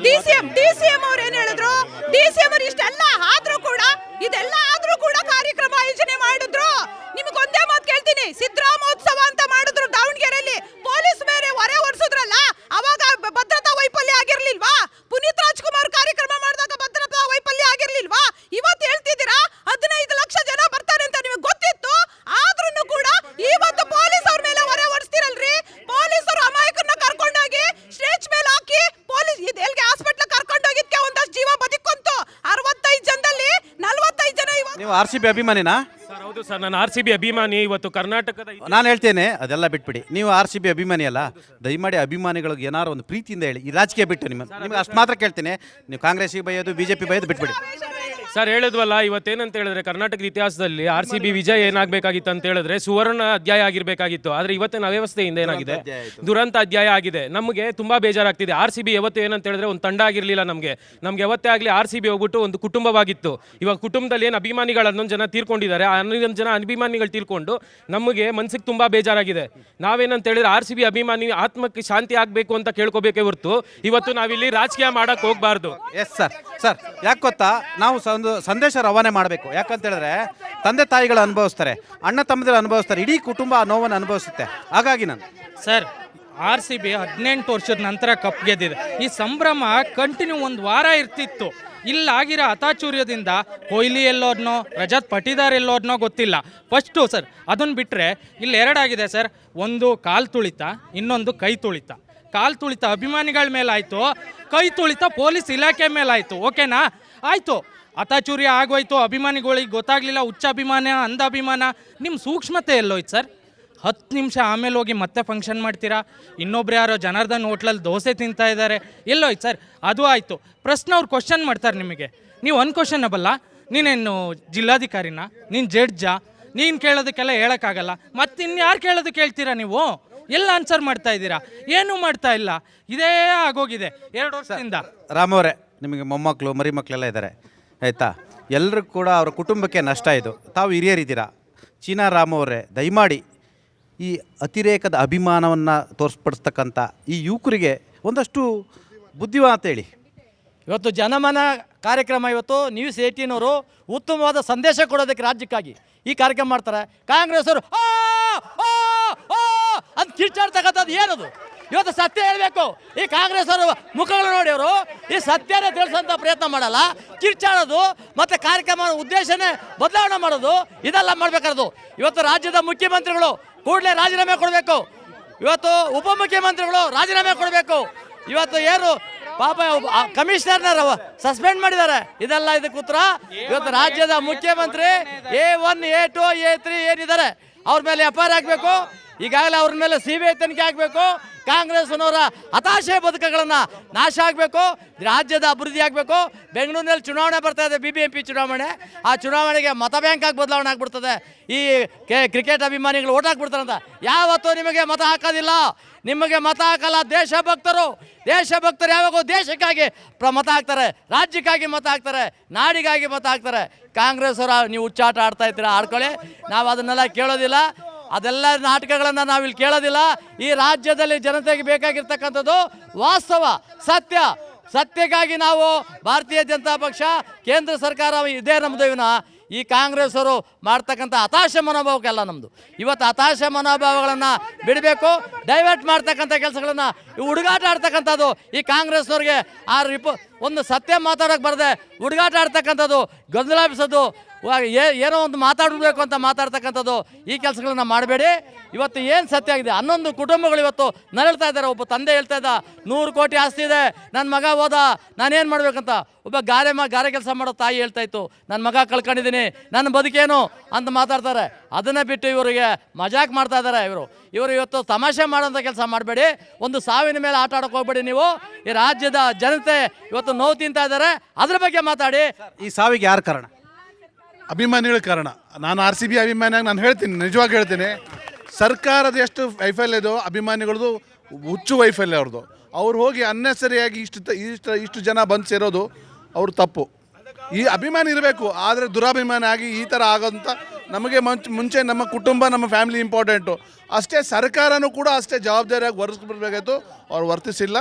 DCM ಅವ್ರು ಏನು ಹೇಳಿದ್ರು? DCM ಅವರು ಇಷ್ಟೆಲ್ಲ ಆದ್ರೂ ಕೂಡ, ಇದೆಲ್ಲ ಆದ್ರೂ ಕೂಡ ಕಾರ್ಯಕ್ರಮ ಆಯೋಜನೆ ಮಾಡಿದ್ರು. ನಿಮಗೊಂದೇ ಮಾತು ಕೇಳ್ತೀನಿ, ಸಿದ್ದರಾಮೋತ್ಸವ ಅಂತ ಮಾಡಿದ್ರು ದಾವಣಗೆರೆಯಲ್ಲಿ. ಪೊಲೀಸ್ ಮೇಲೆ ಹೊರೆ ಹೊರಿಸಿದ್ರಲ್ಲ, ಅವಾಗ ಭದ್ರತಾ ವೈಫಲ್ಯ ಆಗಿರ್ಲಿಲ್ವಾ? ಪುನೀತ್ ರಾಜ್ಕುಮಾರ್ ಕಾರ್ಯಕ್ರಮ ಮಾಡಿದಾಗ ಭದ್ರತಾ ವೈಫಲ್ಯ ಆಗಿರ್ಲಿಲ್ವಾ? ಇವತ್ತು ಹೇಳ್ತಿದ್ದೀರಾ 15 ಲಕ್ಷ ಜನ ಬರ್ತಾರೆ ಅಂತ ನಿಮಗೆ ಗೊತ್ತಿತ್ತು. ಆದ್ರೂ ಕೂಡ ಇವತ್ತು ಪೊಲೀಸ್ ಅವ್ರ ಮೇಲೆ ಹೊರೆ ಹೊರಿಸ್ತಿರಲ್ರಿ. ಪೊಲೀಸರು ಅಮಾಯಕರನ್ನ ಕರ್ಕೊಂಡೋಗಿ ಸ್ಟೇಜ್ ಮೇಲೆ ಹಾಕಿ ಪೊಲೀಸ್ ಇದೆಲ್ಗೆ ಹಾಸ್ಪಿಟಲ್ ಕರ್ಕೊಂಡೋಗಿದ್ಕೆ ಒಂದಷ್ಟು ಜೀವ ಬದುಕೊಂತು. 65 ಜನದಲ್ಲಿ 45 ಜನ. ನೀವು RCB ಅಭಿಮಾನಿನಾ? ಸರ್ ಹೌದು ಸರ್, ನಾನು RCB ಅಭಿಮಾನಿ. ಇವತ್ತು ಕರ್ನಾಟಕದ ನಾನು ಹೇಳ್ತೇನೆ, ಅದೆಲ್ಲ ಬಿಟ್ಬಿಡಿ. ನೀವು RCB ಅಭಿಮಾನಿ ಅಲ್ಲ, ದಯಮಾಡಿ ಅಭಿಮಾನಿಗಳಿಗೆ ಏನಾರು ಒಂದು ಪ್ರೀತಿಯಿಂದ ಹೇಳಿ. ಈ ರಾಜಕೀಯ ಬಿಟ್ಟು ನಿಮಗೆ ಅಷ್ಟು ಮಾತ್ರ ಕೇಳ್ತೀನಿ. ನೀವು ಕಾಂಗ್ರೆಸ್ಗೆ ಬೈಯೋದು, BJP ಬೈಯೋದು ಬಿಟ್ಬಿಡಿ. ಸರ್ ಹೇಳಿದ್ವಲ್ಲ, ಇವತ್ತೇನಂತ ಹೇಳಿದ್ರೆ ಕರ್ನಾಟಕದ ಇತಿಹಾಸದಲ್ಲಿ RCB ವಿಜಯ ಏನಾಗಬೇಕಾಗಿತ್ತು ಅಂತ ಹೇಳಿದ್ರೆ ಸುವರ್ಣ ಅಧ್ಯಾಯ ಆಗಿರಬೇಕಾಗಿತ್ತು. ಆದರೆ ಇವತ್ತಿನ ಅವ್ಯವಸ್ಥೆಯಿಂದ ಏನಾಗಿದೆ, ದುರಂತ ಅಧ್ಯಾಯ ಆಗಿದೆ. ನಮಗೆ ತುಂಬ ಬೇಜಾರಾಗ್ತಿದೆ. RCB ಯಾವತ್ತು ಏನಂತ ಹೇಳಿದ್ರೆ ಒಂದು ತಂಡ ಆಗಿರಲಿಲ್ಲ. ನಮಗೆ ಯಾವತ್ತೇ ಆಗಲಿ RCB ಹೋಗ್ಬಿಟ್ಟು ಒಂದು ಕುಟುಂಬವಾಗಿತ್ತು. ಇವಾಗ ಕುಟುಂಬದಲ್ಲಿ ಏನು ಅಭಿಮಾನಿಗಳು 11 ಜನ ತೀರ್ಕೊಂಡಿದ್ದಾರೆ. 11 ಜನ ಅಭಿಮಾನಿಗಳು ತೀರ್ಕೊಂಡು ನಮಗೆ ಮನಸ್ಸಿಗೆ ತುಂಬ ಬೇಜಾರಾಗಿದೆ. ನಾವೇನಂತ ಹೇಳಿದ್ರೆ RCB ಅಭಿಮಾನಿ ಆತ್ಮಕ್ಕೆ ಶಾಂತಿ ಆಗಬೇಕು ಅಂತ ಕೇಳ್ಕೋಬೇಕೇ ಹೊರತು ಇವತ್ತು ನಾವಿಲ್ಲಿ ರಾಜಕೀಯ ಮಾಡಕ್ಕೆ ಹೋಗಬಾರ್ದು. ಎಸ್ ಸರ್, ಯಾಕೆ ಗೊತ್ತಾ, ನಾವು ಒಂದು ಸಂದೇಶ ರವಾನೆ ಮಾಡಬೇಕು. ಯಾಕಂತ ಹೇಳಿದ್ರೆ ತಂದೆ ತಾಯಿಗಳು ಅನುಭವಿಸ್ತಾರೆ, ಅಣ್ಣ ತಮ್ಮದಿರು ಅನುಭವಿಸ್ತಾರೆ, ಇಡೀ ಕುಟುಂಬ ಆ ನೋವನ್ನು ಅನುಭವಿಸುತ್ತೆ. ಹಾಗಾಗಿ ನಾನು ಸರ್, RCB 18 ವರ್ಷದ ನಂತರ ಕಪ್ ಗೆದ್ದಿದೆ. ಈ ಸಂಭ್ರಮ ಕಂಟಿನ್ಯೂ 1 ವಾರ ಇರ್ತಿತ್ತು. ಇಲ್ಲಾಗಿರೋ ಹತಾಚೂರ್ಯದಿಂದ ಕೊಹ್ಲಿ ಎಲ್ಲೋದ್ನೋ, ರಜತ್ ಪಟಿದಾರ್ ಎಲ್ಲೋದ್ನೋ ಗೊತ್ತಿಲ್ಲ. ಫಸ್ಟು ಸರ್ ಅದನ್ನು ಬಿಟ್ಟರೆ ಇಲ್ಲಿ 2 ಆಗಿದೆ ಸರ್. ಒಂದು ಕಾಲು ತುಳಿತ, ಇನ್ನೊಂದು ಕೈ ತುಳಿತ. ಕಾಲು ತುಳಿತ ಅಭಿಮಾನಿಗಳ ಮೇಲಾಯಿತು, ಕೈ ತುಳಿತ ಪೊಲೀಸ್ ಇಲಾಖೆ ಮೇಲಾಯಿತು. ಓಕೆನಾ? ಆಯಿತು, ಹತಾಚೂರ್ಯ ಆಗೋಯ್ತು, ಅಭಿಮಾನಿಗಳಿಗೆ ಗೊತ್ತಾಗಲಿಲ್ಲ. ಹುಚ್ಚ ಅಭಿಮಾನ, ಅಂಧ ಅಭಿಮಾನ, ನಿಮ್ಮ ಸೂಕ್ಷ್ಮತೆ ಎಲ್ಲೋಯ್ತು ಸರ್? 10 ನಿಮಿಷ ಆಮೇಲೆ ಹೋಗಿ ಮತ್ತೆ ಫಂಕ್ಷನ್ ಮಾಡ್ತೀರಾ. ಇನ್ನೊಬ್ರು ಯಾರೋ ಜನಾರ್ದನ್ ಹೋಟ್ಲಲ್ಲಿ ದೋಸೆ ತಿಂತಾ ಇದ್ದಾರೆ, ಎಲ್ಲೋಯ್ತು ಸರ್? ಅದು ಆಯಿತು. ಪ್ರಶ್ನೆ ಅವ್ರು ಕ್ವಶನ್ ಮಾಡ್ತಾರೆ ನಿಮಗೆ, ನೀವು ಅನ್ಕ್ವಶನಬಲ್ಲ. ನೀನೇನು ಜಿಲ್ಲಾಧಿಕಾರಿನ, ನೀನು ಜಡ್ಜಾ? ನೀನು ಕೇಳೋದಕ್ಕೆಲ್ಲ ಹೇಳೋಕ್ಕಾಗಲ್ಲ. ಮತ್ತೆ ಇನ್ಯಾರು ಕೇಳೋದಕ್ಕೆ ಹೇಳ್ತೀರಾ ನೀವು? ಎಲ್ಲ ಆನ್ಸರ್ ಮಾಡ್ತಾ ಇದ್ದೀರಾ, ಏನೂ ಮಾಡ್ತಾ ಇಲ್ಲ. ಇದೇ ಆಗೋಗಿದೆ 2 ವರ್ಷದಿಂದ. ರಾಮವರೇ, ನಿಮಗೆ ಮೊಮ್ಮಕ್ಕಳು ಮರಿ ಮಕ್ಕಳೆಲ್ಲ ಇದ್ದಾರೆ ಆಯಿತಾ? ಎಲ್ಲರೂ ಕೂಡ ಅವರ ಕುಟುಂಬಕ್ಕೆ ನಷ್ಟ ಇದು. ತಾವು ಹಿರಿಯರಿದ್ದೀರಾ. ಚೀನಾ ರಾಮವರೇ, ದಯಮಾಡಿ ಈ ಅತಿರೇಕದ ಅಭಿಮಾನವನ್ನು ತೋರಿಸ್ಪಡಿಸ್ತಕ್ಕಂಥ ಈ ಯುವಕರಿಗೆ ಒಂದಷ್ಟು ಬುದ್ಧಿವಾತ ಹೇಳಿ. ಇವತ್ತು ಜನಮನ ಕಾರ್ಯಕ್ರಮ, ಇವತ್ತು ನ್ಯೂಸ್ 18 ಅವರು ಉತ್ತಮವಾದ ಸಂದೇಶ ಕೊಡೋದಕ್ಕೆ ರಾಜ್ಯಕ್ಕಾಗಿ ಈ ಕಾರ್ಯಕ್ರಮ ಮಾಡ್ತಾರೆ. ಕಾಂಗ್ರೆಸ್ ಅವರು ಅಂತ ಕಿರ್ಚಾಡ್ತಕ್ಕಂಥದ್ದು ಏನದು? ಇವತ್ತು ಸತ್ಯ ಹೇಳಬೇಕು. ಈ ಕಾಂಗ್ರೆಸ್ ಅವರು ಮುಖಗಳು ನೋಡಿ ಅವರು ಈ ಸತ್ಯನೇ ತಿಳಿಸೋಂಥ ಪ್ರಯತ್ನ ಮಾಡಲ್ಲ, ಕಿರ್ಚಾಡೋದು ಮತ್ತು ಕಾರ್ಯಕ್ರಮ ಉದ್ದೇಶನೇ ಬದಲಾವಣೆ ಮಾಡೋದು, ಇದೆಲ್ಲ ಮಾಡಬೇಕಾದ್ರು. ಇವತ್ತು ರಾಜ್ಯದ ಮುಖ್ಯಮಂತ್ರಿಗಳು ಕೂಡಲೇ ರಾಜೀನಾಮೆ ಕೊಡಬೇಕು. ಇವತ್ತು ಉಪಮುಖ್ಯಮಂತ್ರಿಗಳು ರಾಜೀನಾಮೆ ಕೊಡಬೇಕು. ಇವತ್ತು ಏನು ಪಾಪ ಕಮಿಷನರ್ನ ಸಸ್ಪೆಂಡ್ ಮಾಡಿದ್ದಾರೆ. ಇದೆಲ್ಲ ಇದಕ್ಕೆ ಉತ್ತರ. ಇವತ್ತು ರಾಜ್ಯದ ಮುಖ್ಯಮಂತ್ರಿ A1 A2 A3 ಏನಿದ್ದಾರೆ ಅವ್ರ ಮೇಲೆ FIR ಆಗಬೇಕು. ಈಗಾಗಲೇ ಅವ್ರ ಮೇಲೆ CBI ತನಿಖೆ ಆಗಬೇಕು. ಕಾಂಗ್ರೆಸ್ನವರ ಹತಾಶೆ ಬದುಕುಗಳನ್ನು ನಾಶ ಆಗಬೇಕು. ರಾಜ್ಯದ ಅಭಿವೃದ್ಧಿ ಆಗಬೇಕು. ಬೆಂಗಳೂರಿನಲ್ಲಿ ಚುನಾವಣೆ ಬರ್ತಾ ಇದೆ, BBMP ಚುನಾವಣೆ. ಆ ಚುನಾವಣೆಗೆ ಮತ ಬ್ಯಾಂಕ್ ಆಗಿ ಬದಲಾವಣೆ ಆಗ್ಬಿಡ್ತದೆ. ಈ ಕ್ರಿಕೆಟ್ ಅಭಿಮಾನಿಗಳು ಓಟ್ ಹಾಕ್ಬಿಡ್ತಾರಂತ. ಯಾವತ್ತೂ ನಿಮಗೆ ಮತ ಹಾಕೋದಿಲ್ಲ, ನಿಮಗೆ ಮತ ಹಾಕಲ್ಲ. ದೇಶಭಕ್ತರು ಯಾವಾಗೂ ದೇಶಕ್ಕಾಗಿ ಮತ ಹಾಕ್ತಾರೆ, ರಾಜ್ಯಕ್ಕಾಗಿ ಮತ ಹಾಕ್ತಾರೆ, ನಾಡಿಗಾಗಿ ಮತ ಹಾಕ್ತಾರೆ. ಕಾಂಗ್ರೆಸ್ ಅವರ ನೀವು ಹುಚ್ಚಾಟ ಆಡ್ತಾ ಇರ್ತೀರ, ಆಡ್ಕೊಳ್ಳಿ. ನಾವು ಅದನ್ನೆಲ್ಲ ಕೇಳೋದಿಲ್ಲ. ಅದೆಲ್ಲ ನಾಟಕಗಳನ್ನು ನಾವಿಲ್ಲಿ ಕೇಳೋದಿಲ್ಲ. ಈ ರಾಜ್ಯದಲ್ಲಿ ಜನತೆಗೆ ಬೇಕಾಗಿರ್ತಕ್ಕಂಥದ್ದು ವಾಸ್ತವ, ಸತ್ಯಕ್ಕಾಗಿ ನಾವು ಭಾರತೀಯ ಜನತಾ ಪಕ್ಷ, ಕೇಂದ್ರ ಸರ್ಕಾರ ಇದೇ ನಮ್ಮದು. ಈ ಕಾಂಗ್ರೆಸ್ ಅವರು ಮಾಡ್ತಕ್ಕಂಥ ಹತಾಶೆ ಮನೋಭಾವಕ್ಕೆಲ್ಲ ನಮ್ಮದು. ಇವತ್ತು ಹತಾಶೆ ಮನೋಭಾವಗಳನ್ನು ಬಿಡಬೇಕು. ಡೈವರ್ಟ್ ಮಾಡ್ತಕ್ಕಂಥ ಕೆಲಸಗಳನ್ನು ಹುಡುಗಾಟ ಆಡ್ತಕ್ಕಂಥದ್ದು ಈ ಕಾಂಗ್ರೆಸ್ನವ್ರಿಗೆ ಒಂದು ಸತ್ಯ ಮಾತಾಡೋಕ್ಕೆ ಬರದೆ ಹುಡುಗಾಟ ಆಡ್ತಕ್ಕಂಥದ್ದು, ಗೊಂದಲಾಪಿಸೋದು, ಏನೋ ಒಂದು ಮಾತಾಡಬೇಕು ಅಂತ ಮಾತಾಡ್ತಕ್ಕಂಥದ್ದು, ಈ ಕೆಲಸಗಳನ್ನ ಮಾಡಬೇಡಿ. ಇವತ್ತು ಏನು ಸತ್ಯ ಆಗಿದೆ, 11 ಕುಟುಂಬಗಳು ಇವತ್ತು ನರಳ್ತಾ ಇದ್ದಾರೆ. ಒಬ್ಬ ತಂದೆ ಹೇಳ್ತಾ ಇದ್ದ 100 ಕೋಟಿ ಆಸ್ತಿ ಇದೆ, ನನ್ನ ಮಗ ಹೋದ, ನಾನೇನು ಮಾಡಬೇಕಂತ. ಒಬ್ಬ ಗಾರೆ ಕೆಲಸ ಮಾಡೋ ತಾಯಿ ಹೇಳ್ತಾ ಇತ್ತು, ನನ್ನ ಮಗ ಕಳ್ಕೊಂಡಿದ್ದೀನಿ, ನನ್ನ ಬದುಕೇನು ಅಂತ ಮಾತಾಡ್ತಾರೆ. ಅದನ್ನು ಬಿಟ್ಟು ಇವರಿಗೆ ಮಜಾಕ್ ಮಾಡ್ತಾ ಇದ್ದಾರೆ. ಇವರು ಇವತ್ತು ತಮಾಷೆ ಮಾಡೋಂಥ ಕೆಲಸ ಮಾಡಬೇಡಿ. ಒಂದು ಸಾವಿನ ಮೇಲೆ ಆಟ ಆಡೋಕೆ ಹೋಗ್ಬೇಡಿ. ನೀವು ಈ ರಾಜ್ಯದ ಜನತೆ ಇವತ್ತು ನೋವು ತಿಂತಾ ಇದ್ದಾರೆ, ಅದ್ರ ಬಗ್ಗೆ ಮಾತಾಡಿ. ಈ ಸಾವಿಗೆ ಯಾರು ಕಾರಣ? ಅಭಿಮಾನಿಗಳ ಕಾರಣ. ನಾನು RCB ಅಭಿಮಾನಿಯಾಗಿ ನಾನು ಹೇಳ್ತೀನಿ, ನಿಜವಾಗಿ ಹೇಳ್ತೀನಿ, ಸರ್ಕಾರದ ಎಷ್ಟು ವೈಫಲ್ಯದೋ ಅಭಿಮಾನಿಗಳದು ಹುಚ್ಚು ವೈಫಲ್ಯ ಅವ್ರದ್ದು. ಅವ್ರು ಹೋಗಿ ಅನ್ನೆಸರಿಯಾಗಿ ಇಷ್ಟು ಜನ ಬಂದು ಸೇರೋದು ಅವ್ರ ತಪ್ಪು. ಈ ಅಭಿಮಾನಿ ಇರಬೇಕು, ಆದರೆ ದುರಾಭಿಮಾನಿ ಆಗಿ ಈ ಥರ ಆಗೋಂಥ ನಮಗೆ ಮುಂಚೆ ನಮ್ಮ ಕುಟುಂಬ, ನಮ್ಮ ಫ್ಯಾಮಿಲಿ ಇಂಪಾರ್ಟೆಂಟು. ಅಷ್ಟೇ ಸರ್ಕಾರನೂ ಕೂಡ ಅಷ್ಟೇ ಜವಾಬ್ದಾರಿಯಾಗಿ ವರ್ತಿಸ್ಬಿಡ್ಬೇಕಾಯ್ತು. ಅವ್ರು ವರ್ತಿಸಿಲ್ಲ,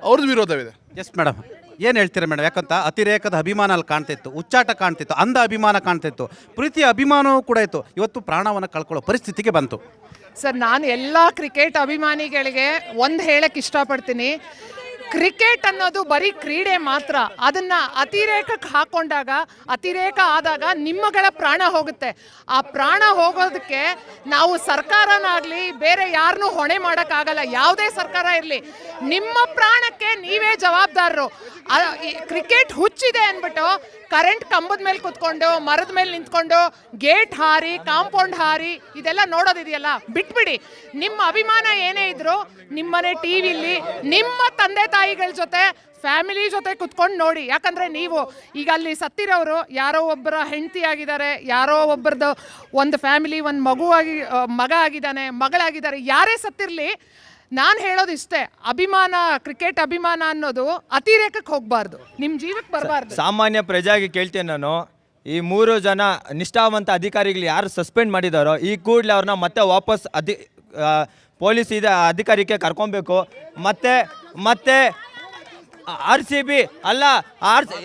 ಅವ್ರದ್ದು ವಿರೋಧವಿದೆ. ಎಸ್ ಮೇಡಮ್, ಏನು ಹೇಳ್ತೀರಾ ಮೇಡಮ್? ಯಾಕಂತ ಅತಿರೇಕದ ಅಭಿಮಾನ ಅಲ್ಲಿ ಕಾಣ್ತಿತ್ತು, ಹುಚ್ಚಾಟ ಕಾಣ್ತಿತ್ತು, ಅಂಧ ಅಭಿಮಾನ ಕಾಣ್ತಿತ್ತು, ಪ್ರೀತಿಯ ಅಭಿಮಾನವೂ ಕೂಡ ಇತ್ತು. ಇವತ್ತು ಪ್ರಾಣವನ್ನು ಕಳ್ಕೊಳ್ಳೋ ಪರಿಸ್ಥಿತಿಗೆ ಬಂತು. ಸರ್, ನಾನು ಎಲ್ಲ ಕ್ರಿಕೆಟ್ ಅಭಿಮಾನಿಗಳಿಗೆ ಒಂದು ಹೇಳಕ್ಕೆ ಇಷ್ಟಪಡ್ತೀನಿ. ಕ್ರಿಕೆಟ್ ಅನ್ನೋದು ಬರೀ ಕ್ರೀಡೆ ಮಾತ್ರ. ಅದನ್ನು ಅತಿರೇಕಕ್ಕೆ ಹಾಕ್ಕೊಂಡಾಗ, ಅತಿರೇಕ ಆದಾಗ ನಿಮ್ಮಗಳ ಪ್ರಾಣ ಹೋಗುತ್ತೆ. ಆ ಪ್ರಾಣ ಹೋಗೋದಕ್ಕೆ ನಾವು ಸರ್ಕಾರನಾಗಲಿ ಬೇರೆ ಯಾರನ್ನೂ ಹೊಣೆ ಮಾಡೋಕ್ಕಾಗಲ್ಲ. ಯಾವುದೇ ಸರ್ಕಾರ ಇರಲಿ, ನಿಮ್ಮ ಪ್ರಾಣಕ್ಕೆ ನೀವೇ ಜವಾಬ್ದಾರರು. ಕ್ರಿಕೆಟ್ ಹುಚ್ಚಿದೆ ಅಂದ್ಬಿಟ್ಟು ಕರೆಂಟ್ ಕಂಬದ ಮೇಲೆ ಕುತ್ಕೊಂಡು, ಮರದ ಮೇಲೆ ನಿಂತ್ಕೊಂಡು, ಗೇಟ್ ಹಾರಿ, ಕಾಂಪೌಂಡ್ ಹಾರಿ ಇದೆಲ್ಲ ನೋಡೋದಿದೆಯಲ್ಲ, ಬಿಟ್ಬಿಡಿ. ನಿಮ್ಮ ಅಭಿಮಾನ ಏನೇ ಇದ್ರು ನಿಮ್ಮನೆ ಟಿವಿಲಿ ನಿಮ್ಮ ತಂದೆ ತಾಯಿಗಳ ಜೊತೆ, ಫ್ಯಾಮಿಲಿ ಜೊತೆ ಕುತ್ಕೊಂಡು ನೋಡಿ. ಯಾಕಂದರೆ ನೀವು ಈಗ ಅಲ್ಲಿ ಸತ್ತಿರೋರು ಯಾರೋ ಒಬ್ಬರ ಹೆಂಡತಿ ಆಗಿದ್ದಾರೆ, ಯಾರೋ ಒಬ್ಬರದ್ದು ಒಂದು ಫ್ಯಾಮಿಲಿ, ಒಂದು ಮಗ ಆಗಿದ್ದಾನೆ, ಮಗಳಾಗಿದ್ದಾರೆ. ಯಾರೇ ಸತ್ತಿರಲಿ, ನಾನು ಹೇಳೋದು ಇಷ್ಟೇ, ಅಭಿಮಾನ, ಕ್ರಿಕೆಟ್ ಅಭಿಮಾನ ಅನ್ನೋದು ಅತಿರೇಕಕ್ಕೆ ಹೋಗಬಾರ್ದು, ನಿಮ್ಮ ಜೀವಕ್ಕೆ ಬರಬಾರ್ದು. ಸಾಮಾನ್ಯ ಪ್ರಜೆಯಾಗಿ ಕೇಳ್ತೇನೆ ನಾನು, ಈ 3 ಜನ ನಿಷ್ಠಾವಂತ ಅಧಿಕಾರಿಗಳು ಯಾರು ಸಸ್ಪೆಂಡ್ ಮಾಡಿದಾರೋ ಈ ಕೂಡಲೇ ಅವ್ರನ್ನ ಮತ್ತೆ ವಾಪಸ್ ಪೊಲೀಸ್ ಅಧಿಕಾರಿಕ್ಕೆ ಕರ್ಕೊಬೇಕು. ಮತ್ತೆ RCB ಅಲ್ಲ,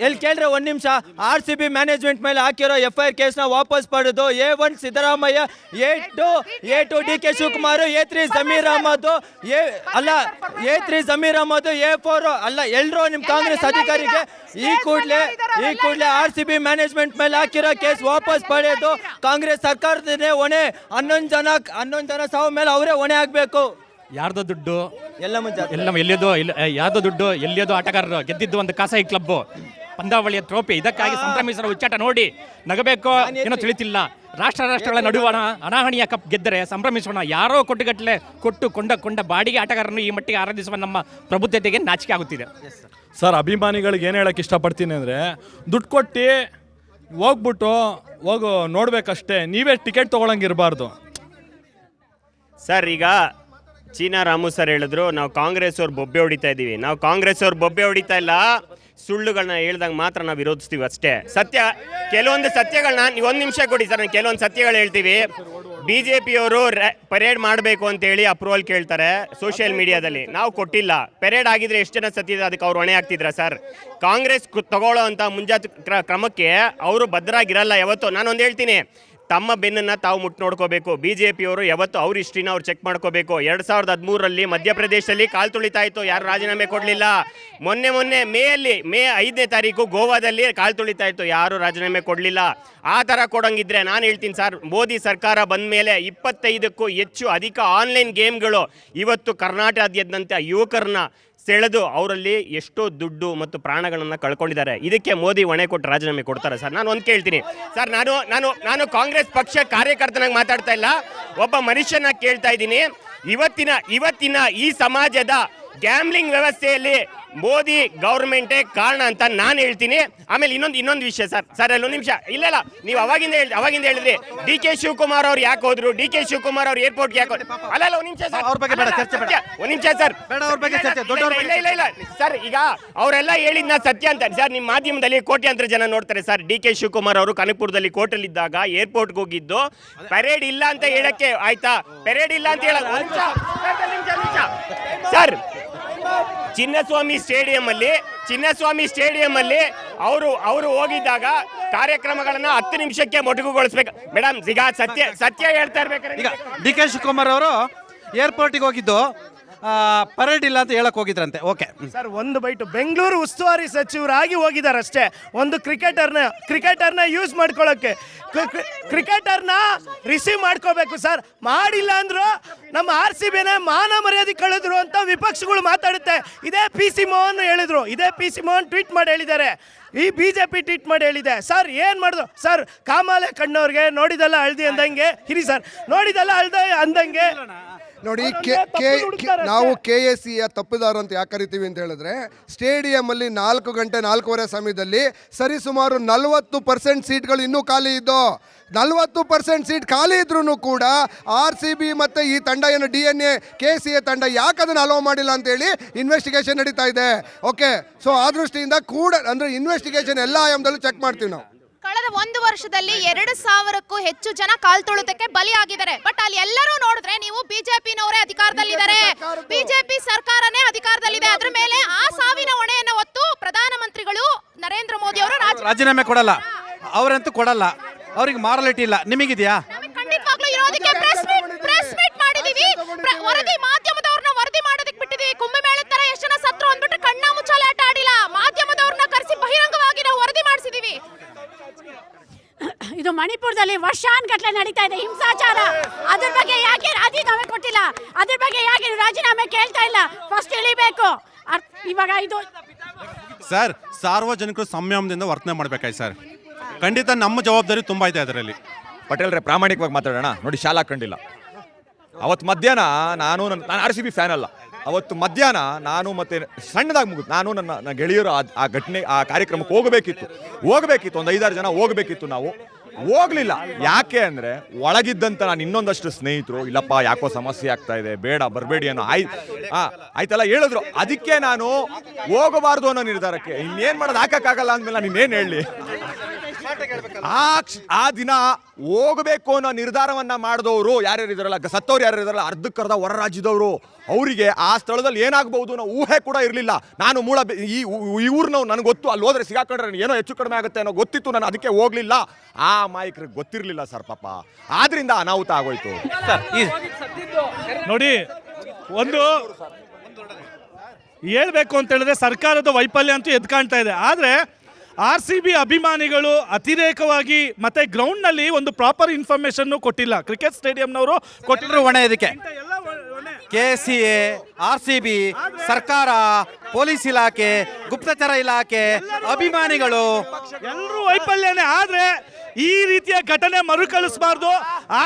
ಎಲ್ಲಿ ಕೇಳ್ರೆ ಒಂದು ನಿಮಿಷ, RCB ಮ್ಯಾನೇಜ್ಮೆಂಟ್ ಮೇಲೆ ಹಾಕಿರೋ FIR ಕೇಸ್ನ ವಾಪಸ್ ಪಡೆದು A1 Siddaramaiah, A2 DK Shivakumar, A3 Zameer Ahmed, A3 Zameer Ahmed, A4 ಅಲ್ಲ, ಎಲ್ಲರೂ ನಿಮ್ಮ ಕಾಂಗ್ರೆಸ್ ಅಧಿಕಾರಿಗೆ ಈ ಕೂಡಲೇ RCB ಮ್ಯಾನೇಜ್ಮೆಂಟ್ ಮೇಲೆ ಹಾಕಿರೋ ಕೇಸ್ ವಾಪಸ್ ಪಡೆದು ಕಾಂಗ್ರೆಸ್ ಸರ್ಕಾರದೇ ಹೊಣೆ. 11 ಜನ ಸಾವು ಮೇಲೆ ಅವರೇ ಹೊಣೆ ಆಗಬೇಕು. ಯಾರ್ದೋ ದುಡ್ಡು ಎಲ್ಲ ಯಾರ್ದೋ ದುಡ್ಡು ಎಲ್ಲಿಯೋದು ಆಟಗಾರರು ಗೆದ್ದಿದ್ದು ಒಂದು ಖಾಸಗಿ ಕ್ಲಬ್ಬು, ಪಂದ್ಯಾವಳಿಯ ಟ್ರೋಫಿ, ಇದಕ್ಕಾಗಿ ಸಂಭ್ರಮಿಸಲು ಹುಚ್ಚಾಟ ನೋಡಿ ನಗಬೇಕು ಏನೋ ತಿಳಿತಿಲ್ಲ. ರಾಷ್ಟ್ರಗಳ ನಡುವಣ ಹಣಾಹಣಿಯ ಕಪ್ ಗೆದ್ದರೆ ಸಂಭ್ರಮಿಸೋಣ. ಯಾರೋ ಕೊಂಡ ಬಾಡಿಗೆ ಆಟಗಾರರನ್ನು ಈ ಮಟ್ಟಿಗೆ ಆರಾಧಿಸುವ ನಮ್ಮ ಪ್ರಬುದ್ಧತೆಗೆ ನಾಚಿಕೆ ಆಗುತ್ತಿದೆ. ಸರ್, ಅಭಿಮಾನಿಗಳಿಗೆ ಏನು ಹೇಳಕ್ಕೆ ಇಷ್ಟಪಡ್ತೀನಿ ಅಂದರೆ, ದುಡ್ಡು ಕೊಟ್ಟು ಹೋಗ್ಬಿಟ್ಟು ನೋಡ್ಬೇಕಷ್ಟೇ, ನೀವೇ ಟಿಕೆಟ್ ತೊಗೊಳಂಗಿರಬಾರ್ದು. ಸರ್, ಈಗ ಚೀನಾ ರಾಮು ಸರ್ ಹೇಳಿದ್ರು ನಾವು ಕಾಂಗ್ರೆಸ್ ಅವ್ರು ಬೊಬ್ಬೆ ಹೊಡಿತಾ ಇದ್ದೀವಿ. ನಾವು ಕಾಂಗ್ರೆಸ್ ಅವ್ರು ಬೊಬ್ಬೆ ಹೊಡಿತಾ ಇಲ್ಲ, ಸುಳ್ಳುಗಳನ್ನ ಹೇಳ್ದಂಗೆ ಮಾತ್ರ ನಾವು ವಿರೋಧಿಸ್ತೀವಿ ಅಷ್ಟೇ. ಕೆಲವೊಂದು ಸತ್ಯಗಳನ್ನ ನೀವು 1 ನಿಮಿಷ ಕೊಡಿ ಸರ್, ನಾನು ಕೆಲವೊಂದು ಸತ್ಯಗಳು ಹೇಳ್ತೀವಿ. BJPಯವರು ಪರೇಡ್ ಮಾಡಬೇಕು ಅಂತೇಳಿ ಅಪ್ರೂವಲ್ ಕೇಳ್ತಾರೆ ಸೋಷಿಯಲ್ ಮೀಡಿಯಾದಲ್ಲಿ, ನಾವು ಕೊಟ್ಟಿಲ್ಲ. ಪರೇಡ್ ಆಗಿದ್ರೆ ಎಷ್ಟು ಜನ ಸತ್ತಿದ್ರೆ ಅದಕ್ಕೆ ಅವ್ರು ಹೊಣೆ ಆಗ್ತಿದ್ರ ಸರ್? ಕಾಂಗ್ರೆಸ್ ತಗೊಳ್ಳೋ ಅಂತ ಮುಂಜಾಗ್ರತಾ ಕ್ರಮಕ್ಕೆ ಅವರು ಭದ್ರಾಗಿರಲ್ಲ ಯಾವತ್ತೂ. ನಾನೊಂದು ಹೇಳ್ತೀನಿ, ತಮ್ಮ ಬೆನ್ನನ್ನು ತಾವು ಮುಟ್ಟು ನೋಡ್ಕೋಬೇಕು. BJPಯವರು ಯಾವತ್ತು ಅವ್ರ ಹಿಸ್ಟ್ರಿನ ಅವ್ರು ಚೆಕ್ ಮಾಡ್ಕೋಬೇಕು. 2013ರಲ್ಲಿ ಮಧ್ಯಪ್ರದೇಶದಲ್ಲಿ ಕಾಲು ತುಳಿತಾ ಇತ್ತು, ಯಾರು ರಾಜೀನಾಮೆ ಕೊಡಲಿಲ್ಲ. ಮೊನ್ನೆ ಮೇ 5ನೇ ತಾರೀಕು ಗೋವಾದಲ್ಲಿ ಕಾಲು ತುಳಿತಾ ಇತ್ತು, ಯಾರು ರಾಜೀನಾಮೆ ಕೊಡಲಿಲ್ಲ. ಆ ಥರ ಕೊಡೋಂಗಿದ್ರೆ ನಾನು ಹೇಳ್ತೀನಿ ಸರ್, ಮೋದಿ ಸರ್ಕಾರ ಬಂದ ಮೇಲೆ 25ಕ್ಕೂ ಹೆಚ್ಚು ಅಧಿಕ ಆನ್ಲೈನ್ ಗೇಮ್ಗಳು ಇವತ್ತು ಕರ್ನಾಟಕದಾದ್ಯಂತ ಯುವಕರನ್ನ ಸೆಳೆದು ಅವರಲ್ಲಿ ಎಷ್ಟೋ ದುಡ್ಡು ಮತ್ತು ಪ್ರಾಣಗಳನ್ನು ಕಳ್ಕೊಂಡಿದ್ದಾರೆ. ಇದಕ್ಕೆ ಮೋದಿ ಹೊಣೆ ಕೊಟ್ಟು ರಾಜೀನಾಮೆ ಕೊಡ್ತಾರೆ ಸರ್? ನಾನು ಒಂದು ಕೇಳ್ತೀನಿ ಸರ್, ನಾನು ಕಾಂಗ್ರೆಸ್ ಪಕ್ಷ ಕಾರ್ಯಕರ್ತನಾಗಿ ಮಾತಾಡ್ತಾ ಇಲ್ಲ, ಒಬ್ಬ ಮನುಷ್ಯನಾಗಿ ಕೇಳ್ತಾ ಇದ್ದೀನಿ. ಇವತ್ತಿನ ಈ ಸಮಾಜದ ಗ್ಯಾಮ್ಲಿಂಗ್ ವ್ಯವಸ್ಥೆಯಲ್ಲಿ ಮೋದಿ ಗೌರ್ಮೆಂಟೇ ಕಾರಣ ಅಂತ ನಾನು ಹೇಳ್ತೀನಿ. ಆಮೇಲೆ ಇನ್ನೊಂದು ವಿಷಯ ಸರ್ ಅಲ್ಲೊಂದು ನಿಮಿಷ. ಇಲ್ಲ ನೀವು ಅವಾಗಿಂದ ಹೇಳಿದ್ರಿ ಡಿ ಕೆ ಶಿವಕುಮಾರ್ ಅವ್ರು ಯಾಕೆ ಹೋದ್ರು, ಡಿ ಕೆ ಶಿವಕುಮಾರ್ ಅವ್ರು ಏರ್ಪೋರ್ಟ್ಗೆ ಯಾಕೆ ಹೋದ್ರು? ಅಲ್ಲ ಒಂದು ನಿಮಿಷ ಸರ್, ಅವ್ರ ಬಗ್ಗೆ ಬೇಡ ಚರ್ಚೆ, ಒಂದು ನಿಮಿಷ ಸರ್, ಅವ್ರ ಬಗ್ಗೆ ಚರ್ಚೆ. ಇಲ್ಲ ಸರ್, ಈಗ ಅವರೆಲ್ಲ ಹೇಳಿದ್ನ ಸತ್ಯ ಅಂತ ಸರ್. ನಿಮ್ಮ ಮಾಧ್ಯಮದಲ್ಲಿ ಕೋಟ್ಯಾಂತರ ಜನ ನೋಡ್ತಾರೆ ಸರ್. ಡಿ ಕೆ ಶಿವಕುಮಾರ್ ಅವರು ಕನಕಪುರದಲ್ಲಿ ಕೋರ್ಟಲ್ಲಿದ್ದಾಗ ಏರ್ಪೋರ್ಟ್ಗೆ ಹೋಗಿದ್ದು ಪರೇಡ್ ಇಲ್ಲ ಅಂತ ಹೇಳಕ್ಕೆ ಆಯ್ತಾ? ಪರೇಡ್ ಇಲ್ಲ ಅಂತ ಹೇಳಕ್ ಸರ್, ಚಿನ್ನಸ್ವಾಮಿ ಸ್ಟೇಡಿಯಂ ಅಲ್ಲಿ ಅವರು ಹೋಗಿದ್ದಾಗ ಕಾರ್ಯಕ್ರಮಗಳನ್ನ 10 ನಿಮಿಷಕ್ಕೆ ಮೊಟಕುಗೊಳಿಸ್ಬೇಕು ಮೇಡಮ್. ಈಗ ಸತ್ಯ ಹೇಳ್ತಾ ಇರ್ಬೇಕಾದ್ರೆ ಈಗ ಡಿ ಕೆ ಶಿವಕುಮಾರ್ ಅವರು ಏರ್ಪೋರ್ಟಿಗೆ ಹೋಗಿದ್ದು ಪರೇಡ್ ಇಲ್ಲ ಅಂತ ಹೇಳಕ್ ಹೋಗಿದ್ರಂತೆ. ಓಕೆ ಸರ್, ಒಂದು ಬೈಟು ಬೆಂಗಳೂರು ಉಸ್ತುವಾರಿ ಸಚಿವರಾಗಿ ಹೋಗಿದ್ದಾರೆ ಅಷ್ಟೇ. ಒಂದು ಕ್ರಿಕೆಟರ್ನ ಯೂಸ್ ಮಾಡ್ಕೊಳ್ಳೋಕ್ಕೆ, ಕ್ರಿಕೆಟರ್ನ ರಿಸೀವ್ ಮಾಡ್ಕೋಬೇಕು ಸರ್. ಮಾಡಿಲ್ಲ ಅಂದ್ರು ನಮ್ಮ RCBನ ಮಾನ ಮರ್ಯಾದೆ ಕಳೆದ್ರು ಅಂತ ವಿಪಕ್ಷಗಳು ಮಾತಾಡುತ್ತೆ. ಇದೇ PC ಮೋಹನ್ ಹೇಳಿದ್ರು, ಇದೇ PC ಮೋಹನ್ ಟ್ವೀಟ್ ಮಾಡಿ ಹೇಳಿದ್ದಾರೆ, ಈ BJP ಟ್ವೀಟ್ ಮಾಡಿ ಹೇಳಿದೆ. ಸರ್ ಏನು ಮಾಡಿದ್ರು ಸರ್? ಕಾಮಾಲೆ ಕಣ್ಣವ್ರಿಗೆ ನೋಡಿದಲ್ಲ ಹಳ್ದಿ ಅಂದಂಗೆ ಇರಿ ಸರ್, ನೋಡಿದಲ್ಲ ಹಳ್ದಿ ಅಂದಂಗೆ. ನೋಡಿ, ನಾವು KACಯ ತಪ್ಪುದಾರ ಅಂತ ಯಾಕೆ ಕರಿತೀವಿ ಅಂತ ಹೇಳಿದ್ರೆ, ಸ್ಟೇಡಿಯಮಲ್ಲಿ 4 ಗಂಟೆ 4:15 ಸಮಯದಲ್ಲಿ ಸರಿಸುಮಾರು 40% ಸೀಟ್ಗಳು ಇನ್ನೂ ಖಾಲಿ ಇದ್ದು, 40% ಸೀಟ್ ಖಾಲಿ ಇದ್ರೂ ಕೂಡ RCB ಮತ್ತು ಈ ತಂಡ ಏನು DNA KCA ತಂಡ ಯಾಕೆ ಅದನ್ನು ಅಲೋ ಮಾಡಿಲ್ಲ ಅಂತೇಳಿ ಇನ್ವೆಸ್ಟಿಗೇಷನ್ ನಡೀತಾ ಇದೆ. ಓಕೆ, ಸೊ ಆ ದೃಷ್ಟಿಯಿಂದ ಕೂಡ ಅಂದರೆ ಇನ್ವೆಸ್ಟಿಗೇಷನ್ ಎಲ್ಲ ಆಯಾಮದಲ್ಲೂ ಚೆಕ್ ಮಾಡ್ತೀವಿ ನಾವು. ಕಳೆದ 1 ವರ್ಷದಲ್ಲಿ 2,000ಕ್ಕೂ ಹೆಚ್ಚು ಜನ ಕಾಲ್ತೊಳುತಕ್ಕೆ ಬಲಿಯಾಗಿದ್ದಾರೆ. ಬಟ್ ಅಲ್ಲಿ ಎಲ್ಲರೂ ನೋಡಿದ್ರೆ ನೀವು ಬಿಜೆಪಿನವರೇ ಅಧಿಕಾರದಲ್ಲಿದ್ದಾರೆ, ಬಿಜೆಪಿ ಸರ್ಕಾರನೇ ಅಧಿಕಾರದಲ್ಲಿದೆ. ಅದ್ರ ಮೇಲೆ ಆ ಸಾವಿನ ಹೊಣೆಯನ್ನು ಹೊತ್ತು ಪ್ರಧಾನಮಂತ್ರಿಗಳು ನರೇಂದ್ರ ಮೋದಿ ಅವರು ರಾಜೀನಾಮೆ ಕೊಡಲ್ಲ, ಅವರಂತೂ ಕೊಡಲ್ಲ, ಅವ್ರಿಗೆ ಮಾರಲಿಟಿ ಇಲ್ಲ. ನಿಮಗಿದೆಯಾ? ಖಂಡಿತವಾಗ್ಲೂ ಇರೋದಕ್ಕೆ ಪ್ರೆಸ್ ಮೀಟ್ ಮಾಡಿದೀವಿ, ವರದಿ ಮಾಧ್ಯಮದವ್ರನ್ನ ವರದಿ ಮಾಡೋದಕ್ಕೆ ಬಿಟ್ಟಿದೀವಿ. ಕುಂಭಮೇಳದ ತರ ಎಷ್ಟು ಜನ ಸತ್ರು ಅಂದ್ಬಿಟ್ಟು ಕಣ್ಣ ಮುಚ್ಚಾಲೆ ಆಟ ಆಡಿಲ್ಲ, ಮಾಧ್ಯಮದವ್ರನ್ನ ಕರೆಸಿ ಬಹಿರಂಗವಾಗಿ ನಾವು ವರದಿ ಮಾಡಿಸಿದೀವಿ. ಇದು ಮಣಿಪುರದಲ್ಲಿ ವರ್ಷಾನ್ಗಟ್ಲೆ ನಡೀತಾ ಇದೆ ಹಿಂಸಾಚಾರ. ಅದ್ರ ಬಗ್ಗೆ ಯಾಕೆ ರಾಜೀನಾಮೆ ಕೊಟ್ಟಿಲ್ಲ? ಅದ್ರ ಬಗ್ಗೆ ಯಾಕೆ ರಾಜೀನಾಮೆ ಕೇಳ್ತಾ ಇಲ್ಲ? ಫಸ್ಟ್ ಇಳಿಬೇಕು. ಇವಾಗ ಇದು ಸರ್, ಸಾರ್ವಜನಿಕರು ಸಂಯಮದಿಂದ ವರ್ತನೆ ಮಾಡ್ಬೇಕಾಯ್ತು ಸರ್. ಖಂಡಿತ ನಮ್ಮ ಜವಾಬ್ದಾರಿ ತುಂಬ ಇದೆ ಅದರಲ್ಲಿ. ಪಟೇಲ್ರೆ, ಪ್ರಾಮಾಣಿಕವಾಗಿ ಮಾತಾಡೋಣ. ನೋಡಿ, ಶಾಲಾ ಕಂಡಿಲ್ಲ. ಅವತ್ತು ಮಧ್ಯಾಹ್ನ ನಾನು RCB ಫ್ಯಾನ್ ಅಲ್ಲ. ಅವತ್ತು ಮಧ್ಯಾಹ್ನ ನಾನು ಮತ್ತೆ ಸಣ್ಣದಾಗಿ ಮುಗಿದು ನಾನು ನನ್ನ ಗೆಳೆಯರು ಆ ಕಾರ್ಯಕ್ರಮಕ್ಕೆ ಹೋಗಬೇಕಿತ್ತು. ಒಂದು 5-6 ಜನ ಹೋಗಬೇಕಿತ್ತು. ನಾವು ಹೋಗ್ಲಿಲ್ಲ. ಯಾಕೆ ಅಂದರೆ ಒಳಗಿದ್ದಂತ ನಾನು ಇನ್ನೊಂದಷ್ಟು ಸ್ನೇಹಿತರು ಇಲ್ಲಪ್ಪ ಯಾಕೋ ಸಮಸ್ಯೆ ಆಗ್ತಾ ಇದೆ, ಬೇಡ ಬರಬೇಡಿ ಅನ್ನೋ ಆಯ್ತಲ್ಲ ಹೇಳಿದ್ರು. ಅದಕ್ಕೆ ನಾನು ಹೋಗಬಾರ್ದು ಅನ್ನೋ ನಿರ್ಧಾರಕ್ಕೆ. ಇನ್ನೇನು ಮಾಡೋದು, ಹಾಕಕ್ಕಾಗಲ್ಲ ಅಂದಮೇಲೆ ನಾನು ಇನ್ನೇನು ಹೇಳಲಿ. ಆ ದಿನ ಹೋಗಬೇಕು ಅನ್ನೋ ನಿರ್ಧಾರವನ್ನ ಮಾಡಿದವರು ಯಾರ್ಯಾರಿದಾರಲ್ಲ, ಸತ್ತವ್ರು ಯಾರ್ಯಾರಿದಾರಲ್ಲ, ಅರ್ಧಕ್ಕರ್ಧ ಹೊರ ರಾಜ್ಯದವರು, ಅವರಿಗೆ ಆ ಸ್ಥಳದಲ್ಲಿ ಏನಾಗಬಹುದು ಅನ್ನೋ ಊಹೆ ಕೂಡ ಇರಲಿಲ್ಲ. ನಾನು ಈ ಊರಿನವ್ರು, ನನಗೆ ಗೊತ್ತು ಅಲ್ಲಿ ಹೋದ್ರೆ ಸಿಗಾಕೊಂಡ್ರೆ ಏನೋ ಹೆಚ್ಚು ಕಡಿಮೆ ಆಗುತ್ತೆ ಅನ್ನೋ ಗೊತ್ತಿತ್ತು. ನಾನು ಅದಕ್ಕೆ ಹೋಗ್ಲಿಲ್ಲ. ಆ ಮಾಯಕರಿಗೆ ಗೊತ್ತಿರಲಿಲ್ಲ ಸರ್, ಪಾಪ. ಆದ್ರಿಂದ ಅನಾಹುತ ಆಗೋಯ್ತು. ನೋಡಿ, ಒಂದು ಹೇಳ್ಬೇಕು ಅಂತ ಹೇಳಿದ್ರೆ ಸರ್ಕಾರದ ವೈಫಲ್ಯ ಅಂತೂ ಎದ್ದು ಕಾಣ್ತಾ ಇದೆ. ಆದರೆ RCB ಅಭಿಮಾನಿಗಳು ಅತಿರೇಕವಾಗಿ ಮತ್ತೆ ಗ್ರೌಂಡ್ನಲ್ಲಿ ಒಂದು ಪ್ರಾಪರ್ ಇನ್ಫಾರ್ಮೇಶನ್ ಕೊಟ್ಟಿಲ್ಲ. ಕ್ರಿಕೆಟ್ ಸ್ಟೇಡಿಯಂನವರು ಕೊಟ್ಟಿದ್ರು ಹೊಣೆ. ಇದಕ್ಕೆ KCA, RCB, ಸರ್ಕಾರ, ಪೊಲೀಸ್ ಇಲಾಖೆ, ಗುಪ್ತಚರ ಇಲಾಖೆ, ಅಭಿಮಾನಿಗಳು ಎಲ್ಲರೂ ವೈಫಲ್ಯನೇ. ಆದರೆ ಈ ರೀತಿಯ ಘಟನೆ ಮರುಕಳಿಸಬಾರ್ದು.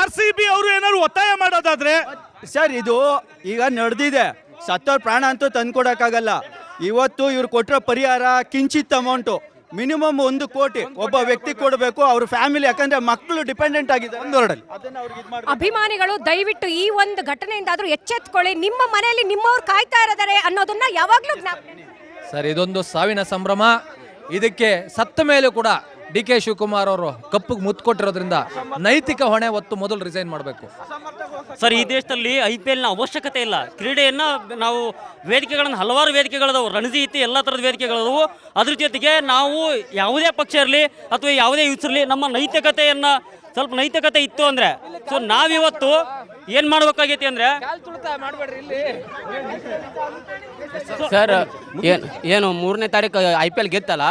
RCB ಅವರು ಏನಾದ್ರು ಒತ್ತಾಯ ಮಾಡೋದಾದ್ರೆ ಸರ್, ಇದು ಈಗ ನಡೆದಿದೆ. ಸತ್ತೋರ್ ಪ್ರಾಣ ಅಂತೂ ತಂದ್ಕೊಡಕ್ಕಾಗಲ್ಲ. ಇವತ್ತು ಇವ್ರು ಕೊಟ್ಟಿರೋ ಪರಿಹಾರ ಕಿಂಚಿತ್ ಅಮೌಂಟು, ಮಿನಿಮಮ್ 1 ಕೋಟಿ ಒಬ್ಬ ವ್ಯಕ್ತಿ ಕೊಡಬೇಕು, ಅವ್ರ ಫ್ಯಾಮಿಲಿ. ಯಾಕಂದ್ರೆ ಮಕ್ಕಳು ಡಿಪೆಂಡೆಂಟ್ ಆಗಿದೆ. ಅಭಿಮಾನಿಗಳು ದಯವಿಟ್ಟು ಈ ಒಂದು ಘಟನೆಯಿಂದಾದ್ರೂ ಎಚ್ಚೆತ್ಕೊಳ್ಳಿ. ನಿಮ್ಮ ಮನೆಯಲ್ಲಿ ನಿಮ್ಮವ್ರು ಕಾಯ್ತಾ ಇದ್ದಾರೆ ಅನ್ನೋದನ್ನ ಯಾವಾಗ್ಲೂ ಸರ್, ಇದೊಂದು ಸಾವಿನ ಸಂಭ್ರಮ. ಇದಕ್ಕೆ ಸತ್ತ ಮೇಲೂ ಕೂಡ DK ಶಿವಕುಮಾರ್ ಅವರು ಕಪ್ಪಿಗೆ ಮುತ್ತು ಕೊಟ್ಟಿರೋದ್ರಿಂದ ನೈತಿಕ ಹೊಣೆ ಹೊತ್ತು ಮೊದಲು ರಿಸೈನ್ ಮಾಡಬೇಕು. ಸರ್, ಈ ದೇಶದಲ್ಲಿ IPLನ ಅವಶ್ಯಕತೆ ಇಲ್ಲ. ಕ್ರೀಡೆಯನ್ನು ನಾವು ವೇದಿಕೆಗಳನ್ನು ಹಲವಾರು ವೇದಿಕೆಗಳದವು, ರಣಜಿ ಇತ್ತು, ಎಲ್ಲ ಥರದ ವೇದಿಕೆಗಳದವು. ಅದ್ರ ಜೊತೆಗೆ ನಾವು ಯಾವುದೇ ಪಕ್ಷ ಇರಲಿ ಅಥವಾ ಯಾವುದೇ ಯೂಸ್ ಇರಲಿ, ನಮ್ಮ ನೈತಿಕತೆಯನ್ನು ಸ್ವಲ್ಪ ನೈತಿಕತೆ ಇತ್ತು ಅಂದರೆ, ಸೊ ನಾವಿವತ್ತು ಏನು ಮಾಡಬೇಕಾಗೈತಿ ಅಂದರೆ ಸರ್, ಏನು 3ನೇ ತಾರೀಕು IPL ಗೆತ್ತಲ್ಲ,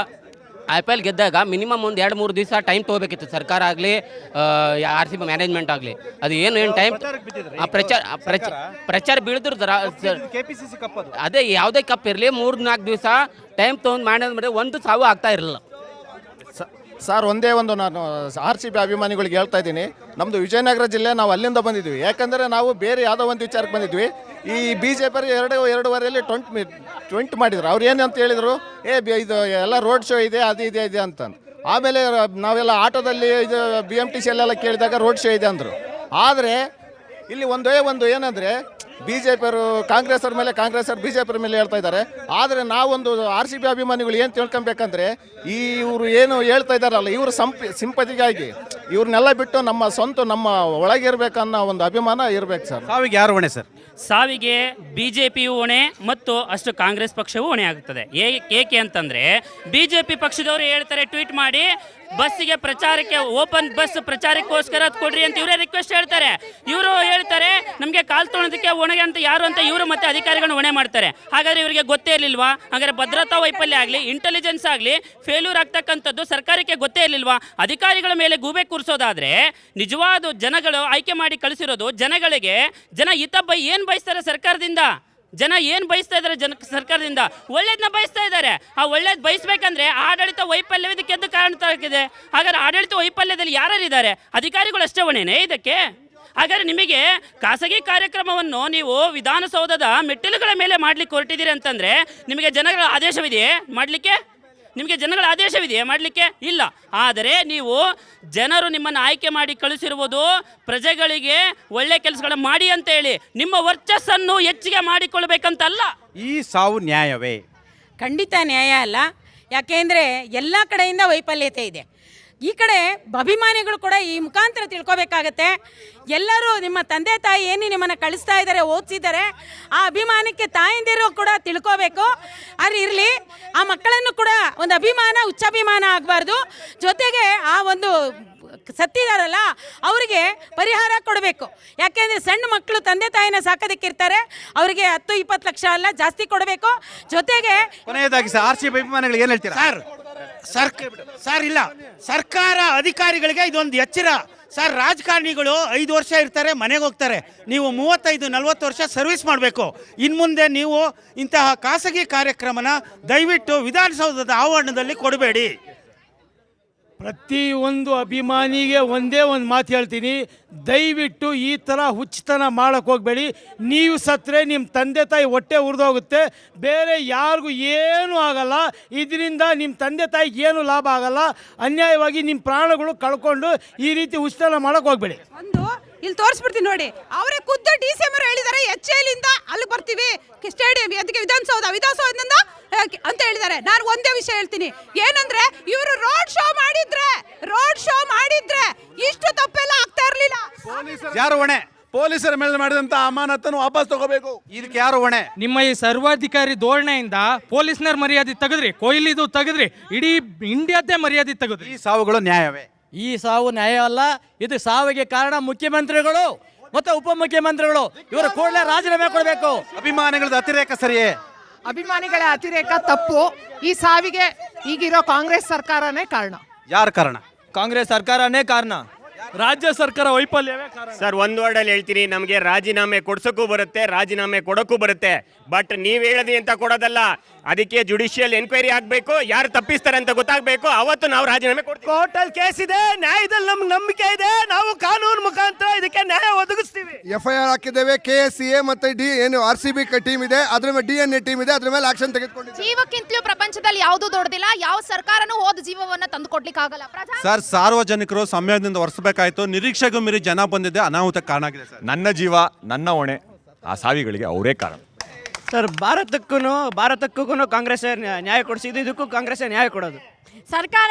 IPL ಗೆದ್ದಾಗ ಮಿನಿಮಮ್ ಒಂದು 2-3 ದಿವಸ ಟೈಮ್ ತೊಗೋಬೇಕಿತ್ತು ಸರ್ಕಾರ ಆಗಲಿ RCB ಮ್ಯಾನೇಜ್ಮೆಂಟ್ ಆಗಲಿ. ಅದು ಏನು ಟೈಮ್ ಪ್ರಚಾರ ಬೀಳಿದ್ರು KPCC ಕಪ್ ಅದು. ಅದೇ ಯಾವುದೇ ಕಪ್ ಇರಲಿ 3-4 ದಿವಸ ಟೈಮ್ ತೊಗೊಂಡು ಮಾಡಿದ್ರೆ ಒಂದು ಸಾವು ಆಗ್ತಾ ಇರಲಿಲ್ಲ. ಸರ್ ಒಂದೇ ಒಂದು ನಾನು RCB ಅಭಿಮಾನಿಗಳಿಗೆ ಹೇಳ್ತಾ ಇದ್ದೀನಿ, ನಮ್ಮದು ವಿಜಯನಗರ ಜಿಲ್ಲೆ, ನಾವು ಅಲ್ಲಿಂದ ಬಂದಿದ್ವಿ. ಯಾಕಂದರೆ ನಾವು ಬೇರೆ ಯಾವುದೋ ಒಂದು ವಿಚಾರಕ್ಕೆ ಬಂದಿದ್ವಿ. ಈ BJP ಎರಡೂವರೆಯಲ್ಲಿ 20 ಮಾಡಿದ್ರು. ಅವ್ರು ಏನು ಅಂತ ಹೇಳಿದರು, ಇದು ಎಲ್ಲ ರೋಡ್ ಶೋ ಇದೆ, ಅದು ಇದೆ ಅಂತಂದು. ಆಮೇಲೆ ನಾವೆಲ್ಲ ಆಟೋದಲ್ಲಿ ಇದು BMTC ಎಲ್ಲ ಕೇಳಿದಾಗ ರೋಡ್ ಶೋ ಇದೆ ಅಂದರು. ಆದರೆ ಇಲ್ಲಿ ಒಂದು ಏನಂದರೆ BJP ಅವರು ಕಾಂಗ್ರೆಸ್ BJP ಮೇಲೆ ಹೇಳ್ತಾ ಇದ್ದಾರೆ. ಆದರೆ ನಾವೊಂದು RCB ಅಭಿಮಾನಿಗಳು ಏನು ತಿಳ್ಕೊಬೇಕಂದ್ರೆ, ಇವರು ಏನು ಹೇಳ್ತಾ ಇದ್ದಾರಲ್ಲ, ಇವರು ಸಿಂಪತಿಗಾಗಿ ಇವ್ರನ್ನೆಲ್ಲ ಬಿಟ್ಟು ನಮ್ಮ ಸ್ವಂತ ನಮ್ಮ ಒಳಗಿರ್ಬೇಕನ್ನೋ ಒಂದು ಅಭಿಮಾನ ಇರಬೇಕು ಸರ್. ಸಾವಿಗೆ ಯಾರು ಹೊಣೆ ಸರ್? ಸಾವಿಗೆ BJPಯು ಹೊಣೆ ಮತ್ತು ಅಷ್ಟು ಕಾಂಗ್ರೆಸ್ ಪಕ್ಷವೂ ಹೊಣೆ ಆಗುತ್ತದೆ. ಏಕೆ ಅಂತಂದರೆ BJP ಪಕ್ಷದವರು ಹೇಳ್ತಾರೆ ಟ್ವೀಟ್ ಮಾಡಿ ಬಸ್ಸಿಗೆ ಪ್ರಚಾರಕ್ಕೆ ಓಪನ್ ಬಸ್ ಪ್ರಚಾರಕ್ಕೋಸ್ಕರ ಅದು ಕೊಡ್ರಿ ಅಂತ ಇವರೇ ರಿಕ್ವೆಸ್ಟ್ ಹೇಳ್ತಾರೆ. ಇವರು ಹೇಳ್ತಾರೆ ನಮಗೆ ಕಾಲ್ ತೊಗೊಳೋದಕ್ಕೆ ಹೊಣೆ ಅಂತ ಯಾರು ಅಂತ ಇವರು ಮತ್ತೆ ಅಧಿಕಾರಿಗಳನ್ನ ಹೊಣೆ ಮಾಡ್ತಾರೆ. ಹಾಗಾದರೆ ಇವರಿಗೆ ಗೊತ್ತೇ ಇರಲಿಲ್ವಾ? ಹಾಗಾದರೆ ಭದ್ರತಾ ವೈಫಲ್ಯ ಆಗಲಿ ಇಂಟೆಲಿಜೆನ್ಸ್ ಆಗಲಿ ಫೇಲ್ಯೂರ್ ಆಗ್ತಕ್ಕಂಥದ್ದು ಸರ್ಕಾರಕ್ಕೆ ಗೊತ್ತೇ ಇರಲಿಲ್ವಾ? ಅಧಿಕಾರಿಗಳ ಮೇಲೆ ಗೂಬೆ ಕೂರಿಸೋದಾದರೆ ನಿಜವಾದ ಜನಗಳು ಆಯ್ಕೆ ಮಾಡಿ ಕಳಿಸಿರೋದು ಜನಗಳಿಗೆ ಜನ ಏನು ಬಯಸ್ತಾರೆ ಸರ್ಕಾರದಿಂದ? ಜನ ಏನು ಬಯಸ್ತಾ ಇದ್ದಾರೆ? ಸರ್ಕಾರದಿಂದ ಒಳ್ಳೇದನ್ನ ಬಯಸ್ತಾ ಇದ್ದಾರೆ. ಆ ಒಳ್ಳೇದು ಬಯಸ್ಬೇಕಂದ್ರೆ ಆಡಳಿತ ವೈಫಲ್ಯ ಇದಕ್ಕೆ ಎದ್ದು ಕಾಣ್ತಾಗಿದೆ. ಹಾಗಾದ್ರೆ ಆಡಳಿತ ವೈಫಲ್ಯದಲ್ಲಿ ಯಾರಿದ್ದಾರೆ? ಅಧಿಕಾರಿಗಳು ಅಷ್ಟೇ ಹೊಣೆನೇ ಇದಕ್ಕೆ? ಹಾಗಾದರೆ ನಿಮಗೆ ಖಾಸಗಿ ಕಾರ್ಯಕ್ರಮವನ್ನು ನೀವು ವಿಧಾನಸೌಧದ ಮೆಟ್ಟಿಲುಗಳ ಮೇಲೆ ಮಾಡಲಿಕ್ಕೆ ಹೊರಟಿದ್ದೀರಿ ಅಂತಂದರೆ ನಿಮಗೆ ಜನಗಳ ಆದೇಶವಿದೆಯೇ ಮಾಡಲಿಕ್ಕೆ? ಮಾಡಲಿಕ್ಕೆ ಇಲ್ಲ. ಆದರೆ ನೀವು ಜನರು ನಿಮ್ಮನ್ನು ಆಯ್ಕೆ ಮಾಡಿ ಕಳಿಸಿರುವುದು ಪ್ರಜೆಗಳಿಗೆ ಒಳ್ಳೆ ಕೆಲಸಗಳನ್ನ ಮಾಡಿ ಅಂತ ಹೇಳಿ ನಿಮ್ಮ ವರ್ಚಸ್ಸನ್ನು ಹೆಚ್ಚಿಗೆ ಮಾಡಿಕೊಳ್ಬೇಕಂತಲ್ಲ. ಈ ಸಾವು ನ್ಯಾಯವೇ? ಖಂಡಿತ ನ್ಯಾಯ ಅಲ್ಲ. ಯಾಕೆಂದರೆ ಎಲ್ಲ ಕಡೆಯಿಂದ ವೈಫಲ್ಯತೆ ಇದೆ. ಈ ಕಡೆ ಅಭಿಮಾನಿಗಳು ಕೂಡ ಈ ಮುಖಾಂತರ ತಿಳ್ಕೊಬೇಕಾಗತ್ತೆ. ಎಲ್ಲರೂ ನಿಮ್ಮ ತಂದೆ ತಾಯಿ ಏನು ನಿಮ್ಮನ್ನು ಕಳಿಸ್ತಾ ಇದ್ದಾರೆ, ಓದಿಸಿದ್ದಾರೆ, ಆ ಅಭಿಮಾನಕ್ಕೆ ತಾಯಂದಿರು ಕೂಡ ತಿಳ್ಕೋಬೇಕು. ಆದರೆ ಇರಲಿ, ಆ ಮಕ್ಕಳನ್ನು ಕೂಡ ಒಂದು ಅಭಿಮಾನ ಹುಚ್ಚಭಿಮಾನ ಆಗಬಾರ್ದು. ಜೊತೆಗೆ ಆ ಒಂದು ಸತ್ತಿದಾರಲ್ಲ ಅವರಿಗೆ ಪರಿಹಾರ ಕೊಡಬೇಕು. ಯಾಕೆಂದರೆ ಸಣ್ಣ ಮಕ್ಕಳು ತಂದೆ ತಾಯಿನ ಸಾಕೋದಕ್ಕಿರ್ತಾರೆ, ಅವರಿಗೆ 10-20 ಲಕ್ಷ ಅಲ್ಲ ಜಾಸ್ತಿ ಕೊಡಬೇಕು. ಜೊತೆಗೆ ಕೊನೆಯದಾಗಿ ಸರ್ RCB ಅಭಿಮಾನಿಗಳು ಏನು ಹೇಳ್ತೀರಾ? ಸರ್ ಇಲ್ಲ, ಸರ್ಕಾರ ಅಧಿಕಾರಿಗಳಿಗೆ ಇದೊಂದು ಎಚ್ಚರ ಸರ್. ರಾಜಕಾರಣಿಗಳು 5 ವರ್ಷ ಇರ್ತಾರೆ, ಮನೆಗೆ ಹೋಗ್ತಾರೆ. ನೀವು 35-40 ವರ್ಷ ಸರ್ವಿಸ್ ಮಾಡಬೇಕು. ಇನ್ನು ಮುಂದೆ ನೀವು ಇಂತಹ ಖಾಸಗಿ ಕಾರ್ಯಕ್ರಮನ ದಯವಿಟ್ಟು ವಿಧಾನಸೌಧದ ಆವರಣದಲ್ಲಿ ಕೊಡಬೇಡಿ. ಪ್ರತಿಯೊಂದು ಅಭಿಮಾನಿಗೆ ಒಂದೇ ಒಂದು ಮಾತು ಹೇಳ್ತೀನಿ, ದಯವಿಟ್ಟು ಈ ಥರ ಹುಚ್ಚತನ ಮಾಡೋಕ್ಕೆ ಹೋಗಬೇಡಿ. ನೀವು ಸತ್ತರೆ ನಿಮ್ಮ ತಂದೆ ತಾಯಿ ಹೊಟ್ಟೆ ಉರಿದೋಗುತ್ತೆ, ಬೇರೆ ಯಾರಿಗೂ ಏನೂ ಆಗಲ್ಲ. ಇದರಿಂದ ನಿಮ್ಮ ತಂದೆ ತಾಯಿಗೆ ಏನು ಲಾಭ ಆಗಲ್ಲ. ಅನ್ಯಾಯವಾಗಿ ನಿಮ್ಮ ಪ್ರಾಣಗಳು ಕಳ್ಕೊಂಡು ಈ ರೀತಿ ಹುಚ್ಚತನ ಮಾಡೋಕ್ಕೆ ಹೋಗಬೇಡಿ. ಇಲ್ಲಿ ತೋರಿಸ್ಬಿಡ್ತೀನಿ ನೋಡಿ, ಅವರೇ ಖುದ್ದು DCM ಹೇಳಿದ್ದಾರೆ, HALಯಿಂದ ಅಲ್ಲಿ ಬರ್ತೀವಿ ಸ್ಟೇಡಿಯಂ ಅದಕ್ಕೆ ವಿಧಾನಸೌಧದಿಂದ ಅಂತ ಹೇಳಿದ್ದಾರೆ. ನಾನು ಒಂದೇ ವಿಷಯ ಹೇಳ್ತೀನಿ, ಏನಂದ್ರೆ ಇವರು ರೋಡ್ ಶೋ ಮಾಡಿದ್ರೆ ಇಷ್ಟು ತಪ್ಪೆಲ್ಲ ಆಗ್ತಾ ಇರಲಿಲ್ಲ. ಯಾರು ಹೊಣೆ? ಪೊಲೀಸರ ಮೇಲೆ ಮಾಡಿದಂಥ ಅಮಾನತನ್ನು ವಾಪಸ್ ತಗೋಬೇಕು. ಇದಕ್ಕೆ ಯಾರು ಹೊಣೆ? ನಿಮ್ಮ ಈ ಸರ್ವಾಧಿಕಾರಿ ಧೋರಣೆಯಿಂದ ಪೊಲೀಸ್ನರ ಮರ್ಯಾದೆ ತೆಗೆದ್ರಿ, ಕೊಹ್ಲಿದು ತೆಗೆದ್ರಿ, ಇಡೀ ಇಂಡಿಯಾದ್ದೇ ಮರ್ಯಾದೆ ತೆಗೆದ್ರಿ. ಈ ಸಾವುಗಳು ನ್ಯಾಯವೇ? ಈ ಸಾವು ನ್ಯಾಯ ಅಲ್ಲ. ಇದು ಸಾವಿಗೆ ಕಾರಣ ಮುಖ್ಯಮಂತ್ರಿಗಳು ಮತ್ತು ಉಪಮುಖ್ಯಮಂತ್ರಿಗಳು. ಇವರು ಕೂಡಲೇ ರಾಜೀನಾಮೆ ಕೊಡಬೇಕು. ಅಭಿಮಾನಿಗಳದ್ದು ಅತಿರೇಕ ಸರಿಯೇ? ಅಭಿಮಾನಿಗಳ ಅತಿರೇಕ ತಪ್ಪು. ಈ ಸಾವಿಗೆ ಈಗಿರೋ ಕಾಂಗ್ರೆಸ್ ಸರ್ಕಾರನೇ ಕಾರಣ. ಯಾರು ಕಾರಣ? ಕಾಂಗ್ರೆಸ್ ಸರ್ಕಾರನೇ ಕಾರಣ. ರಾಜ್ಯ ಸರ್ಕಾರ ವೈಫಲ್ಯವೇ ಕಾರಣ. ಸರ್ ಒಂದು ವರ್ಡಲ್ಲಿ ಹೇಳ್ತೀನಿ, ನಮಗೆ ರಾಜೀನಾಮೆ ಕೊಡ್ಸೋಕ್ಕೂ ಬರುತ್ತೆ, ರಾಜೀನಾಮೆ ಕೊಡೋಕ್ಕೂ ಬರುತ್ತೆ. ಬಟ್ ನೀವು ಹೇಳದಿ ಅಂತ ಕೊಡೋದಲ್ಲ, ಅದಕ್ಕೆ ಜುಡಿಷಿಯಲ್ ಎನ್ಕ್ವೈರಿ ಆಗಬೇಕು, ಯಾರು ತಪ್ಪಿಸ್ತಾರೆ ಅಂತ ಗೊತ್ತಾಗಬೇಕು, ಅವತ್ತು ನಾವು ರಾಜೀನಾಮೆ ಕೊಡ್ತೀವಿ. ಕೋರ್ಟಲ್ಲಿ ಕೇಸ್ ಇದೆ, ನ್ಯಾಯದಲ್ಲಿ ನಮ್ಗೆ ನಂಬಿಕೆ ಇದೆ, ನಾವು ಕಾನೂನು ಮುಖಾಂತರ ಇದಕ್ಕೆ ನ್ಯಾಯ ಒದಗಿಸ್ತೀವಿ. FIR ಹಾಕಿದ್ದೇವೆ. KSCA ಮತ್ತು RCB ಟೀಮ್ ಇದೆ, ಅದ್ರ ಮೇಲೆ DNA ಟೀಮ್ ಇದೆ, ಅದ್ರ ಮೇಲೆ ಆಕ್ಷನ್ ತೆಗೆದುಕೊಂಡಿದ್ದೀವಿ. ಜೀವಕ್ಕಿಂತಲೂ ಪ್ರಪಂಚದಲ್ಲಿ ಯಾವುದೂ ದೊಡ್ಡದಿಲ್ಲ. ಯಾವ ಸರ್ಕಾರನೂ ಹೋದ ಜೀವವನ್ನ ತಂದು ಕೊಡ್ಲಿಕ್ಕೆ ಆಗಲ್ಲ. ಸರ್ ಸಾರ್ವಜನಿಕರು ಸಂಯಮದಿಂದ ವರ್ಷಬೇಕಾಯ್ತು, ನಿರೀಕ್ಷೆಗೂ ಮೀರಿ ಜನ ಬಂದಿದೆ, ಅನಾಹುತಕ್ಕೆ ಕಾರಣ ಆಗಿದೆ ಸರ್. ನನ್ನ ಜೀವ ನನ್ನ ಹೊಣೆ, ಆ ಸಾವಿಗಳಿಗೆ ಅವರೇ ಕಾರಣ. ಸರ್ ಭಾರತಕ್ಕೂ ಕಾಂಗ್ರೆಸ್ ನ್ಯಾಯ ಕೊಡಿಸಿದ್ದು, ಇದಕ್ಕೂ ಕಾಂಗ್ರೆಸ್ ನ್ಯಾಯ ಕೊಡೋದು. ಸರ್ಕಾರ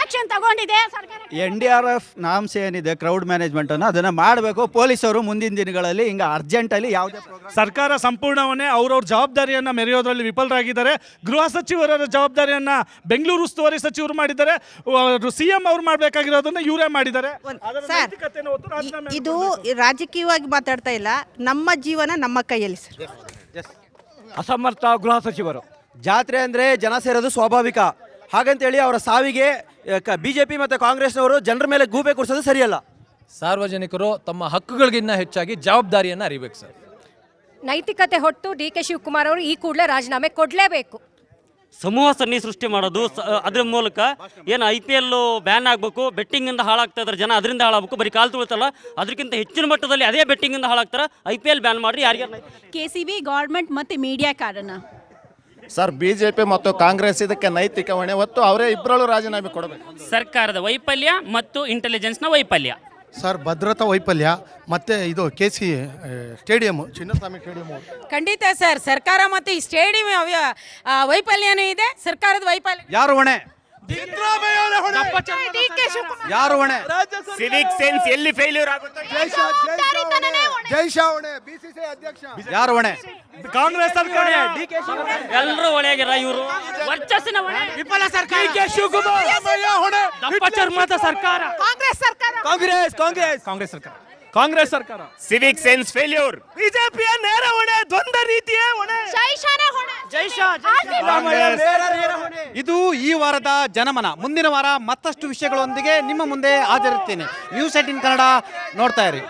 ಆಕ್ಷನ್ ತಗೊಂಡಿದೆ. NDRF ನಾಮ್ಸ್ ಏನಿದೆ ಕ್ರೌಡ್ ಮ್ಯಾನೇಜ್ಮೆಂಟನ್ನು ಅದನ್ನು ಮಾಡಬೇಕು. ಪೊಲೀಸರು ಮುಂದಿನ ದಿನಗಳಲ್ಲಿ ಹಿಂಗೆ ಅರ್ಜೆಂಟಲ್ಲಿ ಯಾವುದೇ ಸರ್ಕಾರ ಸಂಪೂರ್ಣವನ್ನೇ ಅವ್ರವ್ರ ಜವಾಬ್ದಾರಿಯನ್ನು ಮೆರೆಯೋದ್ರಲ್ಲಿ ವಿಫಲರಾಗಿದ್ದಾರೆ. ಗೃಹ ಸಚಿವರ ಜವಾಬ್ದಾರಿಯನ್ನು ಬೆಂಗಳೂರು ಉಸ್ತುವಾರಿ ಸಚಿವರು ಮಾಡಿದ್ದಾರೆ. CM ಅವ್ರು ಮಾಡಬೇಕಾಗಿರೋದನ್ನ ಇವರೇ ಮಾಡಿದ್ದಾರೆ. ಇದು ರಾಜಕೀಯವಾಗಿ ಮಾತಾಡ್ತಾ ಇಲ್ಲ, ನಮ್ಮ ಜೀವನ ನಮ್ಮ ಕೈಯಲ್ಲಿ ಸರ್. ಅಸಮರ್ಥ ಗೃಹ ಸಚಿವರು ಜಾತ್ರೆ ಅಂದರೆ ಜನ ಸೇರೋದು ಸ್ವಾಭಾವಿಕ. ಹಾಗಂತೇಳಿ ಅವರ ಸಾವಿಗೆ BJP ಮತ್ತು ಕಾಂಗ್ರೆಸ್ನವರು ಜನರ ಮೇಲೆ ಗೂಬೆ ಕೂರಿಸೋದು ಸರಿಯಲ್ಲ. ಸಾರ್ವಜನಿಕರು ತಮ್ಮ ಹಕ್ಕುಗಳಿಗಿನ್ನ ಹೆಚ್ಚಾಗಿ ಜವಾಬ್ದಾರಿಯನ್ನು ಅರಿಬೇಕು ಸರ್. ನೈತಿಕತೆ ಹೊಟ್ಟು DK ಶಿವಕುಮಾರ್ ಅವರು ಈ ಕೂಡಲೇ ರಾಜೀನಾಮೆ ಕೊಡಲೇಬೇಕು. ಸಮೂಹ ಸನ್ನಿ ಸೃಷ್ಟಿ ಮಾಡೋದು ಅದ್ರ ಮೂಲಕ ಏನು IPL ಬ್ಯಾನ್ ಆಗಬೇಕು, ಬೆಟ್ಟಿಂಗಿಂದ ಹಾಳಾಗ್ತಾ ಇದ್ದಾರೆ ಜನ, ಅದರಿಂದ ಹಾಳಾಗಬೇಕು. ಬರೀ ಕಾಲು ತುಳಿತಲ್ಲ, ಅದಕ್ಕಿಂತ ಹೆಚ್ಚಿನ ಮಟ್ಟದಲ್ಲಿ ಅದೇ ಬೆಟ್ಟಿಂಗಿಂದ ಹಾಳಾಗ್ತಾರೆ. IPL ಬ್ಯಾನ್ ಮಾಡಿರಿ ಯಾರಿಗಾರ. KCB ಗೌರ್ಮೆಂಟ್ ಮತ್ತು ಮೀಡಿಯಾ ಕಾರಣ ಸರ್ BJP ಮತ್ತು ಕಾಂಗ್ರೆಸ್ ಇದಕ್ಕೆ ನೈತಿಕ ಹೊಣೆ ಹೊತ್ತು ಅವರೇ ಇಬ್ಬರಲ್ಲೂ ರಾಜೀನಾಮೆ ಕೊಡಬೇಕು. ಸರ್ಕಾರದ ವೈಫಲ್ಯ ಮತ್ತು ಇಂಟೆಲಿಜೆನ್ಸ್ನ ವೈಫಲ್ಯ. ಸರ್ ಭದ್ರತಾ ವೈಫಲ್ಯ ಮತ್ತು ಇದು KC ಸ್ಟೇಡಿಯಮ್ಮು, ಚಿನ್ನಸ್ವಾಮಿ ಸ್ಟೇಡಿಯಮ್ಮು. ಖಂಡಿತ ಸರ್, ಸರ್ಕಾರ ಮತ್ತು ಈ ಸ್ಟೇಡಿಯಂ ವೈಫಲ್ಯನೂ ಇದೆ, ಸರ್ಕಾರದ ವೈಫಲ್ಯ. ಯಾರು ಹೊಣೆ? ಯಾರು ಹೊಣೆ? ಸಿವಿಕ್ ಸೆನ್ಸ್ ಎಲ್ಲಿ ಫೇಲ್ಯೂರ್ ಆಗುತ್ತೆ? ಜೈ ಶಾ ಹೊಣೆ, BCCI ಅಧ್ಯಕ್ಷ. ಯಾರು ಹೊಣೆ? ಕಾಂಗ್ರೆಸ್ ಸರ್ಕಾರ, ಎಲ್ಲರೂ ಒಳಗಿರ ಇವರು ವರ್ಚಸ್ಸಿನ ಹೊಣೆ. ವಿಫಲ ಸರ್ಕಾರ, DK ಶಿವಕುಮಾರ್ ದಪ್ಪ ಚರ್ಮದ ಸರ್ಕಾರ, ಕಾಂಗ್ರೆಸ್ ಸರ್ಕಾರ. Civic sense failure. ಬಿಜೆಪಿಯ ನೇರ ಹೊಣೆ, ದ್ವಂದ್ವ ರೀತಿಯ ಹೊಣೆ. ಇದು ಈ ವಾರದ ಜನಮನ. ಮುಂದಿನ ವಾರ ಮತ್ತಷ್ಟು ವಿಷಯಗಳೊಂದಿಗೆ ನಿಮ್ಮ ಮುಂದೆ ಹಾಜರಿರ್ತೇನೆ. ನ್ಯೂಸ್ 18 ಕನ್ನಡ ನೋಡ್ತಾ ಇರಿ.